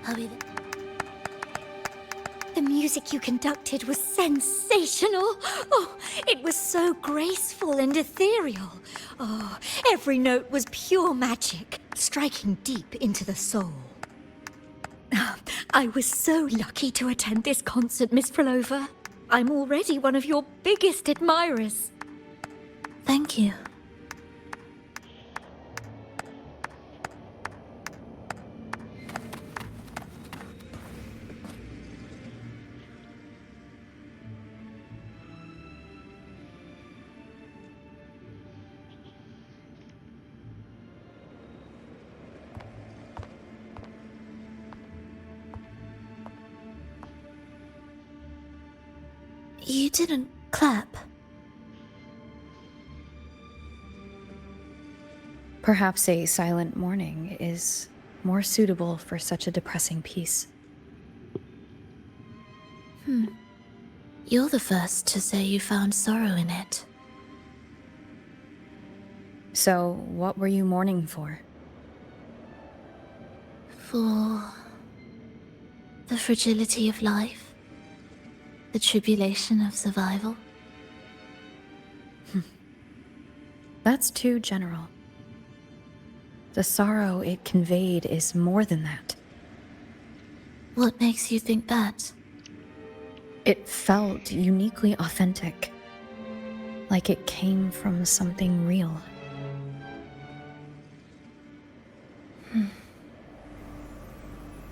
I'll be there. The music you conducted was sensational. Oh, it was so graceful and ethereal. Oh, every note was pure magic, striking deep into the soul. I was so lucky to attend this concert, Miss Frolova. I'm already one of your biggest admirers. Thank you. You didn't clap. Perhaps a silent mourning is more suitable for such a depressing piece. You're the first to say you found sorrow in it. So, what were you mourning for? For the fragility of life, the tribulation of survival. That's too general. The sorrow it conveyed is more than that. What makes you think that? It felt uniquely authentic, like it came from something real.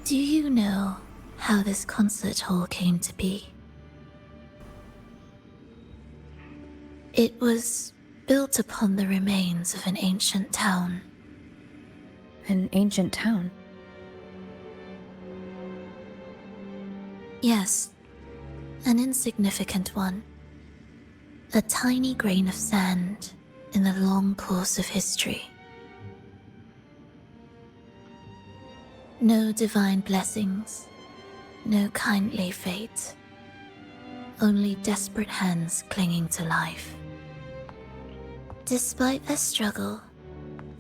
Do you know how this concert hall came to be? It was built upon the remains of an ancient town. An ancient town? Yes, an insignificant one. A tiny grain of sand in the long course of history. No divine blessings, no kindly fate. Only desperate hands clinging to life. Despite their struggle,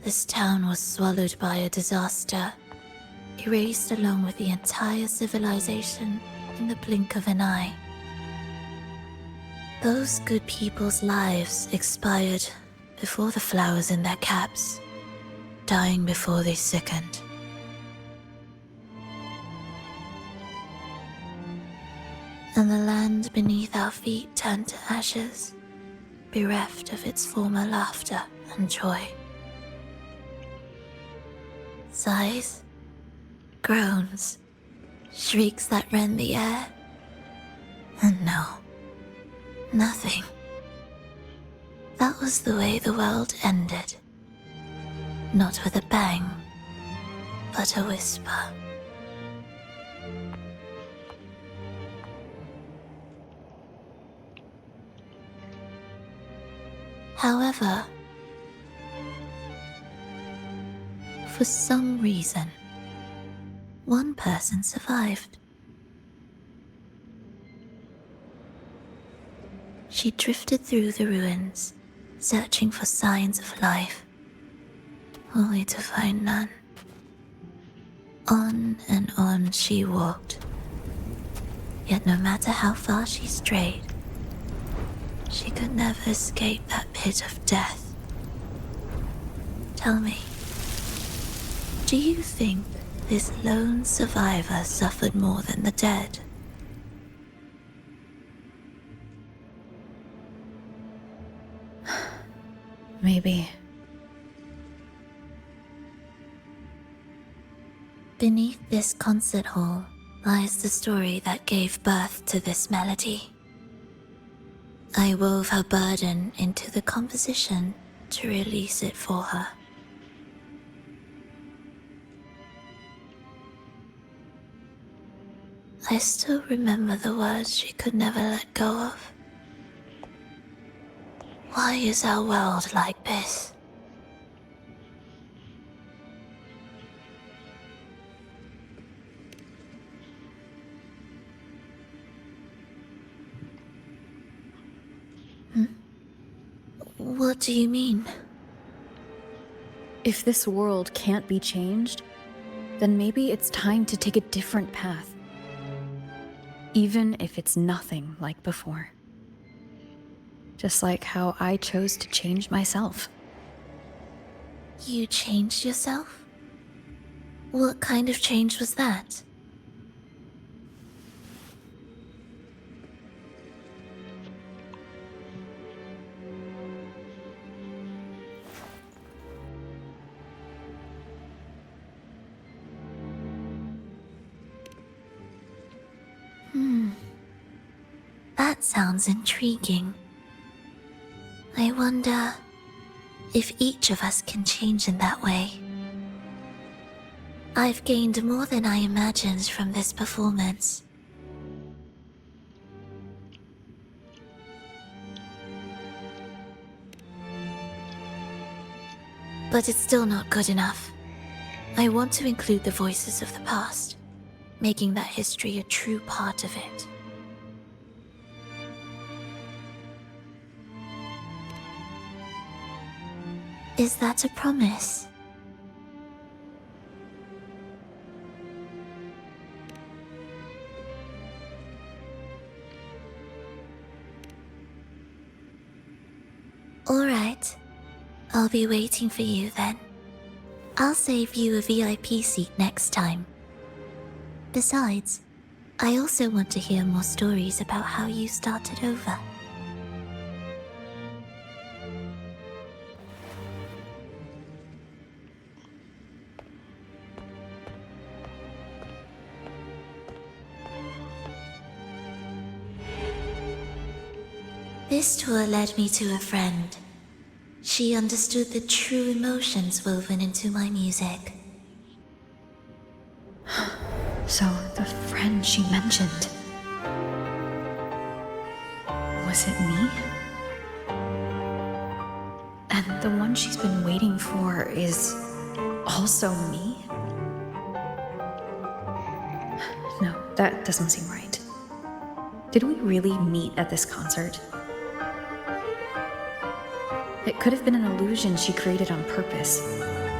this town was swallowed by a disaster, erased along with the entire civilization in the blink of an eye. Those good people's lives expired before the flowers in their caps, dying before they sickened. And the land beneath our feet turned to ashes, bereft of its former laughter and joy. Sighs, groans, shrieks that rend the air. And no, nothing. That was the way the world ended. Not with a bang, but a whisper. However, for some reason, one person survived. She drifted through the ruins, searching for signs of life, only to find none. On and on she walked. Yet no matter how far she strayed, she could never escape that pit of death. Tell me, do you think this lone survivor suffered more than the dead? Maybe. Beneath this concert hall lies the story that gave birth to this melody. I wove her burden into the composition to release it for her. I still remember the words she could never let go of. Why is our world like this? What do you mean? If this world can't be changed, then maybe it's time to take a different path. Even if it's nothing like before. Just like how I chose to change myself. You changed yourself? What kind of change was that? That sounds intriguing. I wonder if each of us can change in that way. I've gained more than I imagined from this performance. But it's still not good enough. I want to include the voices of the past, making that history a true part of it. Is that a promise? All right. I'll be waiting for you then. I'll save you a VIP seat next time. Besides, I also want to hear more stories about how you started over. This tour led me to a friend. She understood the true emotions woven into my music. So, the friend she mentioned... was it me? And the one she's been waiting for is... also me? No, that doesn't seem right. Did we really meet at this concert? It could have been an illusion she created on purpose,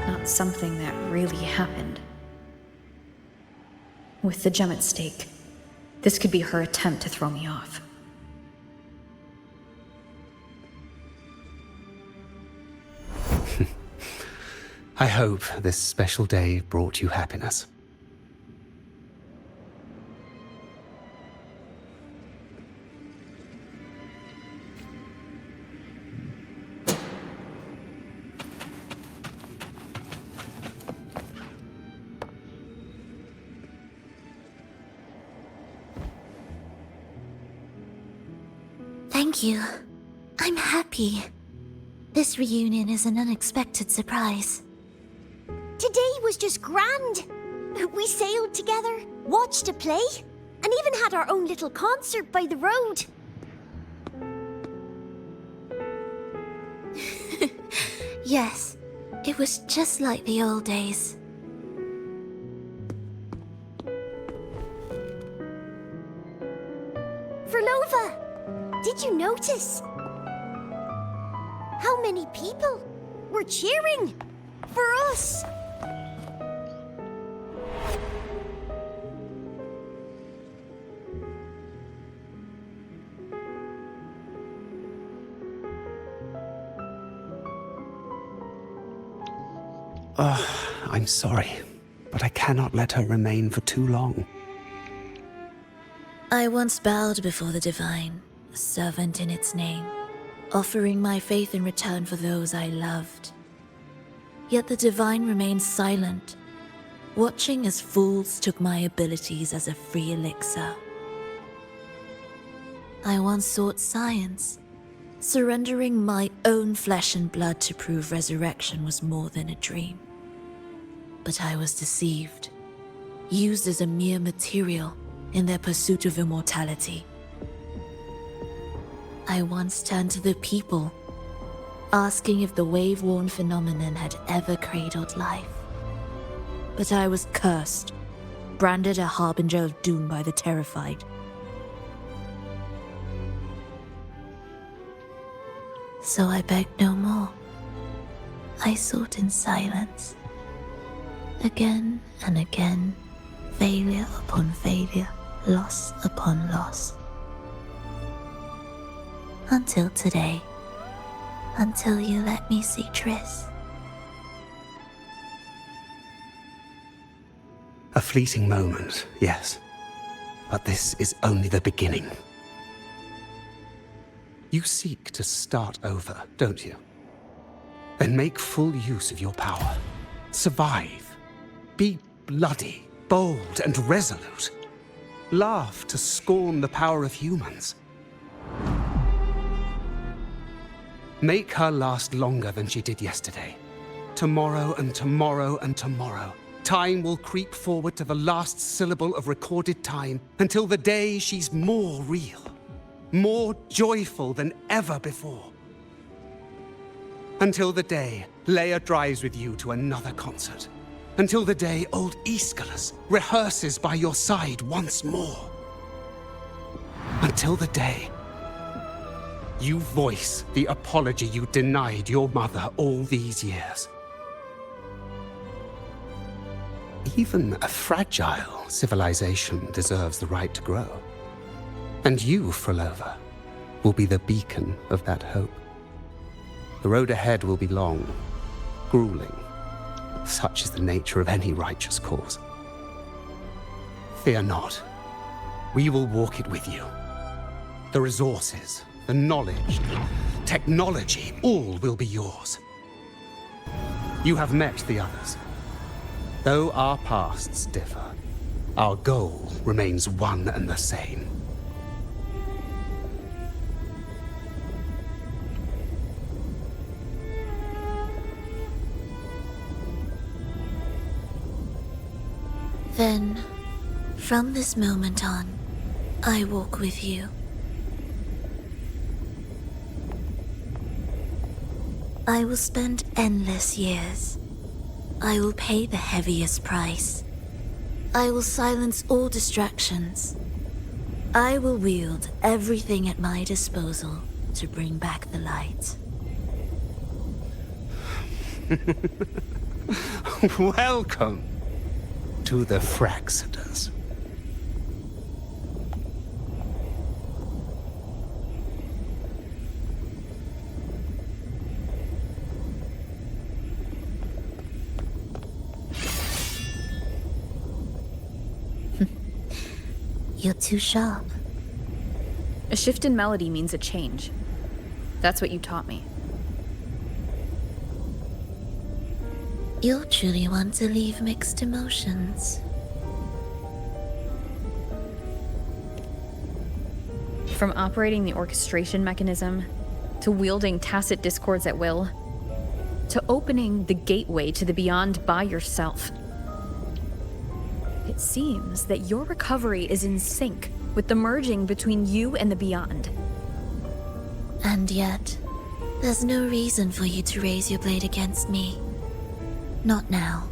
not something that really happened. With the gem at stake, this could be her attempt to throw me off. I hope this special day brought you happiness. Thank you. I'm happy. This reunion is an unexpected surprise. Today was just grand. We sailed together, watched a play, and even had our own little concert by the road. Yes, it was just like the old days. Verlova, did you notice? How many people were cheering for us. I'm sorry, but I cannot let her remain for too long. I once bowed before the divine, a servant in its name, offering my faith in return for those I loved. Yet the divine remained silent, watching as fools took my abilities as a free elixir. I once sought science, surrendering my own flesh and blood to prove resurrection was more than a dream. But I was deceived, used as a mere material in their pursuit of immortality. I once turned to the people, asking if the wave-worn phenomenon had ever cradled life. But I was cursed, branded a harbinger of doom by the terrified. So I begged no more. I sought in silence. Again and again, failure upon failure, loss upon loss. Until today. Until you let me see Triss. A fleeting moment, yes. But this is only the beginning. You seek to start over, don't you? Then make full use of your power. Survive. Be bloody, bold, and resolute. Laugh to scorn the power of humans. Make her last longer than she did yesterday. Tomorrow and tomorrow and tomorrow. Time will creep forward to the last syllable of recorded time until the day she's more real, more joyful than ever before. Until the day Leia drives with you to another concert. Until the day old Aeschylus rehearses by your side once more. Until the day you voice the apology you denied your mother all these years. Even a fragile civilization deserves the right to grow. And you, Frolova, will be the beacon of that hope. The road ahead will be long, grueling. Such is the nature of any righteous cause. Fear not. We will walk it with you. The resources, the knowledge, technology, all will be yours. You have met the others. Though our pasts differ, our goal remains one and the same. Then, from this moment on, I walk with you. I will spend endless years. I will pay the heaviest price. I will silence all distractions. I will wield everything at my disposal to bring back the light. Welcome to the Fraxiters. You're too sharp. A shift in melody means a change. That's what you taught me. You'll truly want to leave mixed emotions. From operating the orchestration mechanism, to wielding tacit discords at will, to opening the gateway to the beyond by yourself. It seems that your recovery is in sync with the merging between you and the beyond. And yet, there's no reason for you to raise your blade against me. Not now.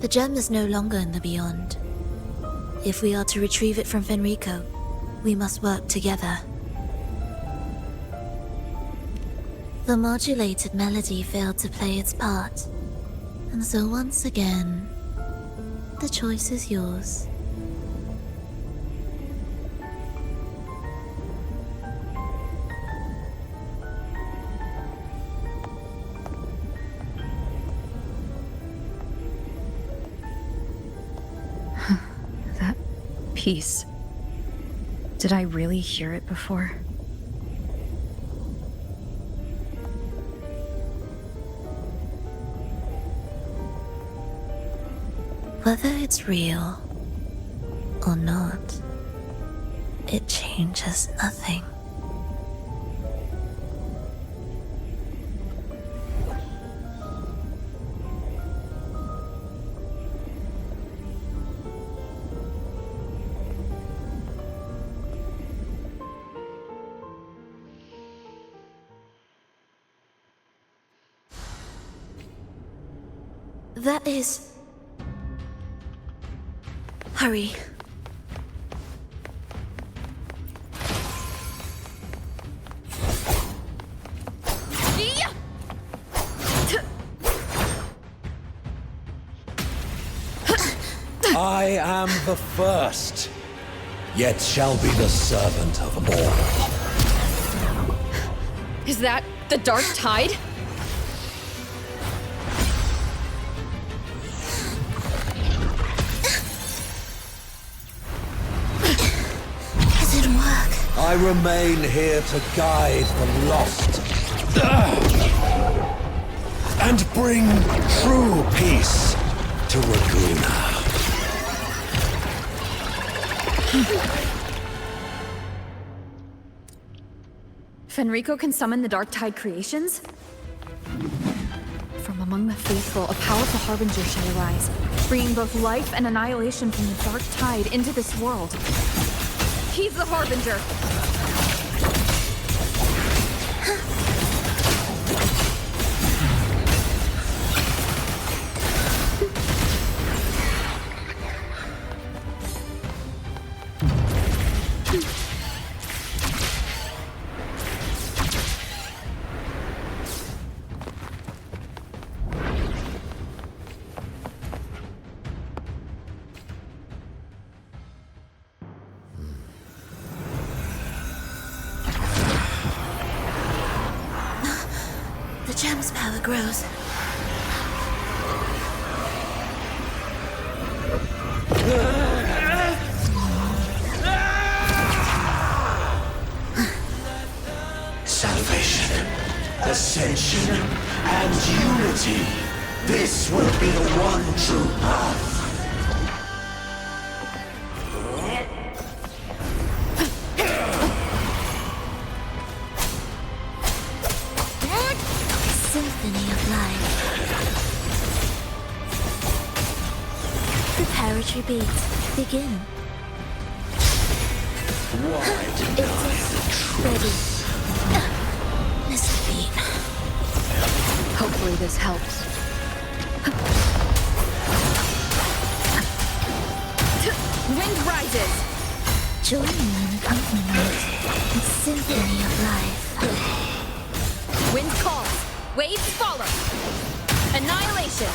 The gem is no longer in the beyond. If we are to retrieve it from Fenrico, we must work together. The modulated melody failed to play its part. And so once again, the choice is yours. That piece. Did I really hear it before? Whether it's real or not, it changes nothing. That is... Hurry. I am the first, yet shall be the servant of all. Is that the Dark Tide? It didn't work. I remain here to guide the lost and bring true peace to Raguna. Fenrico can summon the Dark Tide creations? From among the faithful, a powerful harbinger shall arise, bringing both life and annihilation from the Dark Tide into this world. He's the harbinger! The gem's power grows. Salvation, ascension, and unity. This will be the one true path. Symphony of life. Preparatory beats begin. Why deny the truth? Ready. Mr. Beat. Hopefully this helps. Wind rises! Join me in accompaniment. The symphony of life. Wind calls. Waves follow. Annihilation.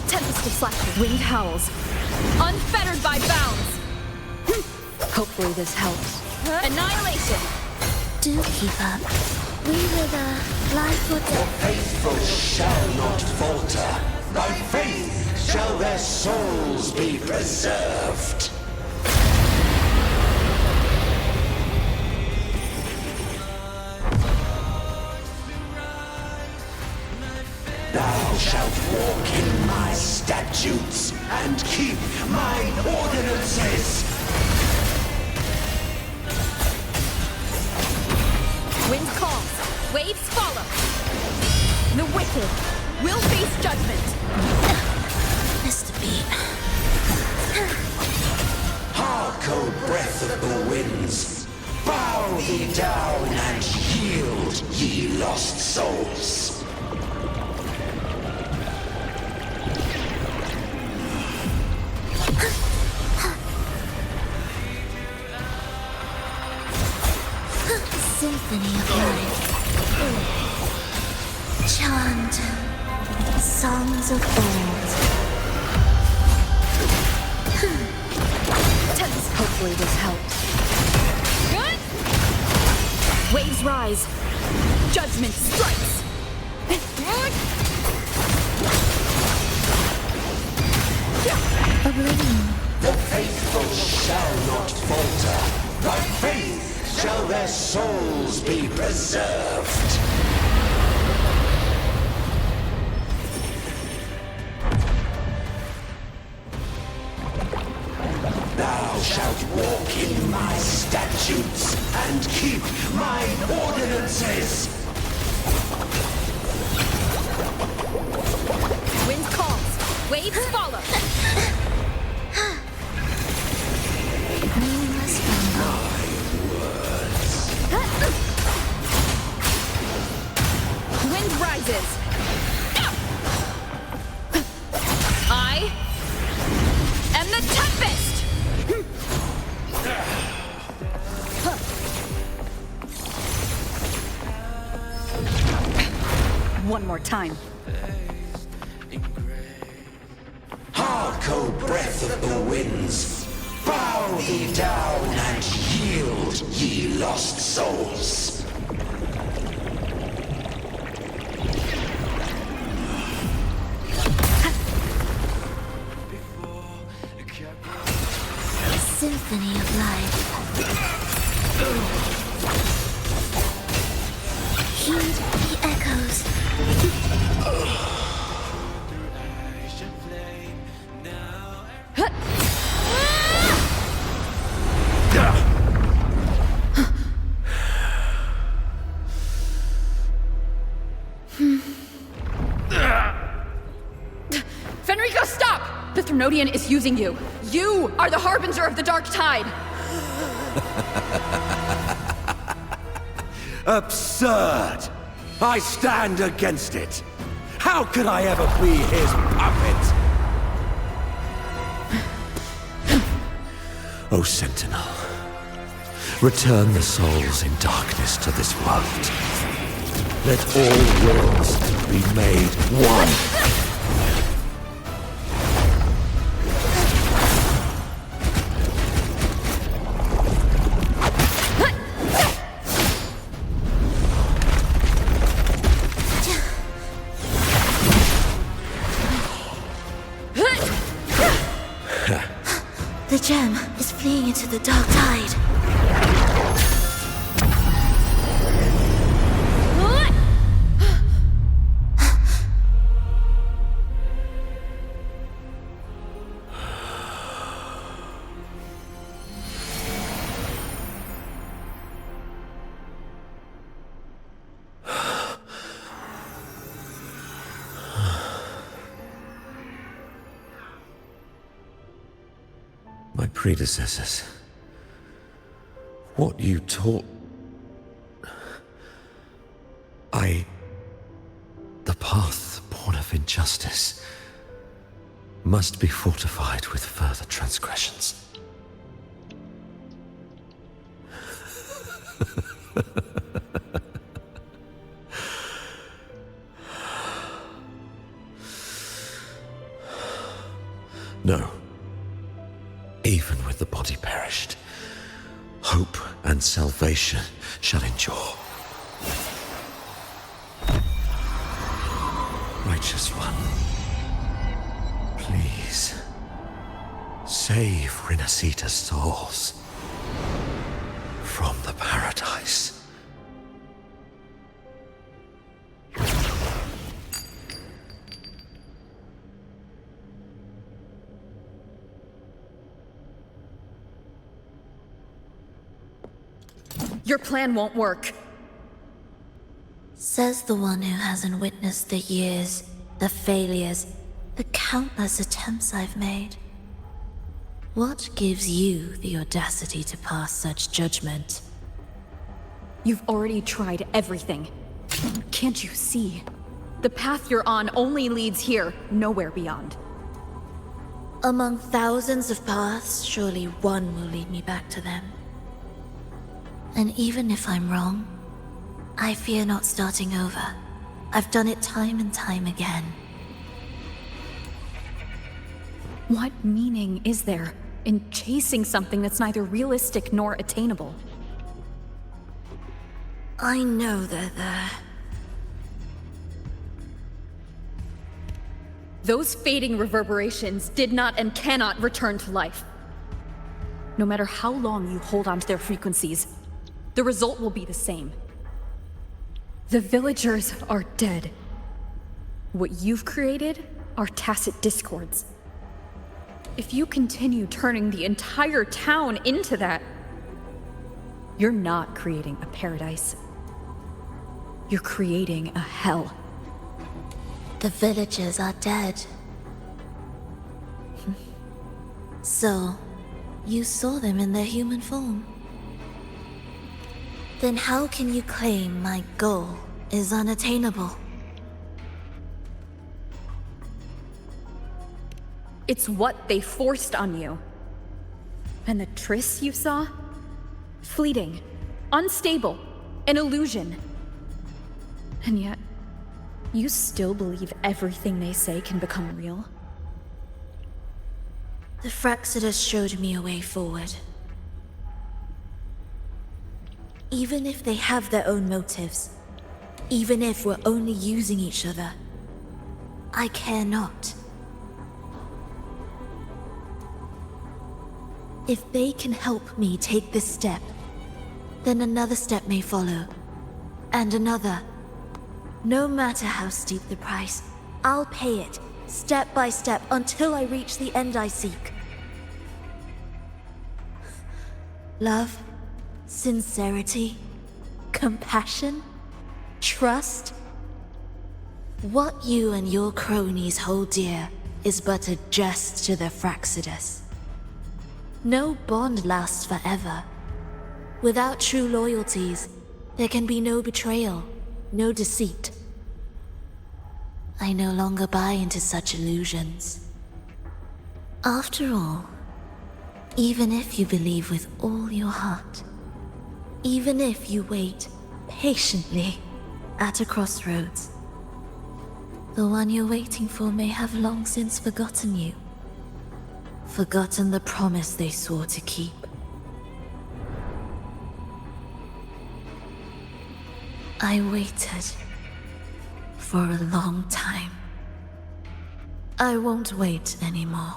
Tempest of slashes. Wind howls. Unfettered by bounds. Hopefully this helps. Annihilation. Do keep up. We will life or The death. faithful shall not falter. By faith shall their souls be preserved. Thou shalt walk in my statutes and keep my ordinances. Wind calls. Waves follow. The wicked will face judgment. Mr. Beat. Hark, O breath of the winds. Bow thee down and yield, ye lost souls. Symphony of life. Chant songs of old. Hopefully this helps. Good. Waves rise. Judgment strikes. Oblivion. The faithful shall not falter. By faith shall their souls be preserved. Thou shalt walk in my statutes and keep mine ordinances. Wind calls. Waves follow. Meaningless rumble. Wind rises. I am the Tempest. One more time. Hark, O breath of the winds. Bow thee down and yield, ye lost souls. Symphony of life. Heed the echoes. Fenrico, stop! The Thrunodian is using you. You are the harbinger of the Dark Tide. Absurd! I stand against it. How could I ever be his puppet? O Sentinel, return the souls in darkness to this world. Let all worlds be made one. The gem is fleeing into the dark tide. My predecessors. What you taught... The path born of injustice must be fortified with further transgressions. No. Even with the body perished, hope and salvation shall endure. Righteous One, please, save Rinasita's souls from the paradise. Your plan won't work. Says the one who hasn't witnessed the years, the failures, the countless attempts I've made. What gives you the audacity to pass such judgment? You've already tried everything. Can't you see? The path you're on only leads here, nowhere beyond. Among thousands of paths, surely one will lead me back to them. And even if I'm wrong, I fear not starting over. I've done it time and time again. What meaning is there in chasing something that's neither realistic nor attainable? I know they're there. Those fading reverberations did not and cannot return to life. No matter how long you hold on to their frequencies, the result will be the same. The villagers are dead. What you've created are tacit discords. If you continue turning the entire town into that, you're not creating a paradise. You're creating a hell. The villagers are dead. So, you saw them in their human form. Then how can you claim my goal is unattainable? It's what they forced on you. And the Triss you saw? Fleeting, unstable, an illusion. And yet, you still believe everything they say can become real? The Fraxidus showed me a way forward. Even if they have their own motives, even if we're only using each other, I care not. If they can help me take this step, then another step may follow, and another. No matter how steep the price, I'll pay it, step by step, until I reach the end I seek. Love, sincerity, compassion, trust. What you and your cronies hold dear is but a jest to the Fraxidus. No bond lasts forever. Without true loyalties, there can be no betrayal, no deceit. I no longer buy into such illusions. After all, even if you believe with all your heart, even if you wait patiently at a crossroads, the one you're waiting for may have long since forgotten you, forgotten the promise they swore to keep. I waited for a long time. I won't wait anymore.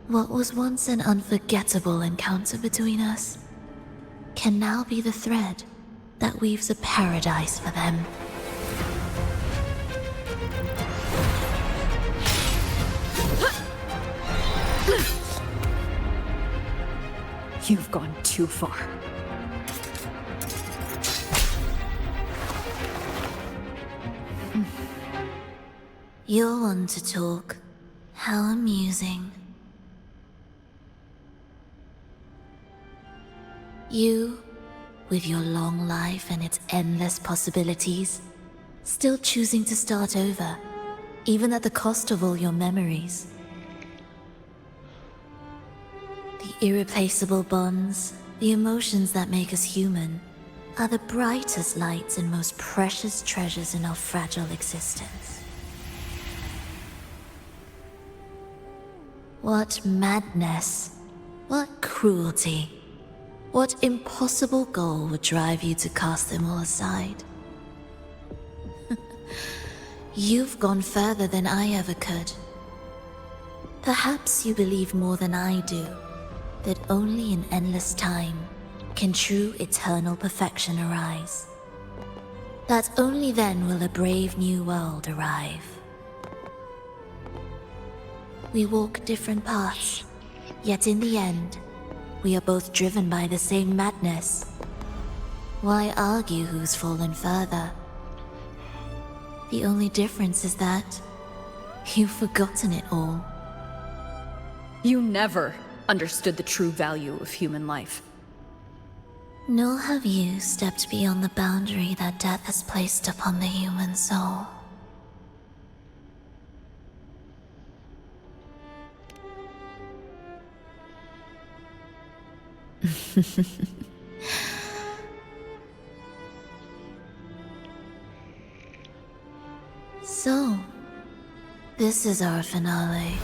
What was once an unforgettable encounter between us can now be the thread that weaves a paradise for them. You've gone too far. You're one to talk. How amusing. You, with your long life and its endless possibilities, still choosing to start over, even at the cost of all your memories. The irreplaceable bonds, the emotions that make us human, are the brightest lights and most precious treasures in our fragile existence. What madness, what cruelty, what impossible goal would drive you to cast them all aside? You've gone further than I ever could. Perhaps you believe more than I do, that only in endless time can true eternal perfection arise. That only then will a brave new world arrive. We walk different paths, yet in the end, we are both driven by the same madness. Why argue who's fallen further? The only difference is that you've forgotten it all. You never understood the true value of human life. Nor have you stepped beyond the boundary that death has placed upon the human soul. So, this is our finale.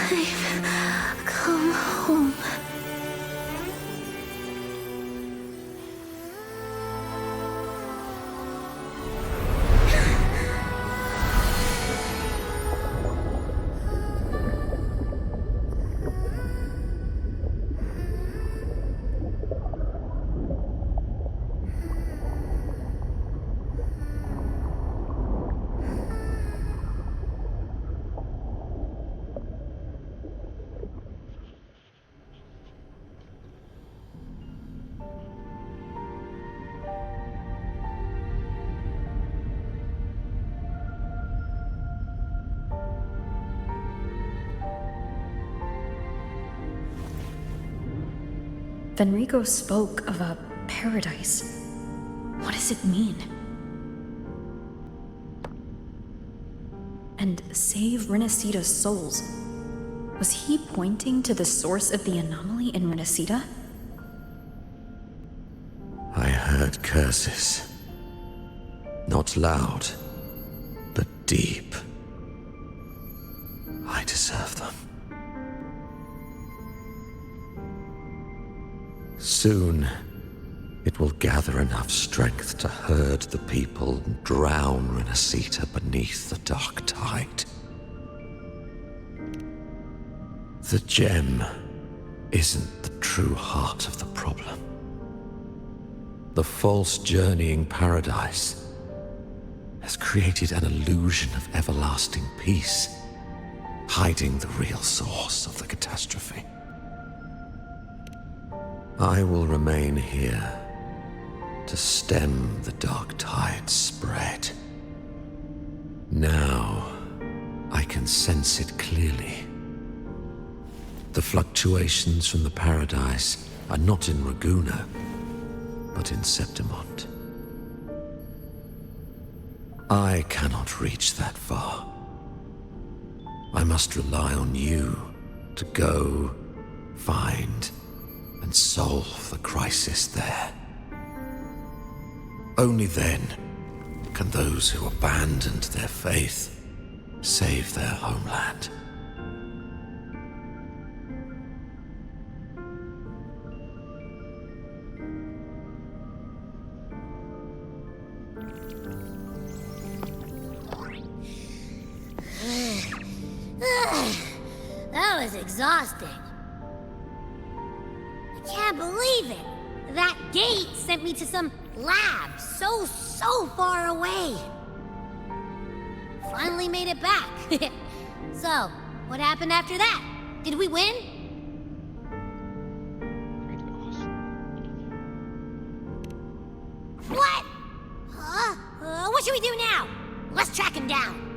I've come home. Fenrico spoke of a paradise. What does it mean? And save Renacita's souls. Was he pointing to the source of the anomaly in Renacita? I heard curses. Not loud, but deep. I deserve them. Soon, it will gather enough strength to herd the people and drown Renacita beneath the dark tide. The gem isn't the true heart of the problem. The false journeying paradise has created an illusion of everlasting peace, hiding the real source of the catastrophe. I will remain here to stem the dark tide's spread. Now, I can sense it clearly. The fluctuations from the paradise are not in Raguna, but in Septimont. I cannot reach that far. I must rely on you to go, find, and solve the crisis there. Only then can those who abandoned their faith save their homeland. That was exhausting. I can't believe it. That gate sent me to some lab so far away. Finally made it back. So, what happened after that? Did we win? What? Huh? What should we do now? Let's track him down.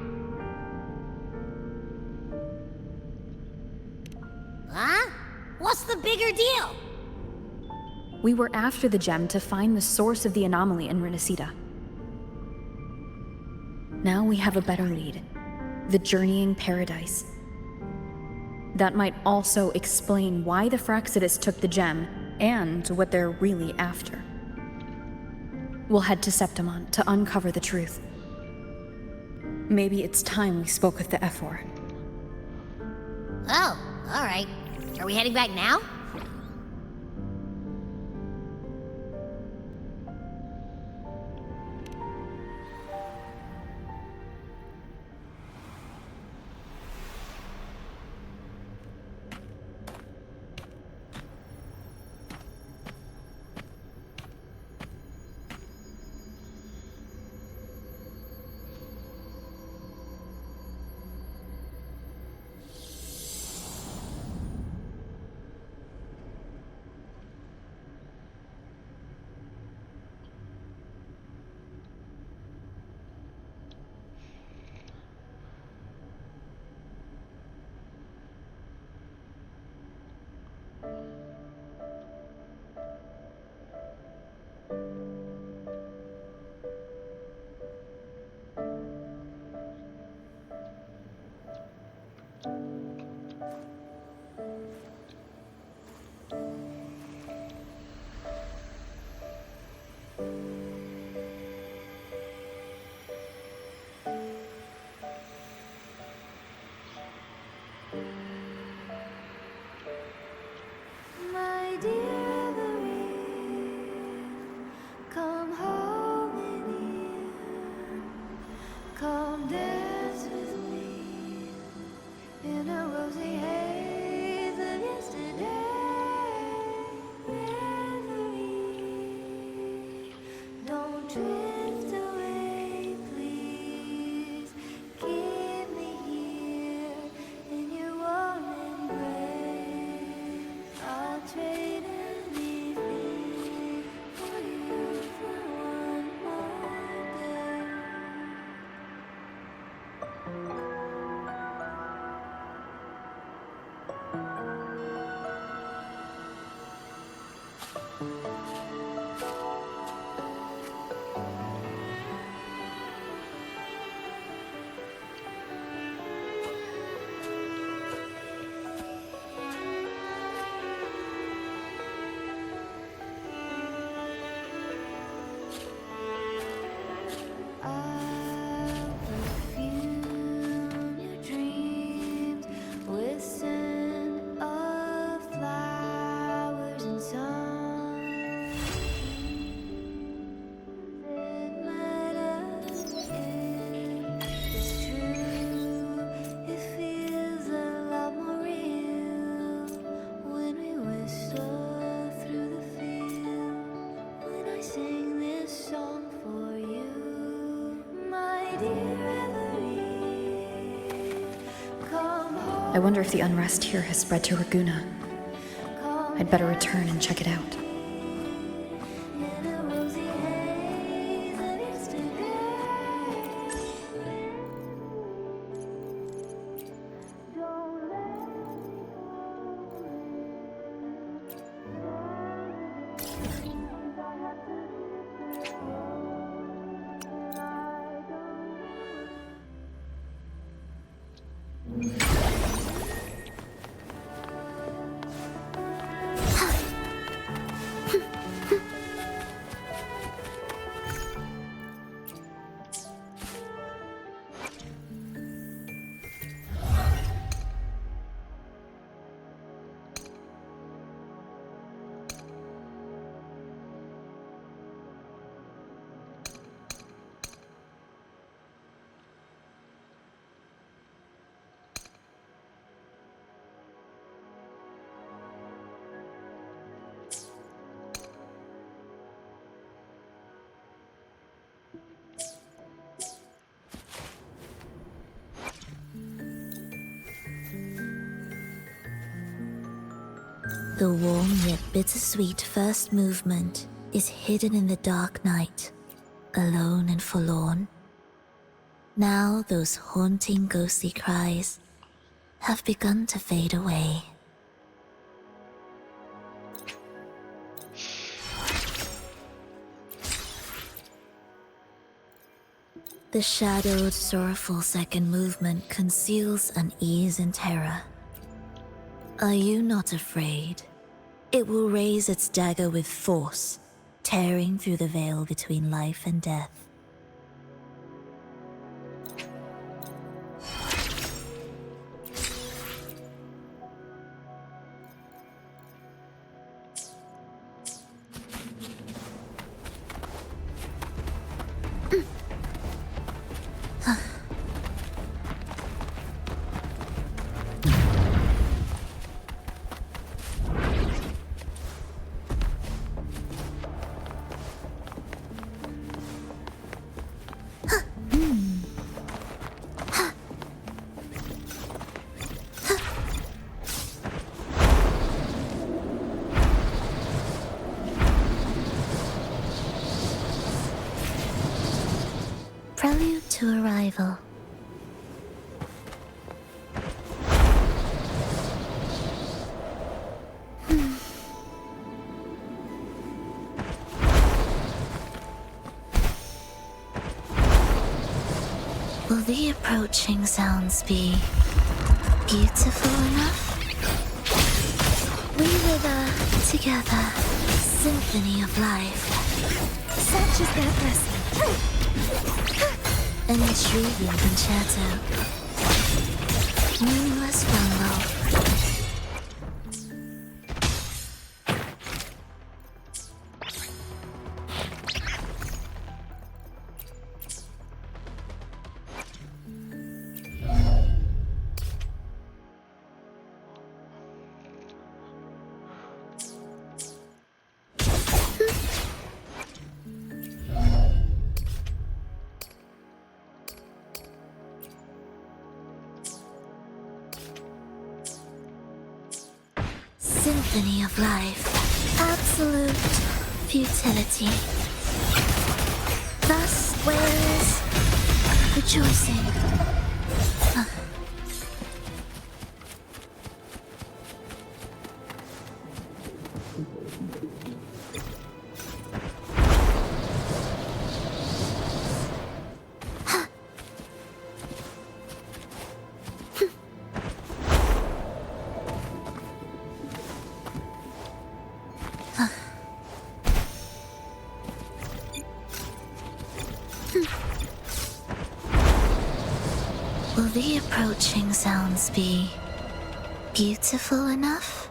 Huh? What's the bigger deal? We were after the gem to find the source of the anomaly in Renacita. Now we have a better lead. The Journeying Paradise. That might also explain why the Fraxidus took the gem, and what they're really after. We'll head to Septimon to uncover the truth. Maybe it's time we spoke with the Ephor. Oh, alright. Are we heading back now? My dear come home with me. Come dance with me in a rosy haze of yesterday. Reverie, don't drift away, please. Keep me here in your warm embrace. I'll trade anything for you for one more day. I'll perfume your dreams with scent of flowers and sun. It might have been, it's true. It feels a lot more real when we whistle through the field. When I sing this song for you, my dear Reverie, come home. I wonder if the unrest here has spread to Raguna. I'd better return and check it out. In a rosy haze of yesterday. Don't let me I have to hit the road, and I don't The warm yet bittersweet first movement is hidden in the dark night, alone and forlorn. Now those haunting ghostly cries have begun to fade away. The shadowed, sorrowful second movement conceals unease and terror. Are you not afraid? It will raise its dagger with force, tearing through the veil between life and death. Prelude to arrival. Will the approaching sounds be beautiful enough? We wither together, symphony of life. Such is their blessing. An intriguing concerto. Meaningless rumble. Symphony of life. Absolute futility. Thus wails rejoicing. Will the approaching sounds be beautiful enough?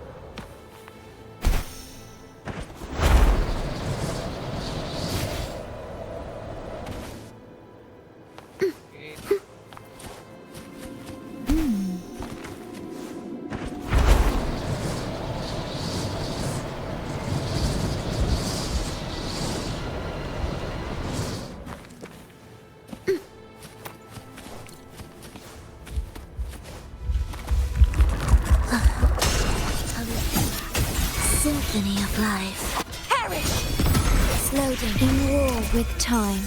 Symphony of life. Perish! Slowed in war with time.